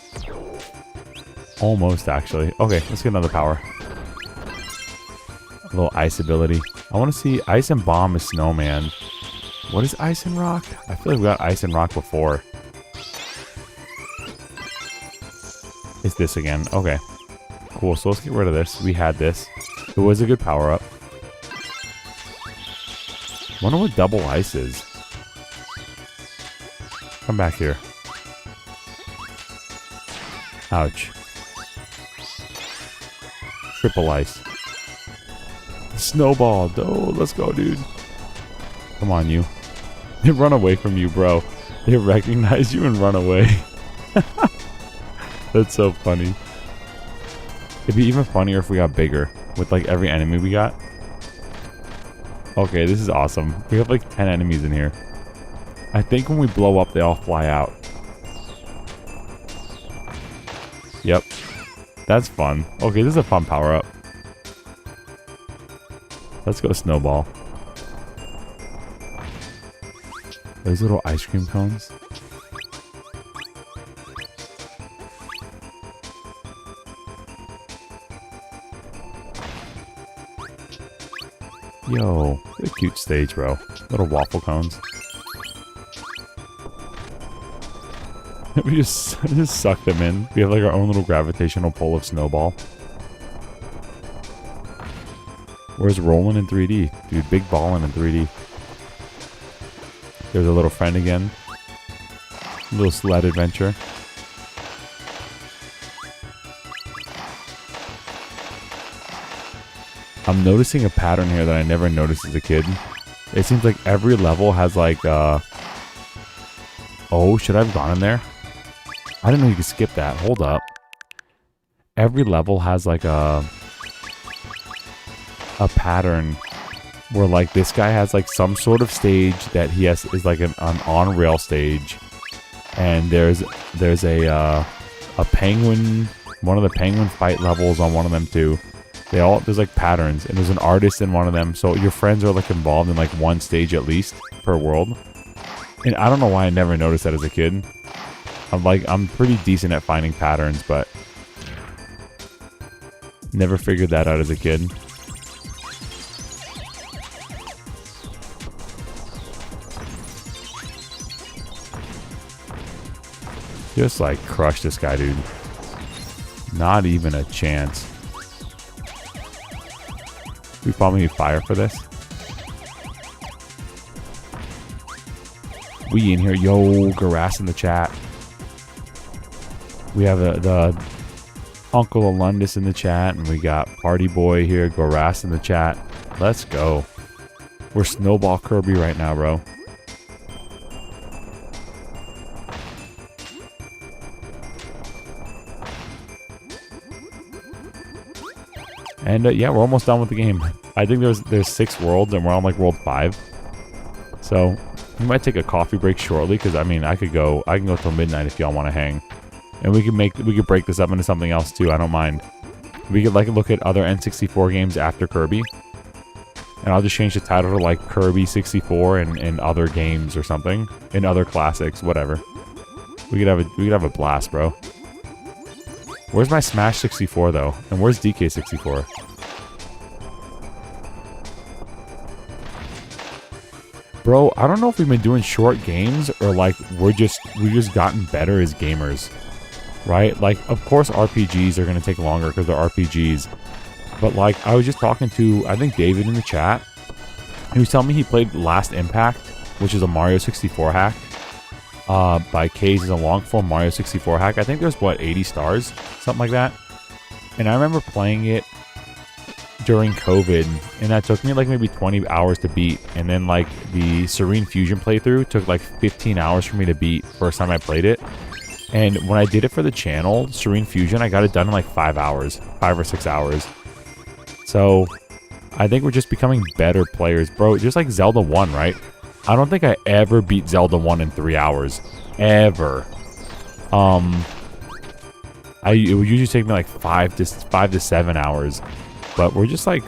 [SPEAKER 2] Almost, actually. Okay, let's get another power. A little ice ability. I want to see ice and bomb is snowman. What is ice and rock? I feel like we got ice and rock before. It's this again. Okay. Cool, so let's get rid of this. We had this. It was a good power-up. Wonder what double ice is. Come back here. Ouch. Triple ice. Snowball. Oh, let's go, dude. Come on, you. They run away from you, bro. They recognize you and run away. That's so funny. It'd be even funnier if we got bigger with like every enemy we got. Okay, this is awesome. We have like 10 enemies in here. I think when we blow up, they all fly out. Yep. That's fun. Okay, this is a fun power-up. Let's go snowball. Those little ice cream cones. Yo, what a cute stage, bro. Little waffle cones. We just suck them in. We have like our own little gravitational pull of snowball. Where's rolling in 3D? Dude, big ballin in 3D. There's a little friend again. A little sled adventure. I'm noticing a pattern here that I never noticed as a kid. It seems like every level has like oh, should I have gone in there? I didn't know you could skip that. Hold up. Every level has like a pattern where like this guy has like some sort of stage that he has is like an on-rail stage, and there's a penguin, one of the penguin fight levels on one of them too. There's like patterns, and there's an artist in one of them, so your friends are like involved in like one stage at least per world. And I don't know why I never noticed that as a kid. I'm pretty decent at finding patterns, but never figured that out as a kid. Just like crush this guy, dude. Not even a chance. We probably need fire for this. We in here. Yo, Garass in the chat. We have the Uncle Alundis in the chat, and we got Party Boy here, Garass in the chat. Let's go. We're Snowball Kirby right now, bro. And yeah, we're almost done with the game. I think there's 6 worlds, and we're on like world 5. So we might take a coffee break shortly, because I mean I can go till midnight if y'all want to hang, and we could break this up into something else too. I don't mind. We could like look at other N64 games after Kirby, and I'll just change the title to like Kirby 64 and other games or something, and other classics, whatever. We could have a blast, bro. Where's my Smash 64 though? And where's DK 64? Bro, I don't know if we've been doing short games or like we just gotten better as gamers. Right? Like of course RPGs are gonna take longer because they're RPGs. But like I was just talking to I think David in the chat. He was telling me he played Last Impact, which is a Mario 64 hack. By K's is a long form Mario 64 hack. I think there's what 80 stars, something like that. And I remember playing it during COVID, and that took me like maybe 20 hours to beat. And then like the Serene Fusion playthrough took like 15 hours for me to beat first time I played it. And when I did it for the channel, Serene Fusion, I got it done in like 5 hours, 5 or 6 hours. So I think we're just becoming better players, bro. Just like Zelda 1, right? I don't think I ever beat Zelda 1 in 3 hours. Ever. It would usually take me like 5 to 7 hours. But we're just like,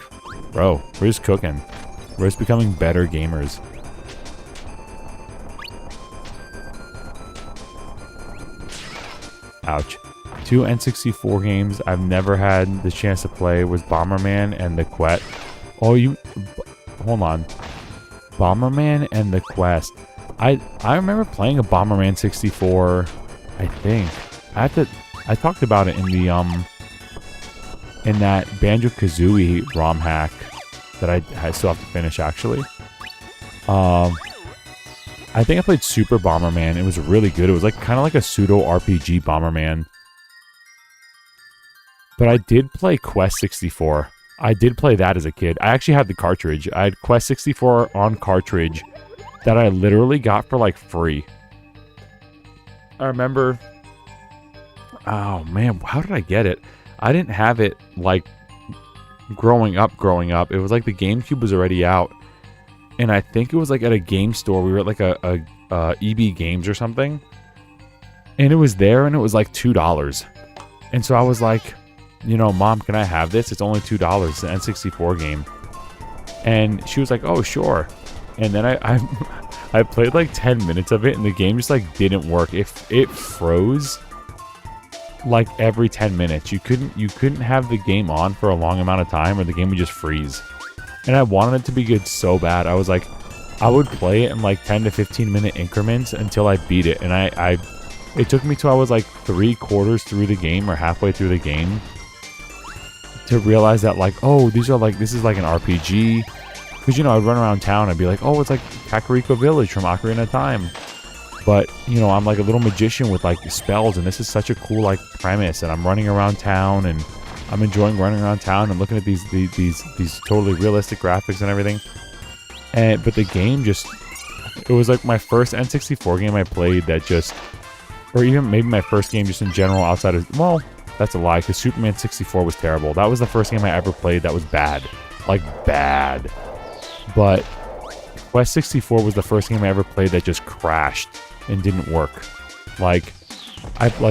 [SPEAKER 2] bro, we're just cooking. We're just becoming better gamers. Ouch. 2 N64 games I've never had the chance to play was Bomberman and The Quest. Oh, hold on. Bomberman and The Quest. I remember playing a Bomberman 64, I think. I talked about it in the in that Banjo-Kazooie ROM hack that I still have to finish actually. I think I played Super Bomberman. It was really good. It was like kind of like a pseudo RPG Bomberman. But I did play Quest 64. I did play that as a kid. I actually had the cartridge. I had Quest 64 on cartridge that I literally got for like free. I remember... Oh man, how did I get it? I didn't have it like growing up. It was like the GameCube was already out, and I think it was like at a game store. We were at like a EB Games or something, and it was there, and it was like $2. And so I was like, you know, Mom, can I have this? It's only $2. It's an N64 game. And she was like, oh, sure. And then I played like 10 minutes of it, and the game just like didn't work. It froze like every 10 minutes. You couldn't have the game on for a long amount of time, or the game would just freeze. And I wanted it to be good so bad. I was like, I would play it in like 10 to 15 minute increments until I beat it. And it took me till I was like 3/4 through the game or halfway through the game to realize that like, oh, this is like an RPG. Because, you know, I'd run around town, I'd be like, oh, it's like Kakariko Village from Ocarina of Time. But, you know, I'm like a little magician with like spells, and this is such a cool like premise, and I'm running around town, and I'm enjoying running around town and looking at these totally realistic graphics and everything. But the game just, it was like my first N64 game I played that just, or even maybe my first game just in general outside of, well, that's a lie, because Superman 64 was terrible. That was the first game I ever played that was bad. Like, bad. But Quest 64 was the first game I ever played that just crashed and didn't work. Like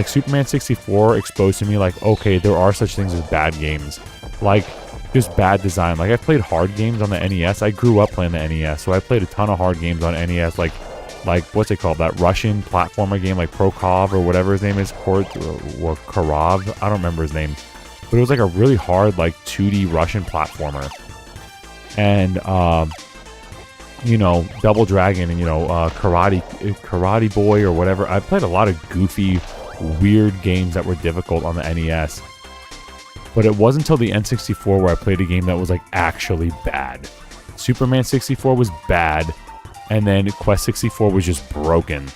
[SPEAKER 2] Superman 64 exposed to me like, okay, there are such things as bad games. Like, just bad design. Like, I played hard games on the NES. I grew up playing the NES, so I played a ton of hard games on NES, like what's it called? That Russian platformer game, like Prokov or whatever his name is, or Karov. I don't remember his name. But it was like a really hard, like 2D Russian platformer. And you know, Double Dragon, and you know, Karate Boy or whatever. I played a lot of goofy, weird games that were difficult on the NES. But it wasn't until the N64 where I played a game that was like actually bad. Superman 64 was bad, and then Quest 64 was just broken.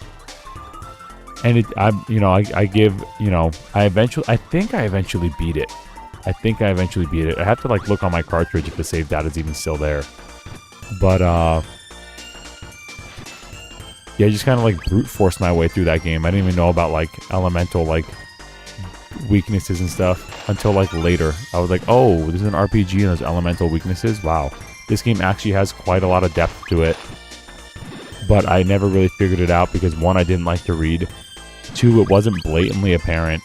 [SPEAKER 2] And I think I eventually beat it. I have to like look on my cartridge if the save data is even still there. But yeah, I just kind of like brute forced my way through that game. I didn't even know about like elemental like weaknesses and stuff until like later. I was like, oh, this is an RPG and there's elemental weaknesses. Wow, this game actually has quite a lot of depth to it. But I never really figured it out because 1, I didn't like to read. 2, it wasn't blatantly apparent.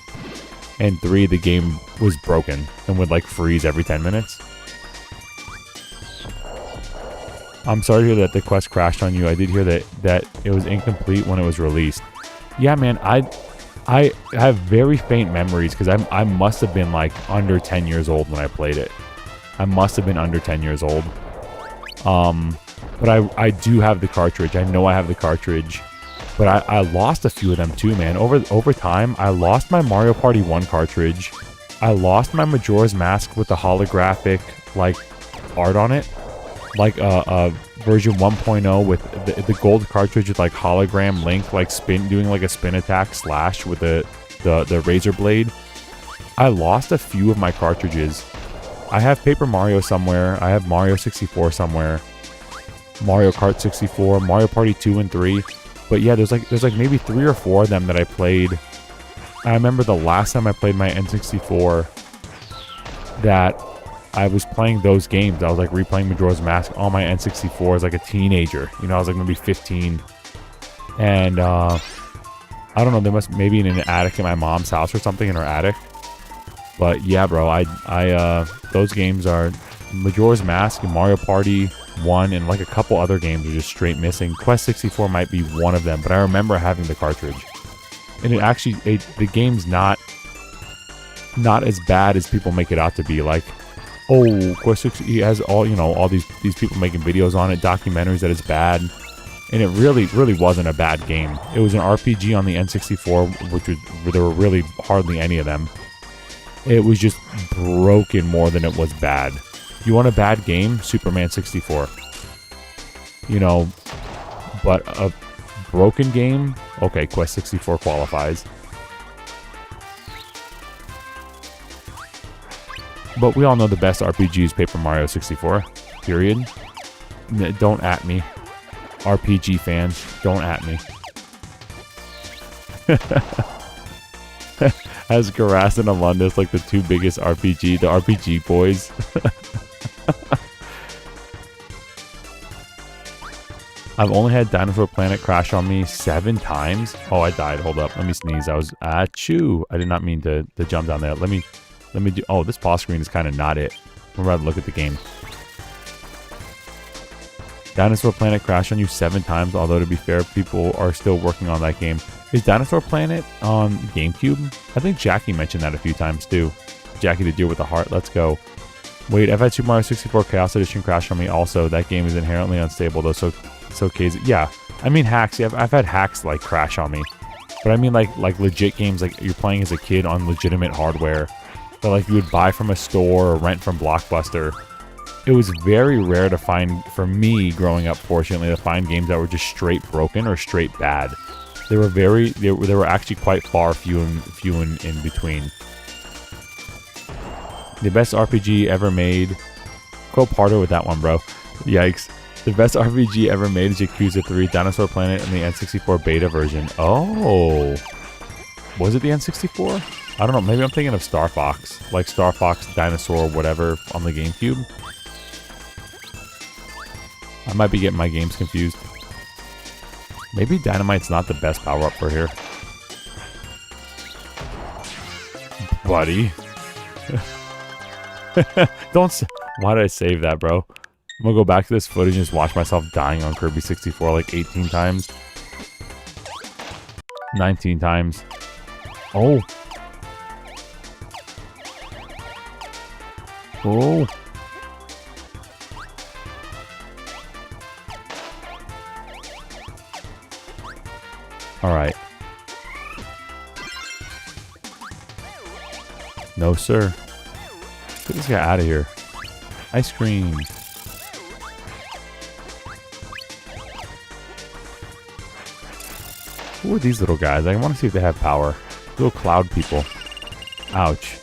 [SPEAKER 2] And 3, the game was broken and would like freeze every 10 minutes. I'm sorry to hear that the quest crashed on you. I did hear that it was incomplete when it was released. Yeah, man, I have very faint memories because I must have been like under 10 years old when I played it. I must have been under 10 years old. But I do have the cartridge. I know I have the cartridge. But I lost a few of them too, man. Over time, I lost my Mario Party 1 cartridge. I lost my Majora's Mask with the holographic like art on it. Like version 1.0 with the gold cartridge with like hologram Link like doing like a spin attack slash with the razor blade. I lost a few of my cartridges. I have Paper Mario somewhere. I have Mario 64 somewhere. Mario Kart 64, Mario Party 2 and 3. But yeah, there's like maybe 3 or 4 of them that I played. I remember the last time I played my N64 that I was playing those games. I was like replaying Majora's Mask on my N64 as like a teenager. You know, I was like maybe 15. And I don't know, there must maybe in an attic in my mom's house or something in her attic. But yeah, bro, I those games are Majora's Mask and Mario Party 1 and like a couple other games are just straight missing. Quest 64 might be one of them, but I remember having the cartridge. And it actually, the game's not as bad as people make it out to be. Like, oh, Quest 64 has all, you know, all these people making videos on it, documentaries that it's bad. And it really, really wasn't a bad game. It was an RPG on the N64, there were really hardly any of them. It was just broken more than it was bad. You want a bad game? Superman 64. You know, but a broken game? Okay, Quest 64 qualifies. But we all know the best RPG is Paper Mario 64. Period. Don't at me. RPG fans, don't at me. Has Garas and Amundus like the two biggest the RPG boys. I've only had Dinosaur Planet crash on me 7 times. Oh, I died. Hold up. Let me sneeze. I was achoo. I did not mean to jump down there. Let me do. Oh, this pause screen is kind of not it. I'm about to look at the game. Dinosaur Planet crashed on you 7 times. Although to be fair, people are still working on that game. Is Dinosaur Planet on GameCube? I think Jackie mentioned that a few times too. Jackie the deer with the heart. Let's go. Wait, I've had Super Mario 64 Chaos Edition crash on me also. That game is inherently unstable though, so okay. Yeah, I mean hacks. Yeah, I've had hacks like crash on me, but I mean like legit games like you're playing as a kid on legitimate hardware that like you would buy from a store or rent from Blockbuster. It was very rare to find, for me growing up, fortunately, to find games that were just straight broken or straight bad. They were actually quite few in between. The best RPG ever made. Go Pardo with that one, bro. Yikes. The best RPG ever made is Yakuza 3, Dinosaur Planet, and the N64 beta version. Oh. Was it the N64? I don't know. Maybe I'm thinking of Star Fox. Like Star Fox, Dinosaur, whatever on the GameCube. I might be getting my games confused. Maybe Dynamite's not the best power-up for here. Buddy. Why did I save that, bro? I'm gonna go back to this footage and just watch myself dying on Kirby 64 like 18 times. 19 times. Oh. Oh. Alright. No, sir. Get this guy out of here. Ice cream. Who are these little guys? I want to see if they have power. Little cloud people. Ouch.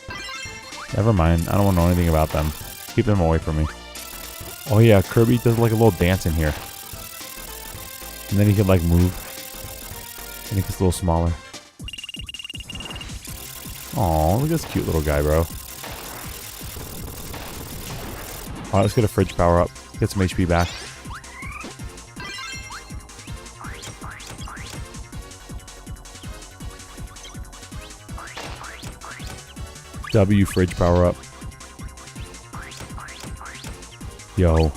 [SPEAKER 2] Never mind. I don't want to know anything about them. Keep them away from me. Oh yeah, Kirby does like a little dance in here. And then he can like move. And he gets a little smaller. Aw, look at this cute little guy, bro. Alright, let's get a fridge power up. Get some HP back. W fridge power up. Yo.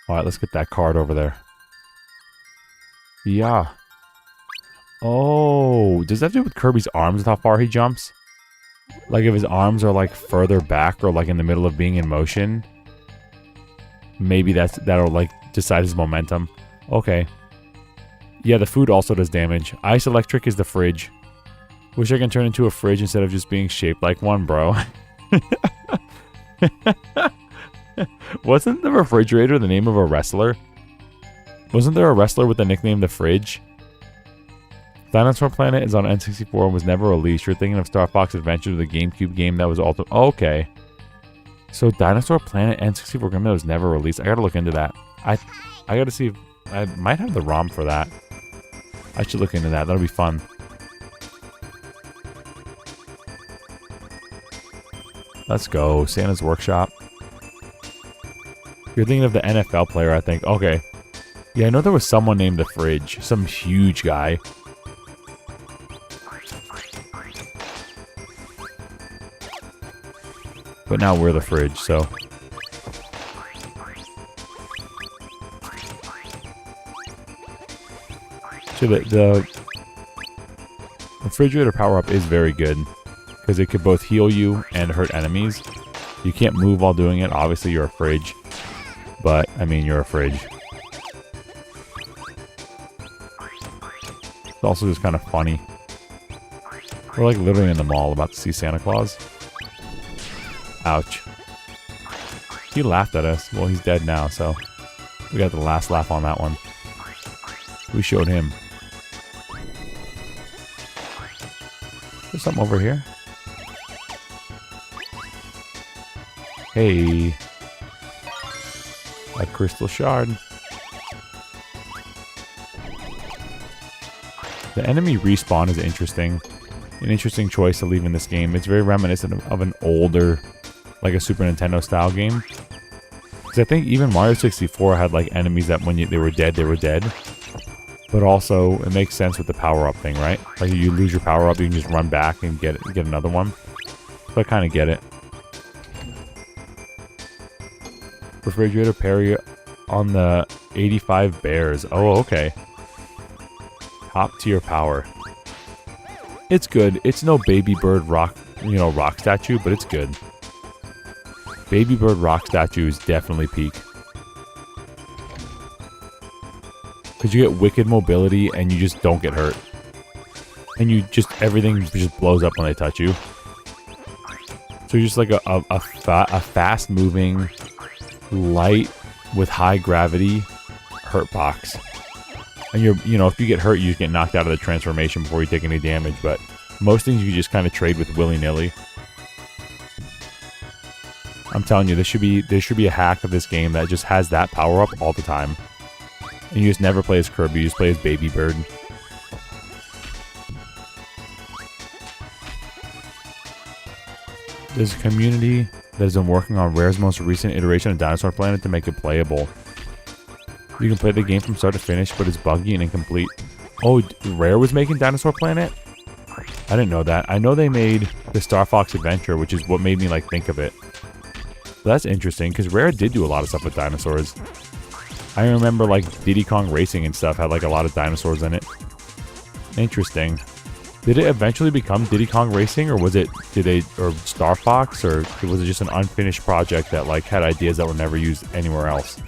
[SPEAKER 2] Alright, let's get that card over there. Yeah. Oh, does that have to do with Kirby's arms with how far he jumps? Like if his arms are like further back or like in the middle of being in motion, maybe that'll like decide his momentum. Okay. Yeah, the food also does damage. Ice Electric is the fridge. Wish I can turn into a fridge instead of just being shaped like one, bro. Wasn't the refrigerator the name of a wrestler? Wasn't there a wrestler with the nickname The Fridge? Dinosaur Planet is on N64 and was never released. You're thinking of Star Fox Adventure, the GameCube game that was also... Oh, okay. So Dinosaur Planet N64 game that was never released. I gotta look into that. I gotta see if... I might have the ROM for that. I should look into that. That'll be fun. Let's go. Santa's Workshop. You're thinking of the NFL player, I think. Okay. Yeah, I know there was someone named The Fridge. Some huge guy. But now we're The Fridge, so... So the refrigerator power-up is very good. Because it could both heal you and hurt enemies. You can't move while doing it. Obviously, you're a fridge. But, I mean, you're a fridge. It's also just kind of funny. We're like literally in the mall about to see Santa Claus. Ouch. He laughed at us. Well, he's dead now, so we got the last laugh on that one. We showed him. There's something over here. Hey. A crystal shard. The enemy respawn is interesting. An interesting choice to leave in this game. It's very reminiscent of an older, like a Super Nintendo style game. Because I think even Mario 64 had like enemies that when they were dead, they were dead. But also, it makes sense with the power-up thing, right? Like, you lose your power-up, you can just run back and get another one. So I kind of get it. Refrigerator parry on the 85 bears. Oh, okay. Top tier power. It's good. It's no Baby Bird rock statue, but it's good. Baby Bird rock statue is definitely peak. Because you get wicked mobility and you just don't get hurt. And everything just blows up when they touch you. So you're just like a fast moving, light with high gravity hurt box. And if you get hurt, you just get knocked out of the transformation before you take any damage. But most things you just kind of trade with willy-nilly. I'm telling you, there should be a hack of this game that just has that power up all the time. And you just never play as Kirby, you just play as Baby Bird. There's a community that has been working on Rare's most recent iteration of Dinosaur Planet to make it playable. You can play the game from start to finish, but it's buggy and incomplete. Oh, Rare was making Dinosaur Planet? I didn't know that. I know they made the Star Fox Adventure, which is what made me like think of it. But that's interesting, because Rare did do a lot of stuff with dinosaurs. I remember like Diddy Kong Racing and stuff had like a lot of dinosaurs in it. Interesting. Did it eventually become Diddy Kong Racing, or or Star Fox, or was it just an unfinished project that like had ideas that were never used anywhere else?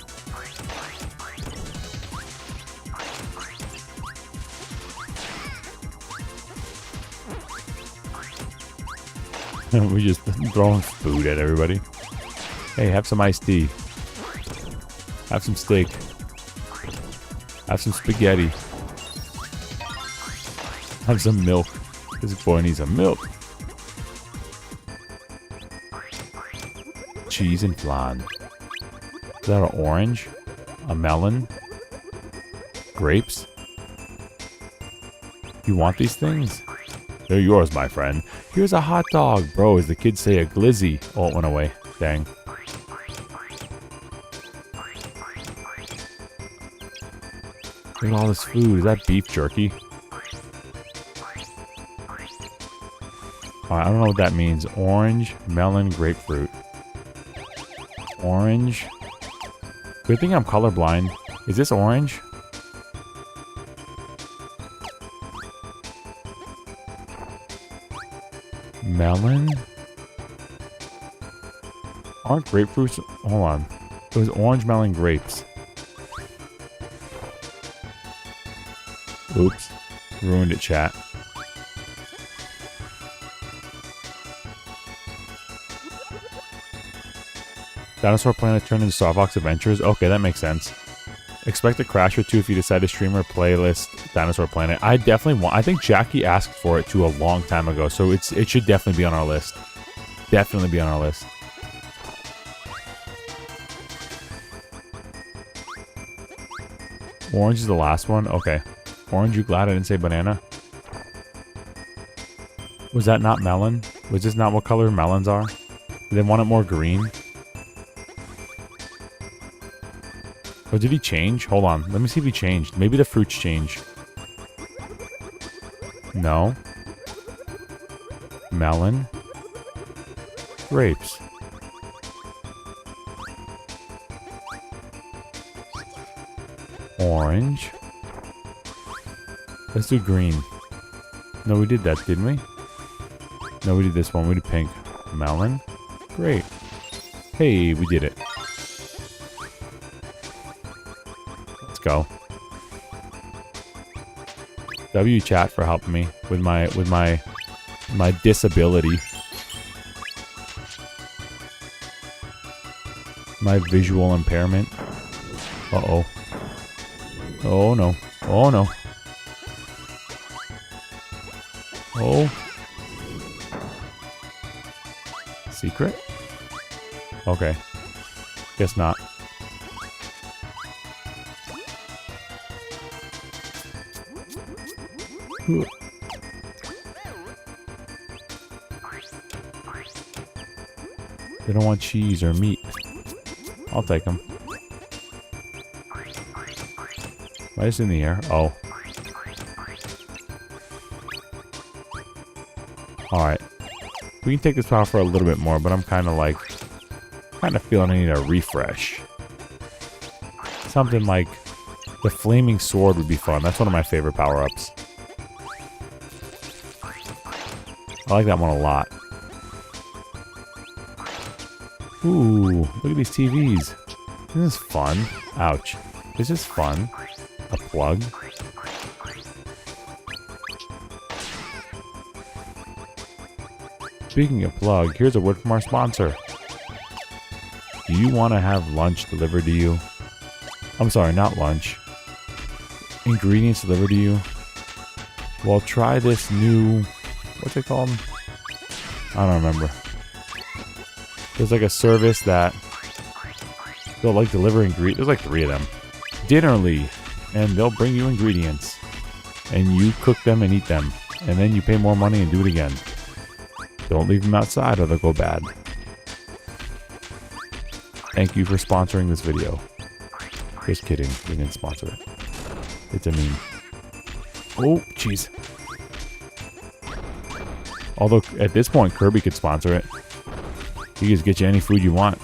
[SPEAKER 2] We just throwing food at everybody. Hey, have some iced tea. Have some steak. Have some spaghetti. Have some milk. This boy needs some milk. Cheese and flan. Is that an orange? A melon? Grapes? You want these things? They're yours, my friend. Here's a hot dog. Bro, as the kids say, a glizzy. Oh, it went away. Dang. Look at all this food. Is that beef jerky? Alright, I don't know what that means. Orange, melon, grapefruit. Orange. Good thing I'm colorblind. Is this orange? Melon? Aren't grapefruits? Hold on. It was orange, melon, grapes. Oops. Ruined it, chat. Dinosaur Planet turned into Star Fox Adventures? Okay, that makes sense. Expect a crash or two if you decide to stream or playlist Dinosaur Planet. I definitely want... I think Jackie asked for it too a long time ago, so it should definitely be on our list. Definitely be on our list. Orange is the last one? Okay. Orange, you glad I didn't say banana? Was that not melon? Was this not what color melons are? Did they want it more green? Oh, did he change? Hold on. Let me see if he changed. Maybe the fruits changed. No. Melon. Grapes. Orange. Let's do green. No, we did that, didn't we? No, we did this one. We did pink. Melon. Great. Hey, we did it. Let's go. W chat for helping me with my disability. My visual impairment. Uh-oh. Oh no. Oh no. Oh. Secret? Okay. Guess not. They don't want cheese or meat. I'll take them. Why is it in the air? Oh. Alright. We can take this power for a little bit more, but I'm kind of feeling I need a refresh. Something like the flaming sword would be fun. That's one of my favorite power-ups. I like that one a lot. Ooh, look at these TVs. This is fun. Ouch. This is fun. A plug. Speaking of plug, here's a word from our sponsor. Do you want to have lunch delivered to you? I'm sorry, not lunch. Ingredients delivered to you? Well, try this new... What's it called? I don't remember. There's like a service that... They'll like deliver ingredients. There's like 3 of them. Dinnerly. And they'll bring you ingredients. And you cook them and eat them. And then you pay more money and do it again. Don't leave them outside or they'll go bad. Thank you for sponsoring this video. Just kidding. We didn't sponsor it. It's a meme. Oh, jeez. Although, at this point, Kirby could sponsor it. He just get you any food you want.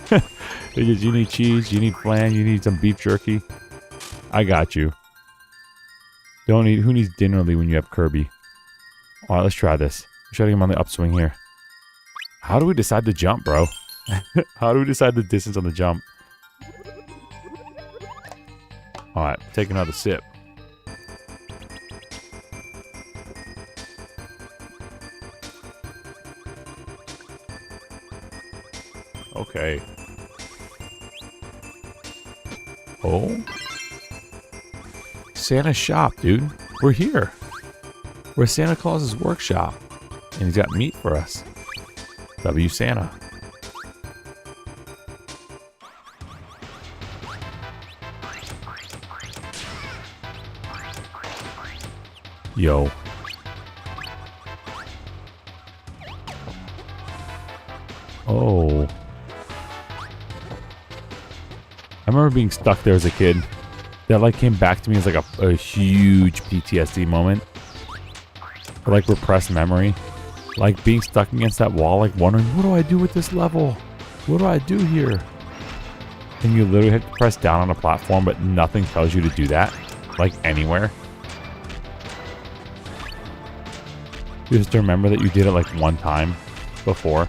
[SPEAKER 2] Because you need cheese, you need flan, you need some beef jerky. I got you. Don't need... Who needs Dinnerly when you have Kirby? Alright, let's try this. Try to get him on the upswing here. How do we decide to jump, bro? How do we decide the distance on the jump? Alright, take another sip. Okay. Oh? Santa's shop, dude. We're here. We're Santa Claus's workshop. And he's got meat for us. W Santa. Yo. Oh. I remember being stuck there as a kid. That like came back to me as like a huge PTSD moment. Or like repressed memory. Like being stuck against that wall, like wondering, what do I do with this level? What do I do here? And you literally have to press down on a platform, but nothing tells you to do that. Like anywhere. You just remember that you did it like one time before.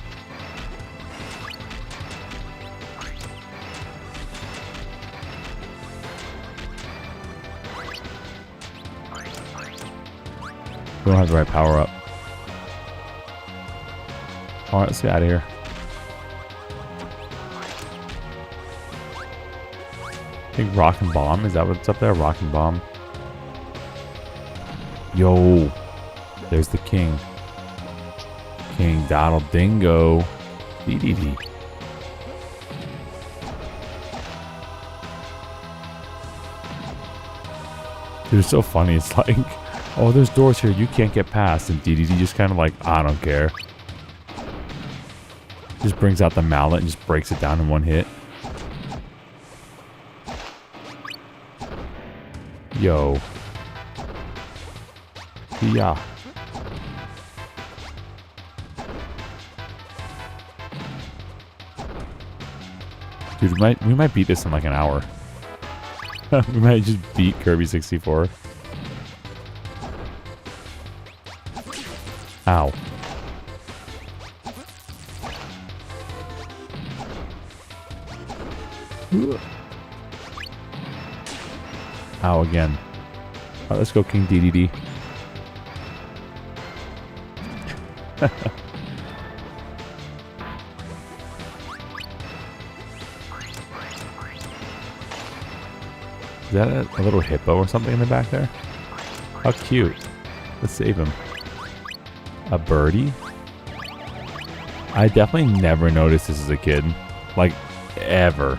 [SPEAKER 2] We don't have the right power up. Alright, let's get out of here. I think Rock and Bomb. Is that what's up there? Rock and Bomb. Yo. There's the king. King Donald Dingo. DDD. Dude, it's so funny. It's like, oh, there's doors here you can't get past. And DDD just kind of like, I don't care. Just brings out the mallet and just breaks it down in one hit. Yo. Yeah. Dude, we might beat this in like an hour. We might just beat Kirby 64. Ow. Ow again. Alright, let's go King DDD. Is that a little hippo or something in the back there? How cute. Let's save him. A birdie? I definitely never noticed this as a kid. Like, ever.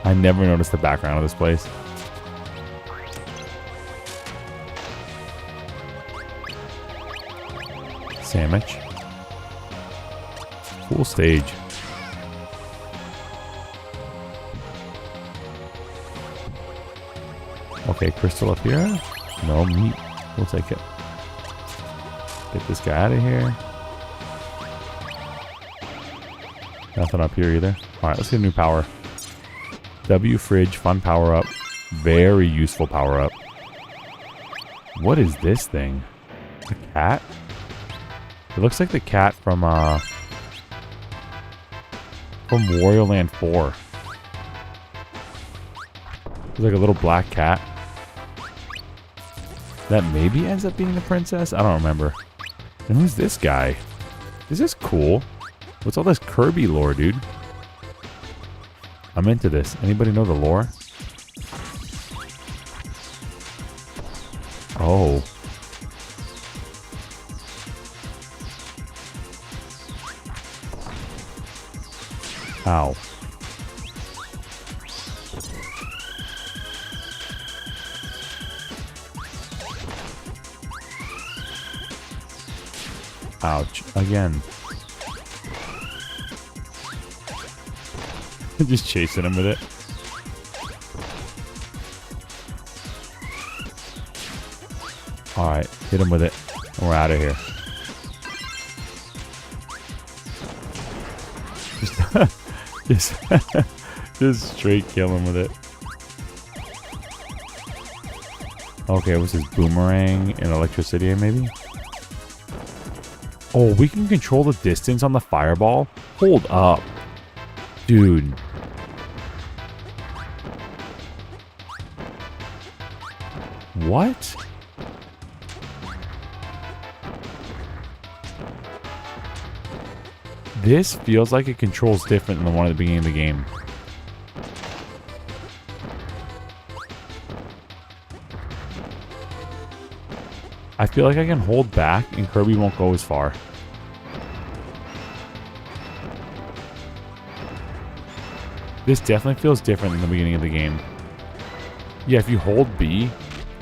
[SPEAKER 2] I never noticed the background of this place. sandwich. Cool stage. Okay, crystal up here. No meat. We'll take it. Get this guy out of here. Nothing up here either. Alright, let's get a new power. W fridge, fun power up. Very useful power up. What is this thing? A cat? It looks like the cat from Wario Land 4. It's like a little black cat. That maybe ends up being the princess? I don't remember. And who's this guy? This is cool. What's all this Kirby lore, dude? I'm into this. Anybody know the lore? Oh. Ow. Ouch. Again. Just chasing him with it. Alright, hit him with it. And we're out of here. Just straight kill him with it. Okay, what's this? Boomerang and electricity maybe? Oh, we can control the distance on the fireball? Hold up. Dude. What? This feels like it controls different than the one at the beginning of the game. I feel like I can hold back and Kirby won't go as far. This definitely feels different than the beginning of the game. Yeah, if you hold B,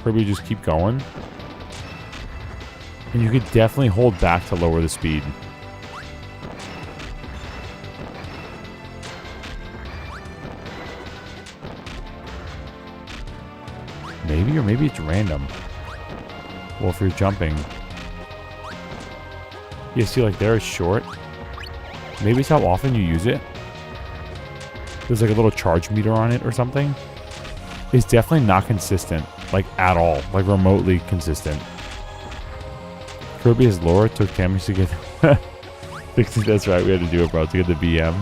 [SPEAKER 2] Kirby will just keep going. And you could definitely hold back to lower the speed. Maybe, or maybe it's random. Well, if you're jumping. Yeah, see, like there is short. Maybe it's how often you use it. There's like a little charge meter on it or something. It's definitely not consistent. Like at all. Like remotely consistent. Kirby's lore took damage to get... That's right, we had to do it, bro. To get the BM.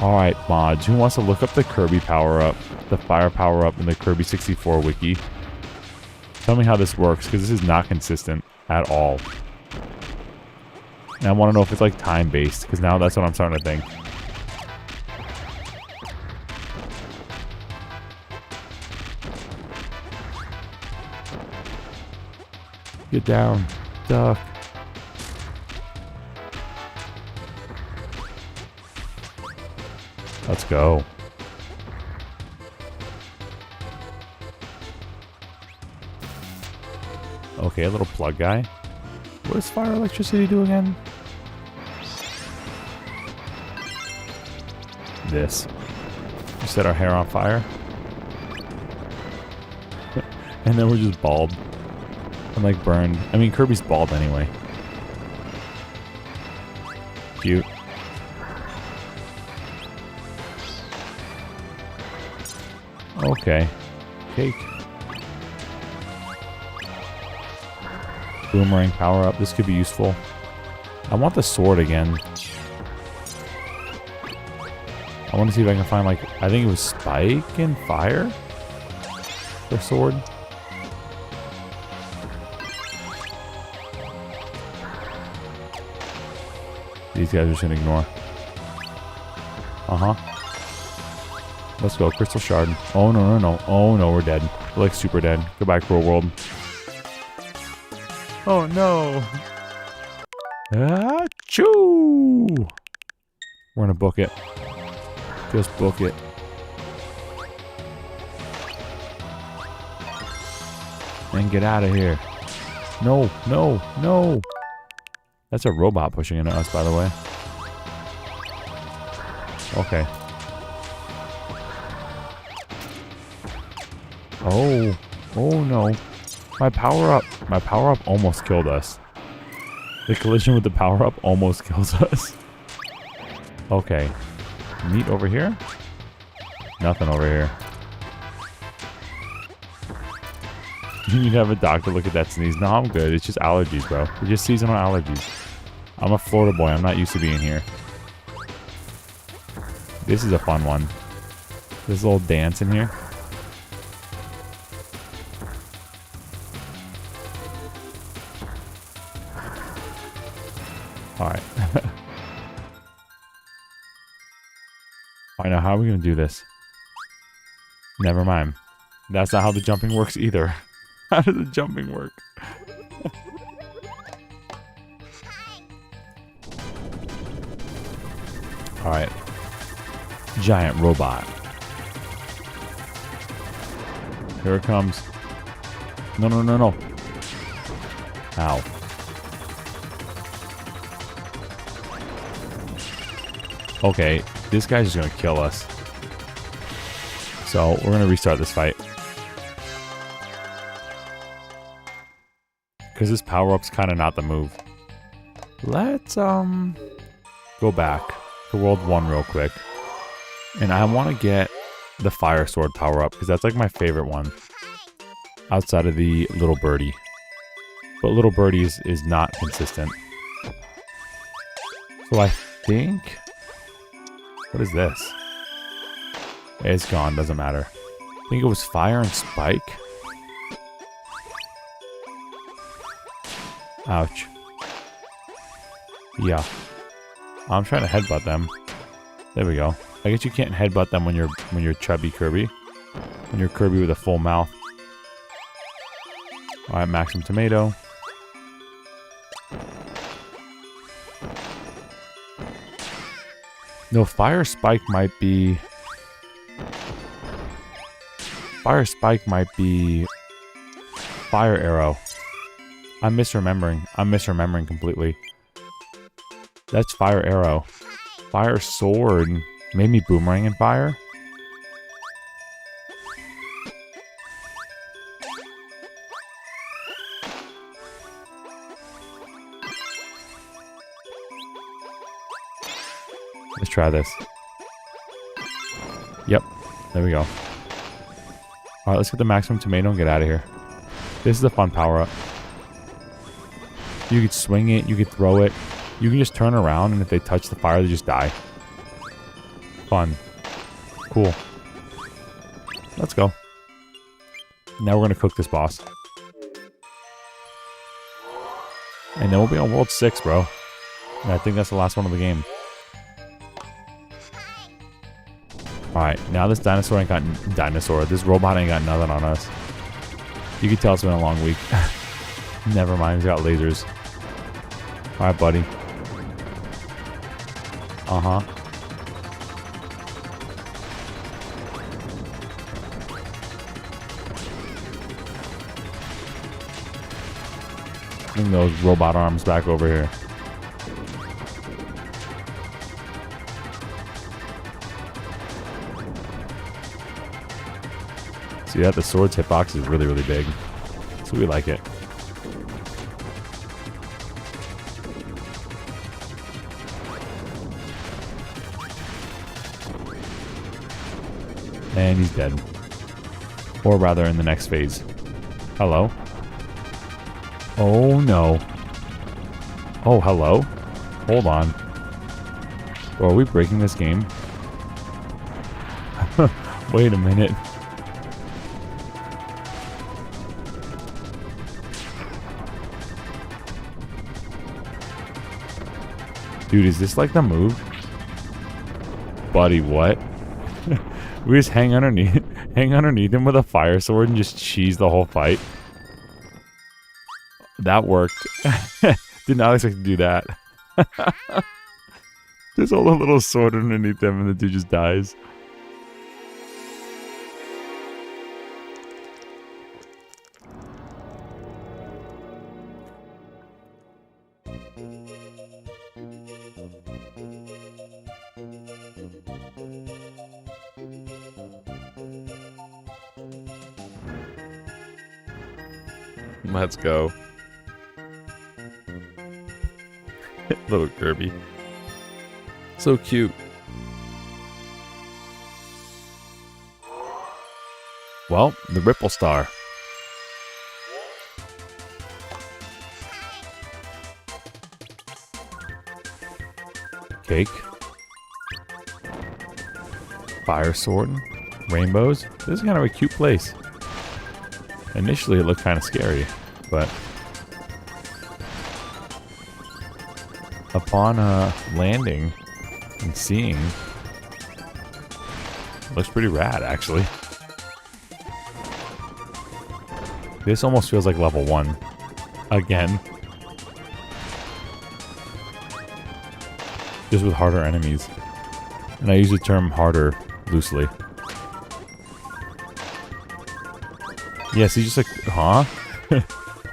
[SPEAKER 2] Alright, mods. Who wants to look up the Kirby power-up? The fire power-up in the Kirby 64 wiki? Tell me how this works, because this is not consistent at all. And I want to know if it's like time-based, because now that's what I'm starting to think. Get down. Duck. Let's go. Okay, a little plug guy. What does fire electricity do again? This. We set our hair on fire. And then we're just bald. And like burned. I mean, Kirby's bald anyway. Cute. Okay. Cake. Boomerang power up. This could be useful. I want the sword again. I want to see if I can find like, I think it was Spike and Fire? The sword. These guys are just gonna ignore. Uh-huh. Let's go, Crystal Shard. Oh, no, no, no. Oh, no, we're dead. We're like super dead. Goodbye, Cruel World. Oh, no. Achoo! We're gonna book it. Just book it. And get out of here. No, no, no. That's a robot pushing into us, by the way. Okay. Oh. Oh, no. My power-up. My power-up almost killed us. The collision with the power-up almost kills us. Okay. Meat over here? Nothing over here. You need to have a doctor look at that sneeze. No, I'm good. It's just allergies, bro. It's just seasonal allergies. I'm a Florida boy. I'm not used to being here. This is a fun one. This little dance in here. Alright. Alright, now how are we going to do this? Never mind. That's not how the jumping works either. How does the jumping work? Alright. Giant robot. Here it comes. No, no, no, no. Ow. Okay, this guy's just gonna kill us. So, we're gonna restart this fight. Because this power-up's kind of not the move. Let's, go back to World 1 real quick. And I want to get the Fire Sword power-up, because that's like my favorite one. Outside of the Little Birdie. But Little Birdie is not consistent. So I think... What is this? It's gone, doesn't matter. I think it was Fire and Spike. Ouch. Yeah. I'm trying to headbutt them. There we go. I guess you can't headbutt them when you're chubby Kirby. When you're Kirby with a full mouth. Alright, Maximum Tomato. No, Fire Spike might be... Fire Spike might be... Fire Arrow. I'm misremembering. I'm misremembering completely. That's Fire Arrow. Fire Sword made me Boomerang and Fire. Let's try this. Yep. There we go. Alright, let's get the Maximum Tomato and get out of here. This is a fun power-up. You could swing it, you could throw it. You can just turn around, and if they touch the fire, they just die. Fun. Cool. Let's go. Now we're going to cook this boss. And then we'll be on World 6, bro. And I think that's the last one of the game. Alright, now this dinosaur ain't got... This robot ain't got nothing on us. You can tell it's been a long week. Never mind, he's got lasers. Alright, buddy. Uh-huh. Bring those robot arms back over here. See that? The sword's hitbox is really, really big. So we like it. And he's dead. Or rather, in the next phase. Hello? Oh, no. Oh, hello? Hold on. Bro, are we breaking this game? Wait a minute. Dude, is this like the move? Buddy, what? We just hang underneath him with a fire sword and just cheese the whole fight. That worked. Did not expect to do that. Just hold a little sword underneath him and the dude just dies.
[SPEAKER 1] Let's go. Little Kirby. So cute.
[SPEAKER 2] Well, the Ripple Star. Cake. Fire Sword. Rainbows. This is kind of a cute place. Initially, it looked kind of scary, but upon landing and seeing, looks pretty rad, actually. This almost feels like level 1. Again. Just with harder enemies. And I use the term harder loosely. Yeah, see, just like, huh?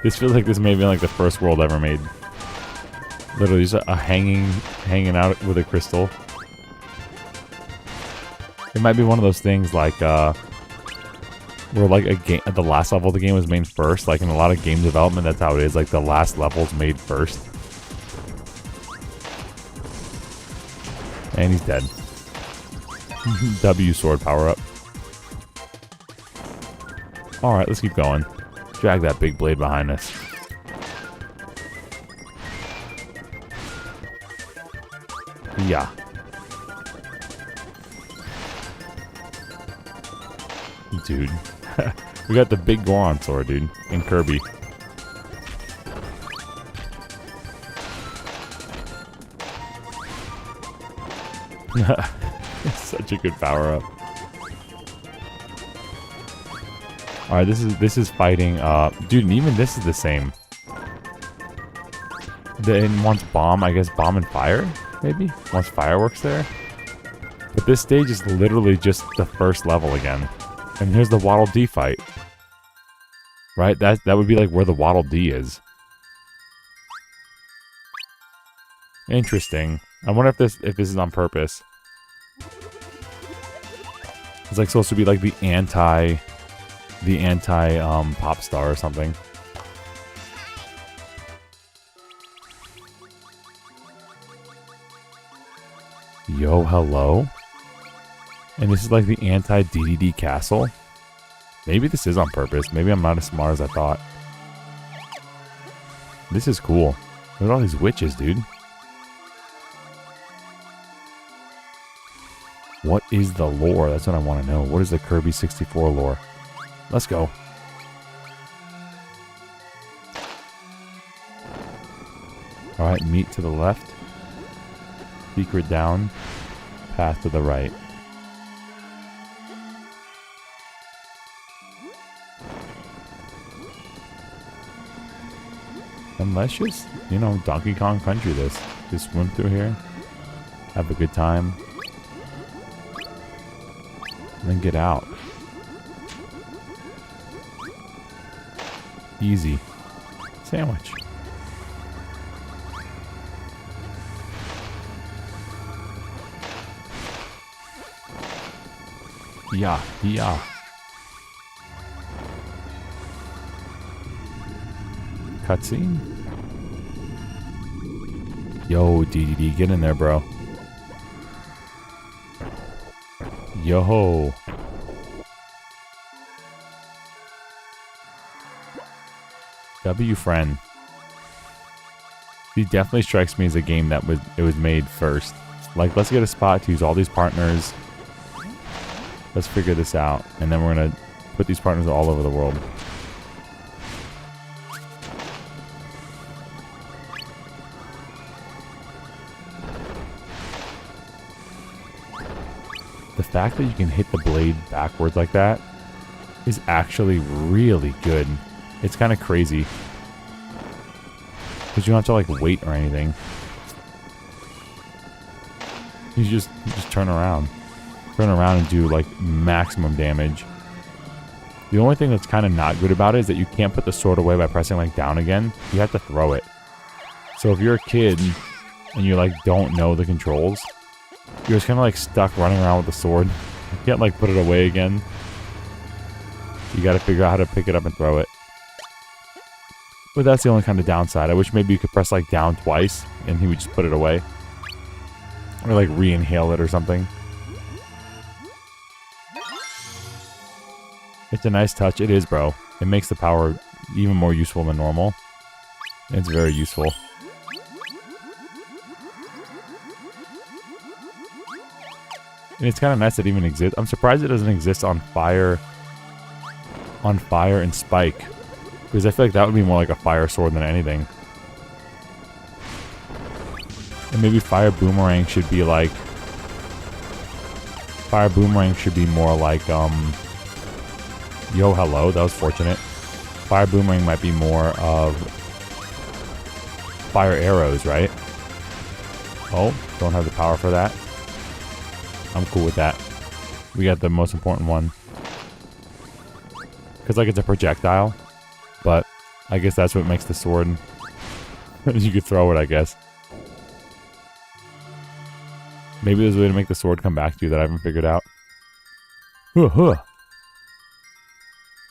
[SPEAKER 2] This feels like this may have been like the first world ever made. Literally just a hanging out with a crystal. It might be one of those things like, where like a game, the last level of the game was made first. Like in a lot of game development, that's how it is. Like the last level's made first. And he's dead. W sword power up. Alright, let's keep going. Drag that big blade behind us. Yeah. Dude. We got the big Goron sword, dude. In Kirby. Such a good power up. Alright, this is fighting dude, and even this is the same. Then wants bomb, I guess bomb and fire, maybe? Wants fireworks there. But this stage is literally just the first level again. And here's the Waddle Dee fight. Right? That would be like where the Waddle Dee is. Interesting. I wonder if this is on purpose. It's like supposed to be like the anti pop star or something. Yo, hello? And this is like the anti-DDD castle? Maybe this is on purpose. Maybe I'm not as smart as I thought. This is cool. Look at all these witches, dude. What is the lore? That's what I want to know. What is the Kirby 64 lore? Let's go. Alright, meat to the left. Secret down. Path to the right. And let's just, you know, Donkey Kong Country this. Just swim through here. Have a good time. And then get out. Easy. Sandwich. Yeah, yeah. Cutscene? Yo, DDD, get in there, bro. Yo. W friend. He definitely strikes me as a game that was made first. Like, let's get a spot to use all these partners. Let's figure this out, and then we're gonna put these partners all over the world. The fact that you can hit the blade backwards like that is actually really good. It's kind of crazy. Because you don't have to, like, wait or anything. You just turn around. Turn around and do, like, maximum damage. The only thing that's kind of not good about it is that you can't put the sword away by pressing, like, down again. You have to throw it. So if you're a kid and you like don't know the controls, you're just kind of like stuck running around with the sword. You can't like put it away again. You got to figure out how to pick it up and throw it. But that's the only kind of downside. I wish maybe you could press like down twice and he would just put it away. Or like re-inhale it or something. It's a nice touch. It is, bro. It makes the power even more useful than normal. It's very useful. And it's kind of nice that it even exists. I'm surprised it doesn't exist on fire. On fire and spike. Because I feel like that would be more like a fire sword than anything. And maybe fire boomerang should be like... Fire boomerang should be more like, yo, hello, that was fortunate. Fire boomerang might be more of... Fire arrows, right? Oh, don't have the power for that. I'm cool with that. We got the most important one. Because, like, it's a projectile. But I guess that's what makes the sword. You could throw it, I guess. Maybe there's a way to make the sword come back to you that I haven't figured out.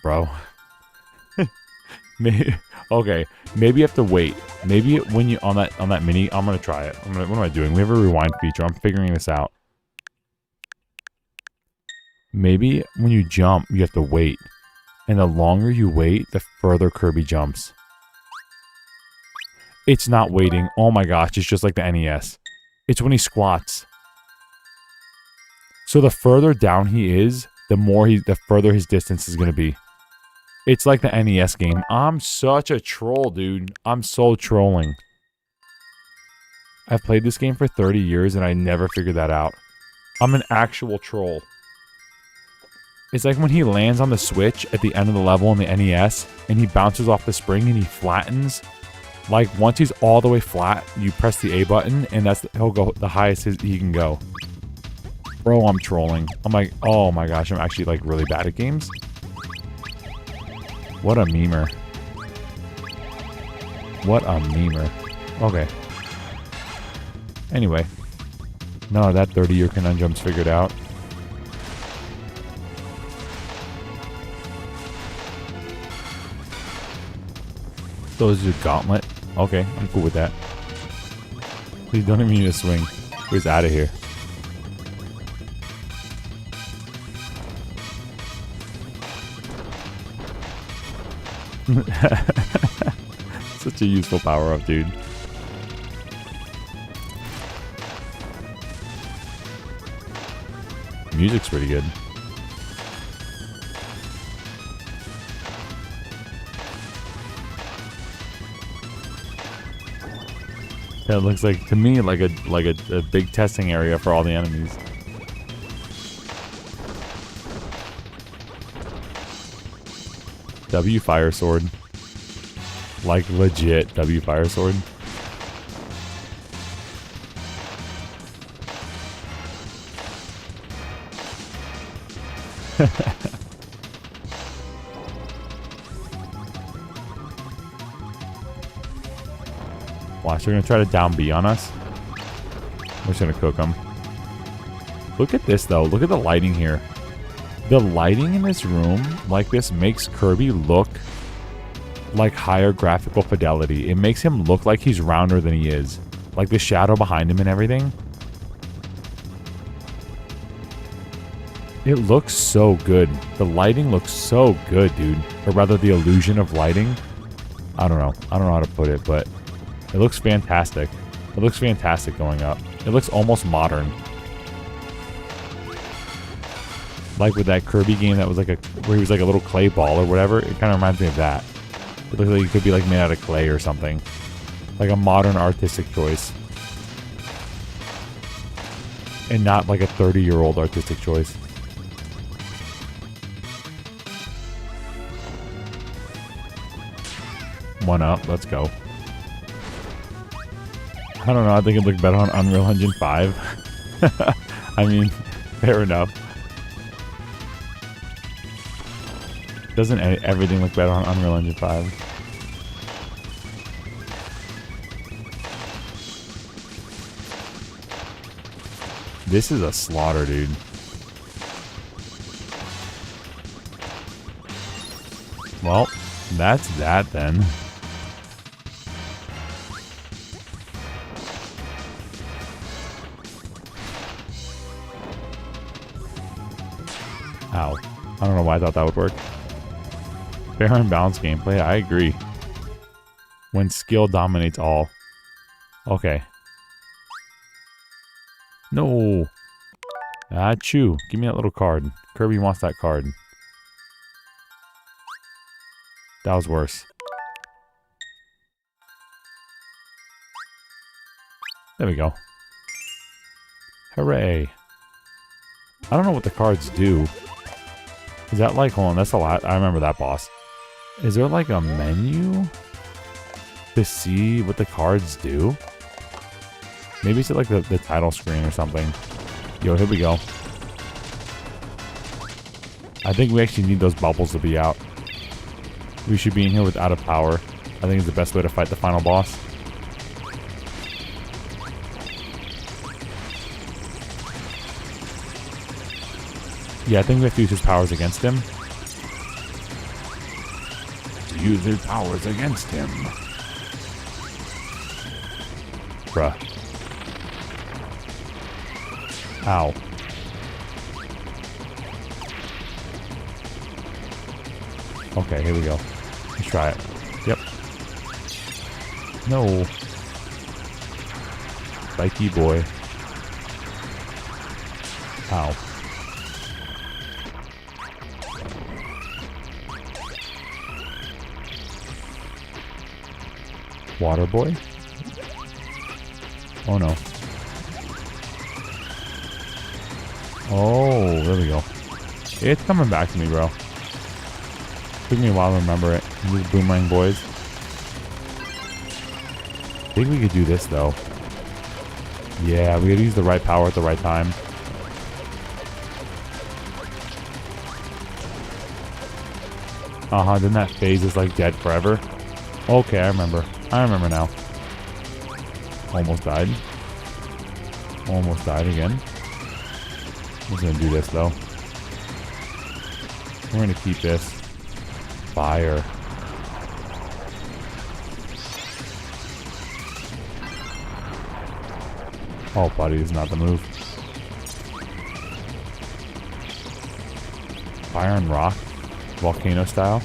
[SPEAKER 2] Bro. Maybe, okay, maybe you have to wait. Maybe when you on that mini, I'm gonna try it. What am I doing? We have a rewind feature. I'm figuring this out. Maybe when you jump, you have to wait. And the longer you wait, the further Kirby jumps. It's not waiting. Oh my gosh, it's just like the NES. It's when he squats. So the further down he is, the further his distance is going to be. It's like the NES game. I'm such a troll, dude. I'm so trolling. I've played this game for 30 years and I never figured that out. I'm an actual troll. It's like when he lands on the switch at the end of the level in the NES and he bounces off the spring and he flattens. Like once he's all the way flat, you press the A button and he'll go the highest he can go. Bro, I'm trolling. I'm like, oh my gosh, I'm actually like really bad at games. What a memer. What a memer. Okay. Anyway. No, that 30-year conundrum's figured out. So this is a gauntlet. Okay, I'm cool with that. Please don't even need to swing. He's out of here. Such a useful power-up, dude. Music's pretty good. Yeah, it looks like, to me, like a big testing area for all the enemies. W Fire Sword. Like legit W Fire Sword. Watch, they're gonna try to down B on us. We're just gonna cook them. Look at this though. Look at the lighting here. The lighting in this room like this makes Kirby look like higher graphical fidelity. It makes him look like he's rounder than he is. Like the shadow behind him and everything. It looks so good. The lighting looks so good, dude. Or rather the illusion of lighting. I don't know. I don't know how to put it, but it looks fantastic. It looks fantastic going up. It looks almost modern. Like with that Kirby game that was like where he was like a little clay ball or whatever. It kind of reminds me of that. It looks like it could be like made out of clay or something. Like a modern artistic choice. And not like a 30-year-old artistic choice. One up, let's go. I don't know, I think it looked better on Unreal Engine 5. I mean, fair enough. Doesn't everything look better on Unreal Engine 5? This is a slaughter, dude. Well, that's that then. Ow. I don't know why I thought that would work. Fair and balanced gameplay, I agree. When skill dominates all. Okay. No. Achoo. Give me that little card. Kirby wants that card. That was worse. There we go. Hooray. I don't know what the cards do. Is that like, hold on, that's a lot. I remember that boss. Is there like a menu to see what the cards do? Maybe it's at like the title screen or something. Yo, here we go. I think we actually need those bubbles to be out. We should be in here without a power. I think it's the best way to fight the final boss. Yeah, I think we have to use his powers against him. To use his powers against him. Bruh. Ow. Okay, here we go. Let's try it. Yep. No. Spiky boy. Ow. Water boy? Oh no. Oh, there we go. It's coming back to me, bro. Took me a while to remember it. These boomerang boys. I think we could do this though. Yeah, we gotta use the right power at the right time. Uh-huh, then that phase is like dead forever. Okay, I remember. I remember now. Almost died. Almost died again. I'm just gonna do this though. We're gonna keep this. Fire. Oh, buddy, is not the move. Fire and rock. Volcano style.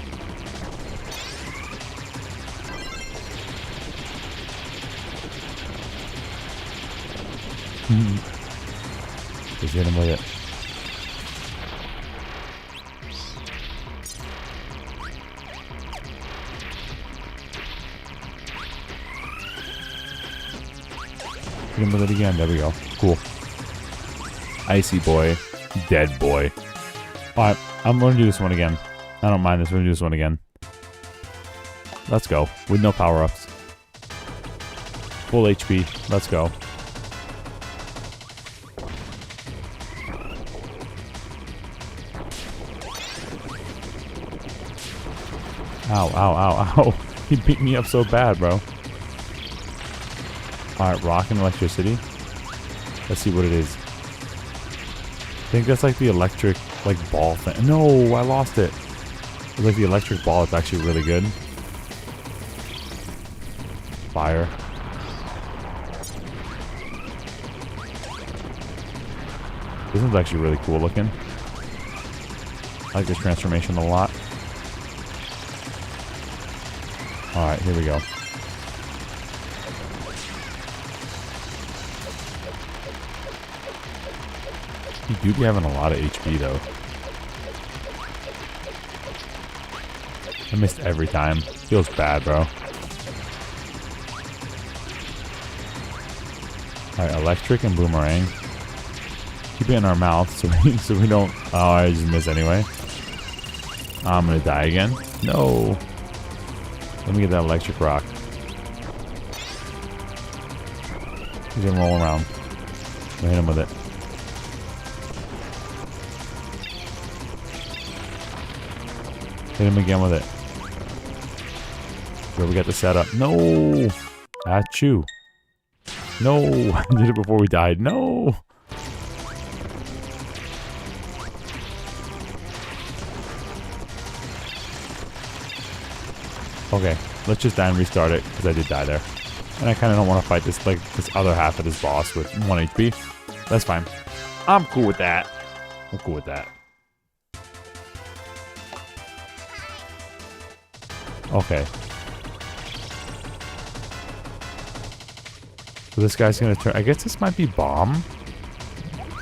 [SPEAKER 2] Just hit him with it. Hit him with it again. There we go. Cool. Icy boy. Dead boy. Alright, I'm going to do this one again. I don't mind this. We're going to do this one again. Let's go. With no power-ups. Full HP. Let's go. Ow, ow, ow, ow. He beat me up so bad, bro. Alright, rock and electricity. Let's see what it is. I think that's like the electric, like, ball thing. No, I lost it. It's like the electric ball. It's actually really good. Fire. This one's actually really cool looking. I like this transformation a lot. Alright, here we go. You do be having a lot of HP though. I missed every time. Feels bad, bro. Alright, electric and boomerang. Keep it in our mouth so we don't... Oh, I just missed anyway. I'm gonna die again. No. Let me get that electric rock. He's gonna roll around. I'll hit him with it. Hit him again with it. Here we got the setup. No! Achoo. No! I did it before we died. No! Okay, let's just die and restart it, because I did die there. And I kind of don't want to fight this, like, this other half of this boss with 1 HP. That's fine. I'm cool with that. I'm cool with that. Okay. So this guy's gonna turn... I guess this might be bomb.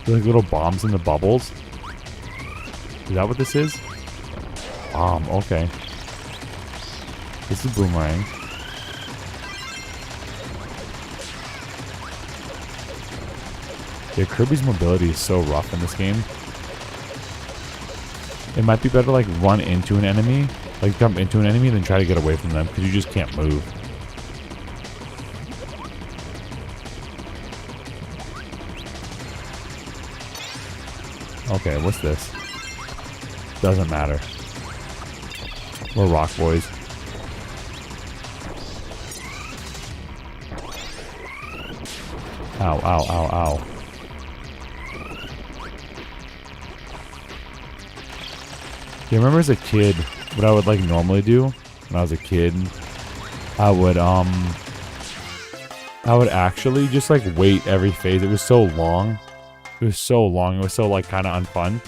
[SPEAKER 2] There's like little bombs in the bubbles. Is that what this is? Bomb, okay. This is boomerang. Yeah, Kirby's mobility is so rough in this game. It might be better to like run into an enemy, like jump into an enemy, than try to get away from them, because you just can't move. Okay, what's this? Doesn't matter. We're rock boys. Ow, ow, ow, ow. You remember as a kid, what I would like normally do when I was a kid? I would actually just like wait every phase. It was so long. It was so long. It was so like kind of unfun.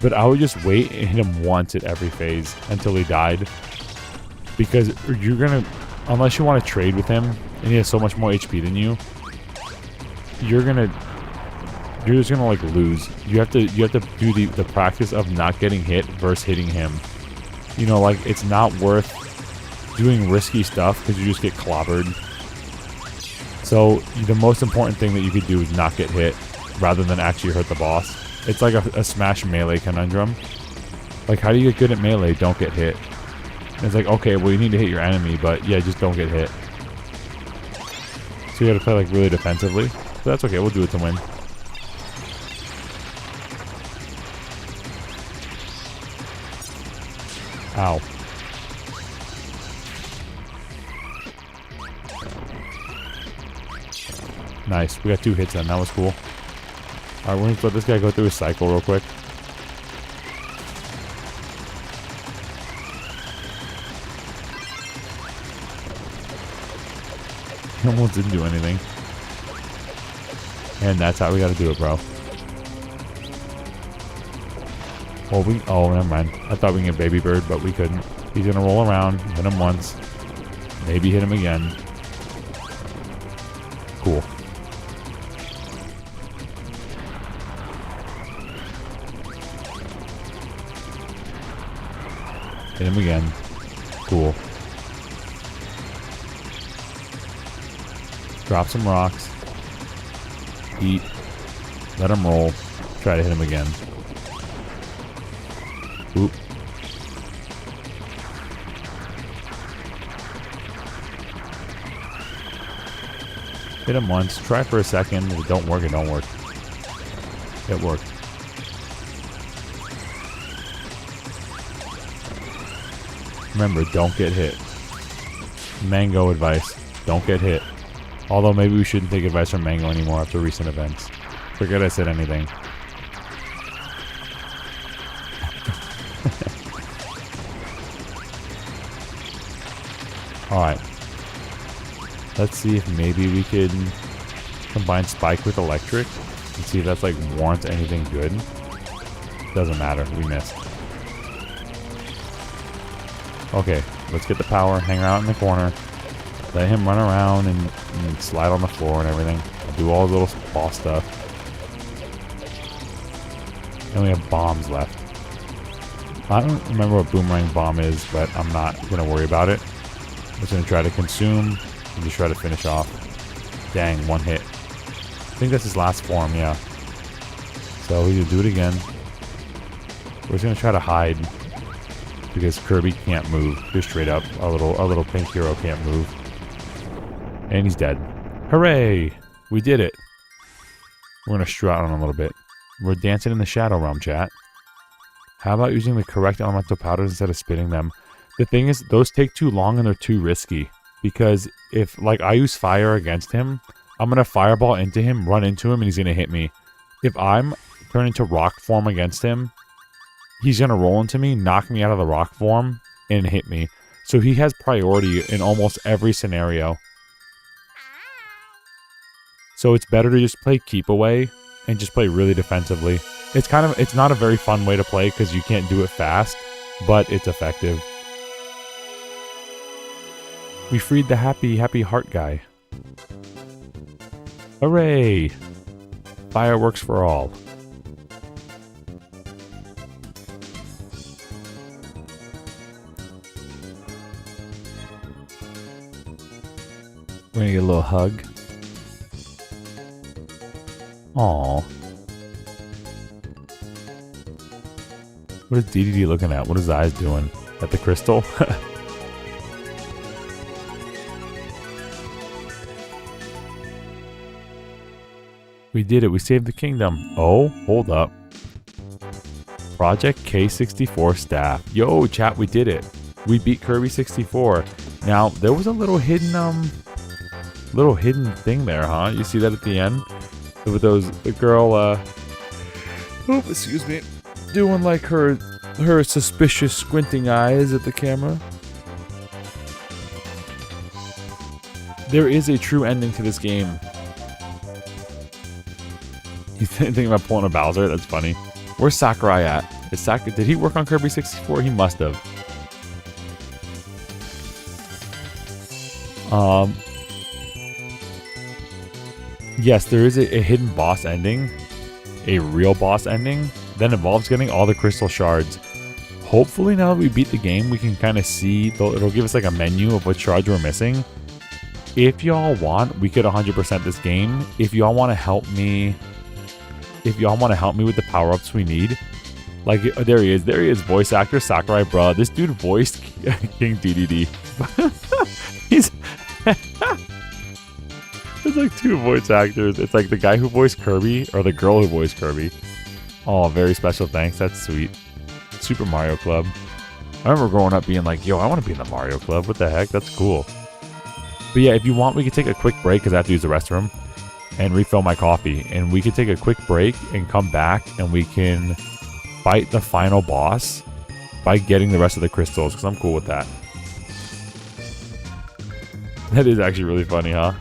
[SPEAKER 2] But I would just wait and hit him once at every phase until he died. Because you're gonna, unless you want to trade with him, and he has so much more HP than you, you're just gonna like lose. You have to do the practice of not getting hit versus hitting him. You know, like it's not worth doing risky stuff because you just get clobbered. So the most important thing that you could do is not get hit rather than actually hurt the boss. It's like a smash melee conundrum. Like, how do you get good at melee? Don't get hit. And it's like, okay, well, you need to hit your enemy, but yeah, just don't get hit. So you gotta play like really defensively. But that's okay, we'll do it to win. Ow. Nice, we got 2 hits then, that was cool. Alright, we're gonna let this guy go through his cycle real quick. He almost didn't do anything. And that's how we gotta do it, bro. Well, oh, never mind. I thought we could get Baby Bird, but we couldn't. He's gonna roll around, hit him once. Maybe hit him again. Cool. Hit him again. Cool. Drop some rocks. Eat. Let him roll. Try to hit him again. Oop. Hit him once. Try for a second. If it don't work, it don't work. It worked. Remember, don't get hit. Mango advice. Don't get hit. Although maybe we shouldn't take advice from Mango anymore after recent events. Forget I said anything. Alright. Let's see if maybe we can combine Spike with Electric and see if that's like warrants anything good. Doesn't matter. We missed. Okay, let's get the power, hang out in the corner, let him run around and slide on the floor and everything. Do all the little boss stuff. And we have bombs left. I don't remember what Boomerang Bomb is, but I'm not going to worry about it. I'm just going to try to consume and just try to finish off. Dang, 1 hit. I think that's his last form, yeah. So we can do it again. We're just going to try to hide. Because Kirby can't move. Just straight up. Our little pink hero can't move. And he's dead. Hooray! We did it. We're going to strut on him a little bit. We're dancing in the Shadow Realm, chat. How about using the correct elemental powders instead of spitting them? The thing is, those take too long and they're too risky. Because if, like, I use fire against him, I'm going to fireball into him, run into him, and he's going to hit me. If I'm turned into rock form against him, he's going to roll into me, knock me out of the rock form, and hit me. So he has priority in almost every scenario. So it's better to just play keep away and just play really defensively. It's not a very fun way to play because you can't do it fast, but it's effective. We freed the happy heart guy. Hooray! Fireworks for all. We're gonna get a little hug. Aww. What is DDD looking at? What is his eyes doing? At the crystal? We did it. We saved the kingdom. Oh, hold up. Project K64 staff. Yo, chat, we did it. We beat Kirby 64. Now, there was a little hidden thing there, huh? You see that at the end? With the girl, oh, excuse me, doing like her suspicious squinting eyes at the camera. There is a true ending to this game. You think about pulling a Bowser? That's funny. Where's Sakurai at? Did he work on Kirby 64? He must have. Yes, there is a hidden boss ending. A real boss ending. That involves getting all the crystal shards. Hopefully now that we beat the game, we can kind of see, it'll give us like a menu of what shards we're missing. If y'all want, we could 100% this game. If y'all want to help me with the power-ups we need. Like, there he is, voice actor Sakurai, bruh. This dude voiced King DDD. He's... There's like two voice actors. It's like the guy who voiced Kirby, or the girl who voiced Kirby. Oh, very special thanks. That's sweet. Super Mario Club. I remember growing up being like, yo, I want to be in the Mario Club. What the heck? That's cool. But yeah, if you want, we could take a quick break because I have to use the restroom and refill my coffee. And we could take a quick break and come back and we can fight the final boss by getting the rest of the crystals because I'm cool with that. That is actually really funny, huh?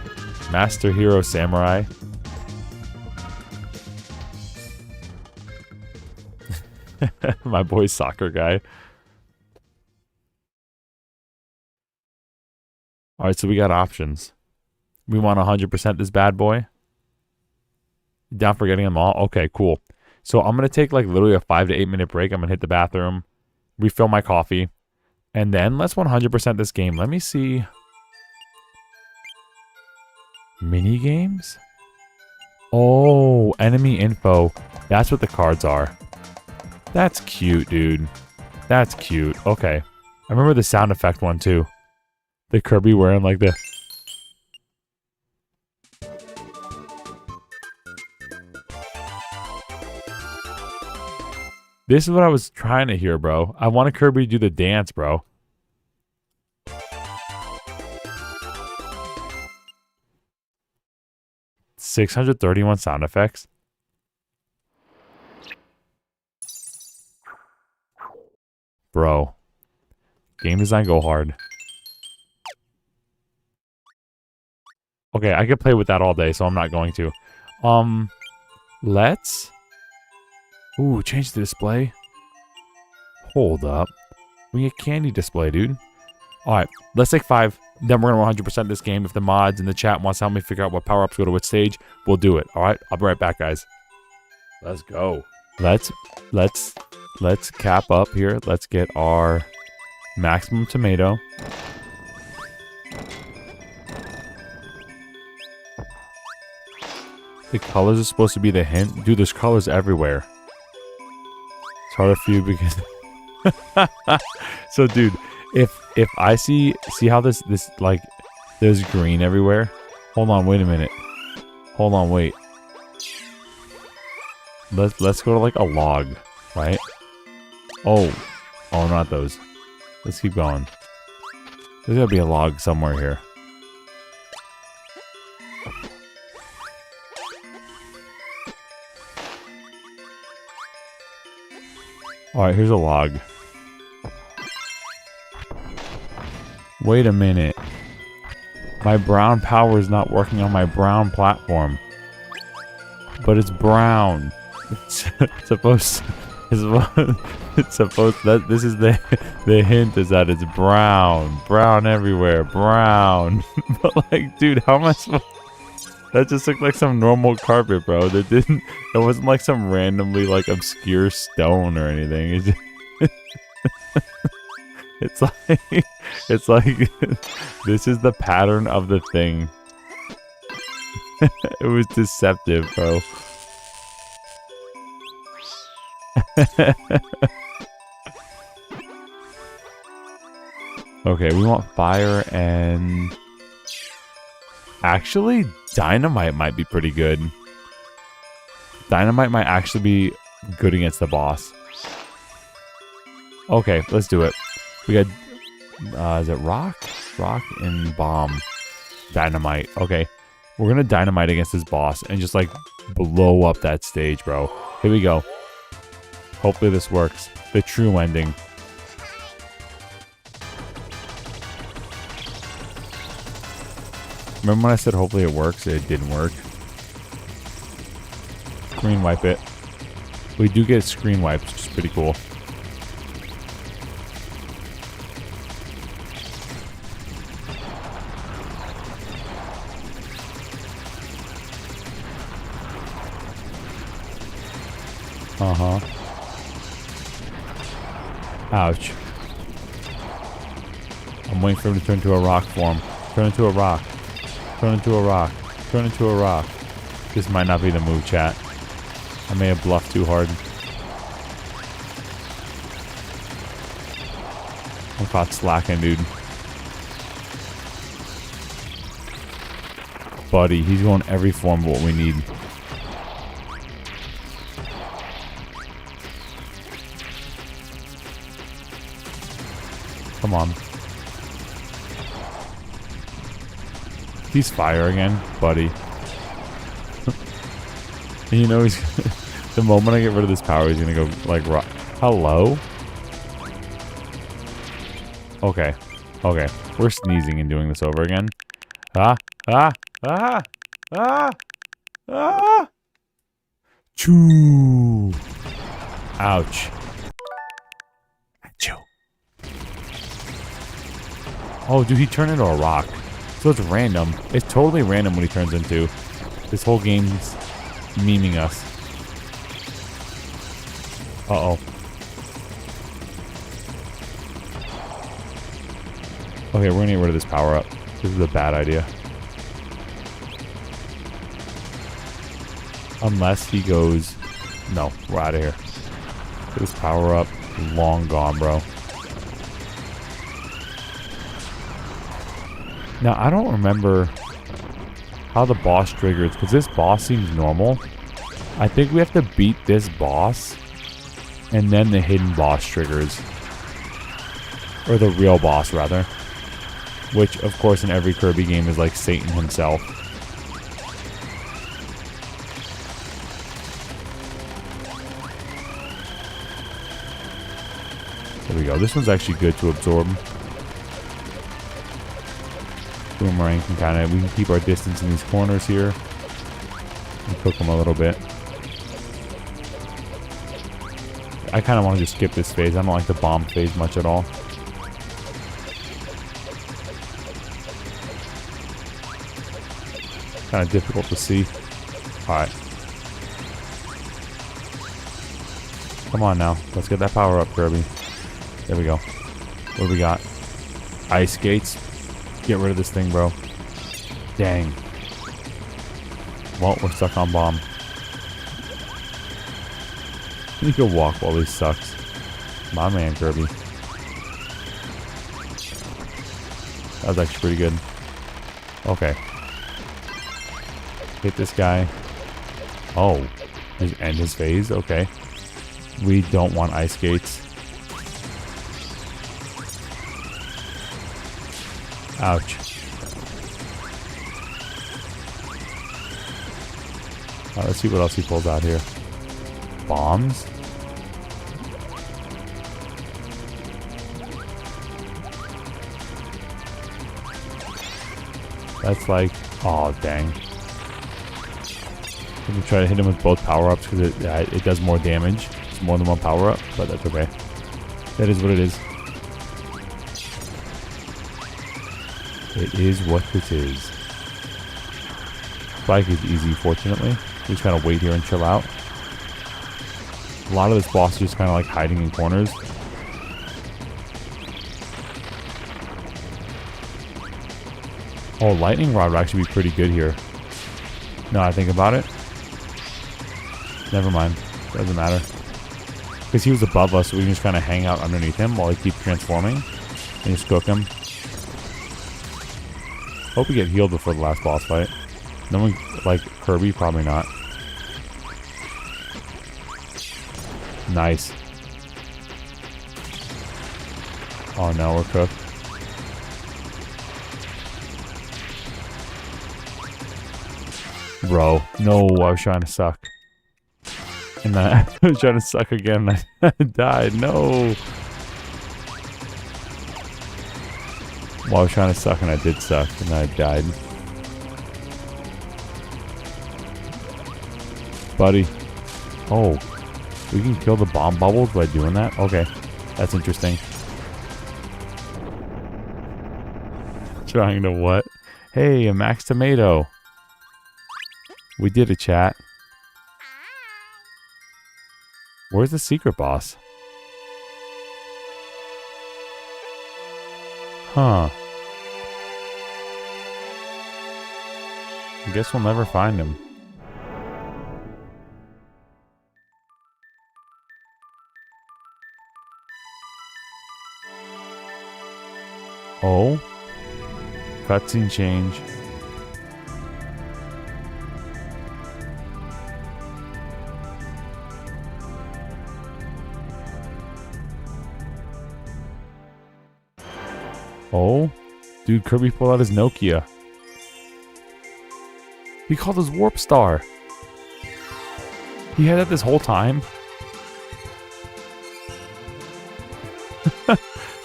[SPEAKER 2] Master Hero Samurai. My boy soccer guy. Alright, so we got options. We want 100% this bad boy. Down for getting them all? Okay, cool. So I'm going to take like literally a 5 to 8 minute break. I'm going to hit the bathroom, refill my coffee, and then let's 100% this game. Let me see. Mini games? Oh, enemy info. That's what the cards are. That's cute, dude. That's cute. Okay. I remember the sound effect one too. The Kirby wearing like the... This is what I was trying to hear, bro. I want Kirby to do the dance, bro. $631 sound effects. Bro. Game design go hard. Okay, I could play with that all day, so I'm not going to. Let's... Ooh, change the display. Hold up. We get candy display, dude. Alright, let's take 5. Then we're going to 100% this game. If the mods in the chat wants to help me figure out what power-ups go to which stage, we'll do it. Alright, I'll be right back, guys. Let's go. Let's cap up here. Let's get our maximum tomato. The colors are supposed to be the hint. Dude, there's colors everywhere. It's harder for you because... So, dude, if I see how this like, there's green everywhere. Hold on, wait a minute. Hold on, wait. Let's go to like a log, right? Oh, not those. Let's keep going. There's gotta be a log somewhere here. Alright, here's a log. Wait a minute. My brown power is not working on my brown platform. But it's brown. It's supposed that this is the hint is that it's brown. Brown everywhere. Brown. But like, dude, how am I supposed... That just looked like some normal carpet, bro. It wasn't like some randomly like obscure stone or anything. It's like this is the pattern of the thing. It was deceptive, bro. Okay, we want fire and... Actually, dynamite might be pretty good. Dynamite might actually be good against the boss. Okay, let's do it. We got... is it rock? Rock and bomb. Dynamite. Okay. We're gonna dynamite against this boss and just like blow up that stage, bro. Here we go. Hopefully this works. The true ending. Remember when I said hopefully it works? It didn't work. Screen wipe it. We do get screen wipes, which is pretty cool. Uh-huh. Ouch. I'm waiting for him to turn into a rock form. Turn into a rock. Turn into a rock. Turn into a rock. This might not be the move, chat. I may have bluffed too hard. I'm caught slacking, dude. Buddy, he's going every form of what we need. Come on. He's fire again, buddy. You know he's... The moment I get rid of this power, he's gonna go like rock. Hello? Okay. Okay. We're sneezing and doing this over again. Ah! Ah! Ah! Ah! Ah! Choo! Ouch. Achoo. Oh, dude, he turned into a rock. So it's random. It's totally random what he turns into. This whole game's memeing us. Uh-oh. Okay, we're gonna get rid of this power up. This is a bad idea. Unless he goes... No, we're out of here. This power up, long gone, bro. Now, I don't remember how the boss triggers, because this boss seems normal. I think we have to beat this boss, and then the hidden boss triggers. Or the real boss, rather. Which, of course, in every Kirby game is like Satan himself. There we go. This one's actually good to absorb. Boomerang can kind of... We can keep our distance in these corners here. And cook them a little bit. I kind of want to just skip this phase. I don't like the bomb phase much at all. Kind of difficult to see. Alright. Come on now. Let's get that power up, Kirby. There we go. What do we got? Ice skates. Get rid of this thing, bro. Dang. Well, we're stuck on bomb. You can walk while he sucks. My man, Kirby. That was actually pretty good. Okay. Hit this guy. Oh. Just end his phase? Okay. We don't want ice skates. Ouch. Let's see what else he pulls out here. Bombs? That's like, oh dang. I'm gonna try to hit him with both power-ups because it does more damage. It's more than one power-up, but that's okay. That is what it is. It is what it is. Spike is easy, fortunately. We just kind of wait here and chill out. A lot of this boss is just kind of like hiding in corners. Oh, lightning rod would actually be pretty good here. No, I think about it. Never mind. Doesn't matter. Because he was above us, so we can just kind of hang out underneath him while he keeps transforming. And just cook him. Hope we get healed before the last boss fight. No one like Kirby? Probably not. Nice. Oh no, we're cooked. Bro, no, I was trying to suck. And then I was trying to suck again and I died. No. Well, I was trying to suck and I did suck and I died. Buddy. Oh. We can kill the bomb bubbles by doing that? Okay. That's interesting. Trying to what? Hey, a max tomato. We did a chat. Where's the secret boss? Huh. I guess we'll never find him. Oh. Cutscene change. Oh. Dude, Kirby pulled out his Nokia. He called his Warp Star. He had it this whole time?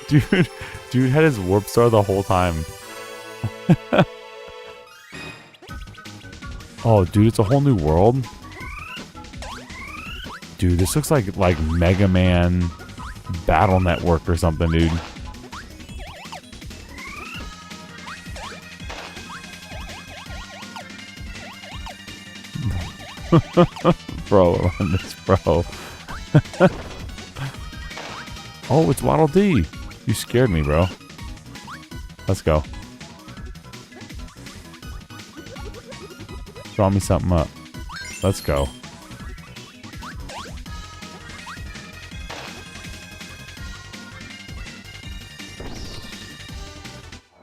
[SPEAKER 2] Dude had his Warp Star the whole time. Oh, dude, it's a whole new world. Dude, this looks like Mega Man Battle Network or something, dude. Bro, run this, bro. Oh, it's Waddle Dee. You scared me, bro. Let's go. Draw me something up. Let's go.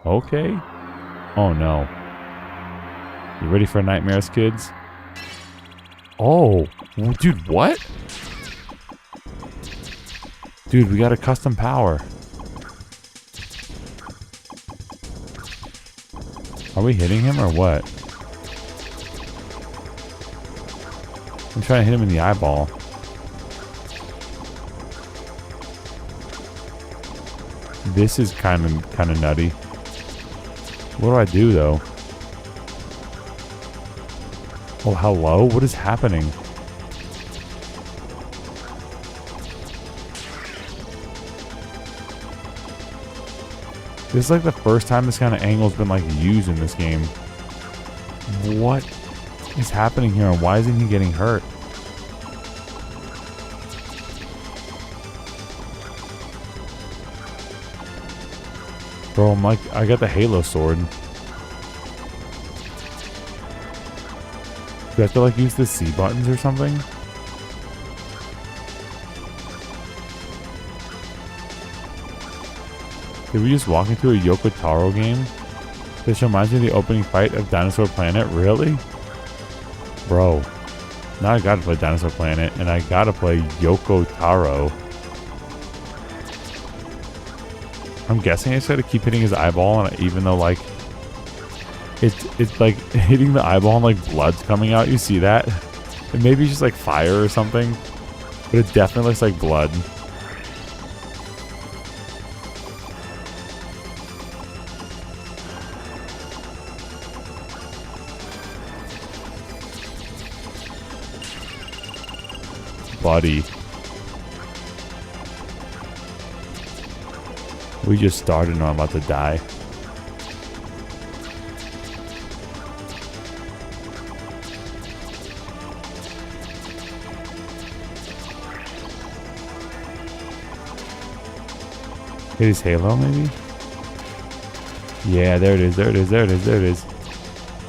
[SPEAKER 2] Okay. Oh no. You ready for nightmares, kids? Oh, dude, what? Dude, we got a custom power. Are we hitting him or what? I'm trying to hit him in the eyeball. This is kind of nutty. What do I do though? Oh, hello? What is happening? This is like the first time this kind of angle's been like used in this game. What is happening here and why isn't he getting hurt? Bro, I'm like, I got the Halo sword. Do I have to like use the C buttons or something? Did we just walk into a Yoko Taro game? This reminds me of the opening fight of Dinosaur Planet. Really? Bro. Now I gotta play Dinosaur Planet and I gotta play Yoko Taro. I'm guessing I just gotta keep hitting his eyeball, and even though like it's like hitting the eyeball and like blood's coming out. You see that? It maybe it's just like fire or something, but it definitely looks like blood. buddy. We just started and I'm about to die. Hit his halo, maybe? Yeah, there it is, there it is, there it is, there it is.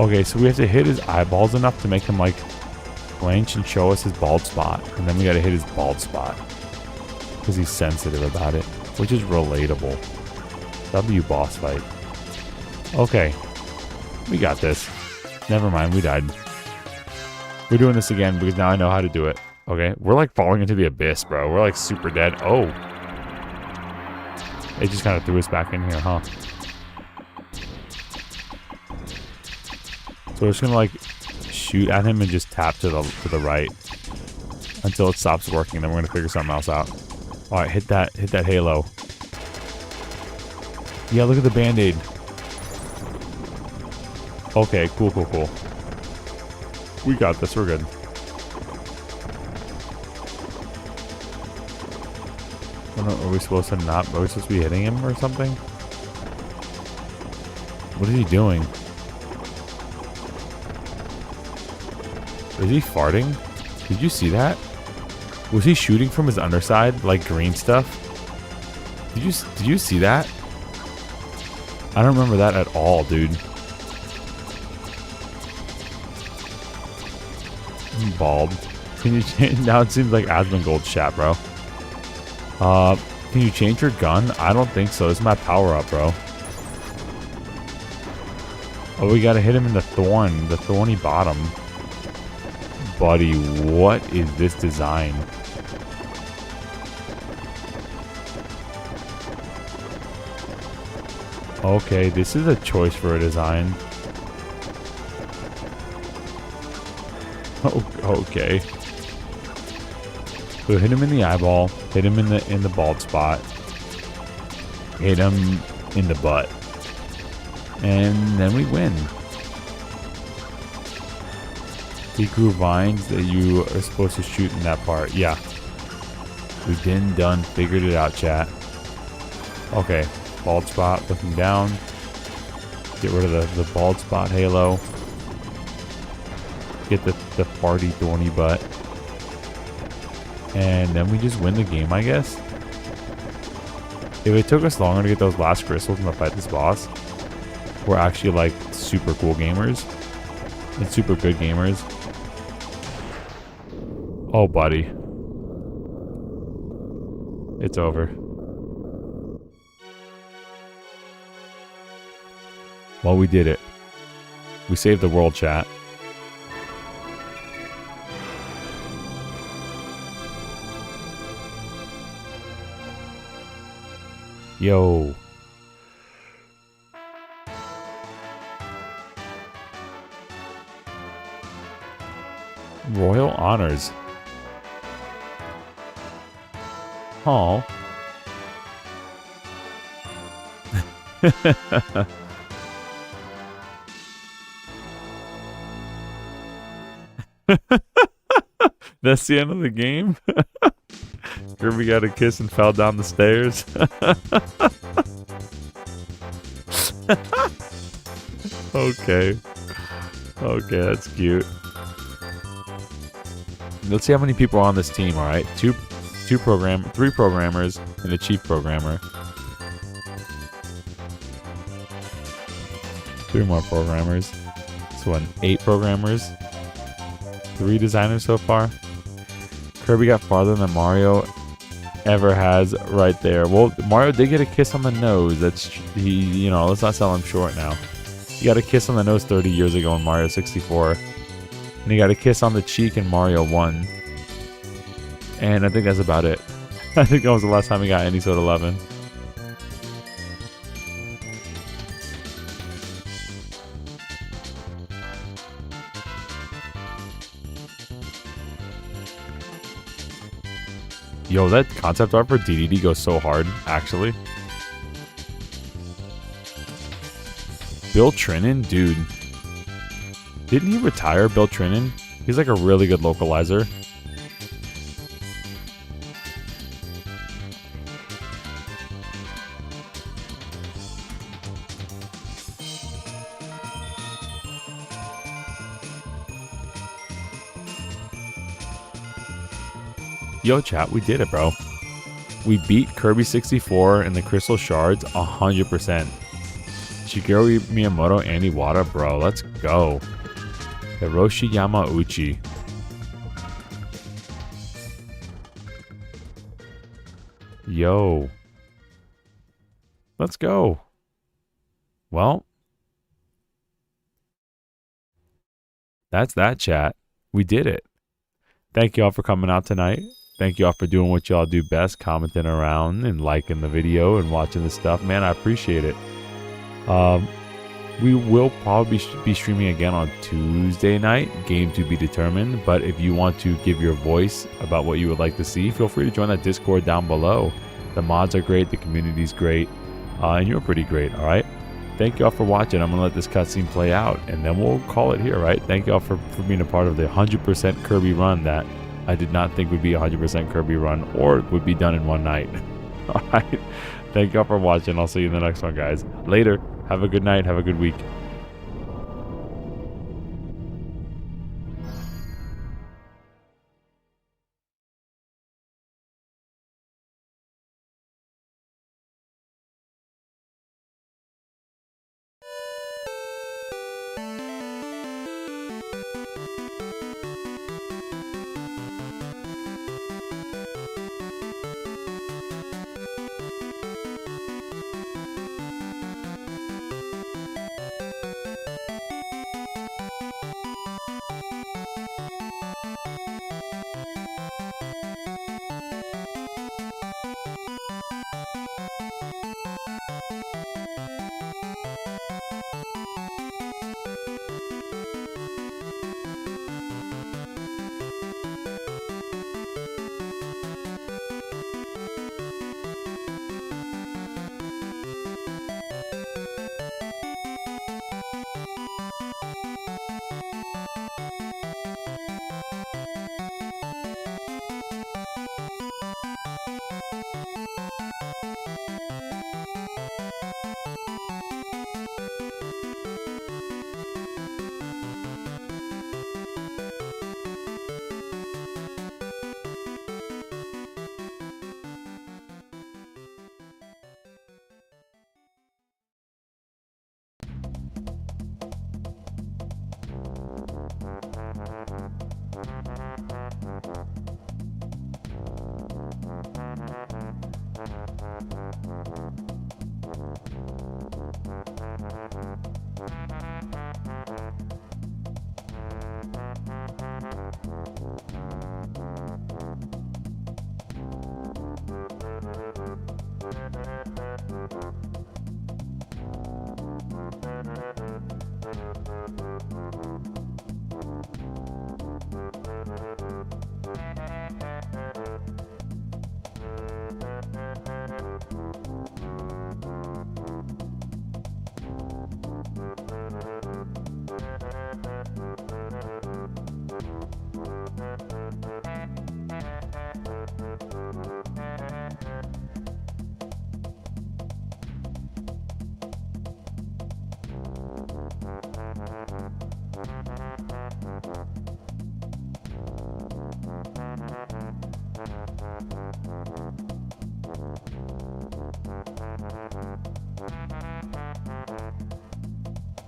[SPEAKER 2] Okay, so we have to hit his eyeballs enough to make him, like, flinch and show us his bald spot. And then we gotta hit his bald spot. Because he's sensitive about it. Which is relatable. W boss fight. Okay. We got this. Never mind, we died. We're doing this again because now I know how to do it. Okay, we're, like, falling into the abyss, bro. We're, like, super dead. Oh. It just kind of threw us back in here, huh? So we're just gonna like shoot at him and just tap to the right until it stops working. Then we're gonna figure something else out. All right, hit that halo. Yeah, look at the band-aid. Okay, cool. We got this. We're good. Are we supposed to not? Are we supposed to be hitting him or something? What is he doing? Is he farting? Did you see that? Was he shooting from his underside, like green stuff? Did you see that? I don't remember that at all, dude. I'm bald. Can you change? Now it seems like Asmongold's chat, bro. Can you change your gun? I don't think so. This is my power up, bro. Oh, we gotta hit him in the thorny bottom. Buddy, what is this design? Okay, this is a choice for a design. Oh, okay. So hit him in the eyeball, hit him in the bald spot, hit him in the butt, and then we win. He grew vines that you are supposed to shoot in that part. Yeah. We've been done, figured it out, chat. Okay, bald spot, looking down. Get rid of the bald spot halo. Get the farty thorny butt. And then we just win the game, I guess. If it took us longer to get those last crystals and to fight this boss, we're actually like super cool gamers. And super good gamers. Oh, buddy. It's over. Well, we did it. We saved the world, chat. Yo. Royal honors. Oh. That's the end of the game? Kirby got a kiss and fell down the stairs. Okay. Okay, that's cute. Let's see how many people are on this team, alright? Three programmers and a chief programmer. 3 more programmers. So 8 programmers. 3 designers so far. Kirby got farther than Mario ever has right there. Well, Mario did get a kiss on the nose. You know, let's not sell him short now. He got a kiss on the nose 30 years ago in Mario 64. And he got a kiss on the cheek in Mario 1. And I think that's about it. I think that was the last time he got any sort of loving. Yo, that concept art for DDD goes so hard, actually. Bill Trinan? Dude. Didn't he retire, Bill Trinan? He's like a really good localizer. Yo, chat, we did it, bro. We beat Kirby 64 in the Crystal Shards 100%. Shigeru Miyamoto and Iwata, bro. Let's go. Hiroshi Yamauchi. Yo. Let's go. Well, that's that, chat. We did it. Thank you all for coming out tonight. Thank you all for doing what y'all do best, commenting around and liking the video and watching the stuff. Man, I appreciate it. We will probably be streaming again on Tuesday night, game to be determined. But if you want to give your voice about what you would like to see, feel free to join that Discord down below. The mods are great, the community's great, and you're pretty great, all right? Thank you all for watching. I'm going to let this cutscene play out, and then we'll call it here, right? Thank you all for being a part of the 100% Kirby run that I did not think would be a 100% Kirby run or would be done in one night. All right. Thank you all for watching. I'll see you in the next one, guys. Later. Have a good night. Have a good week.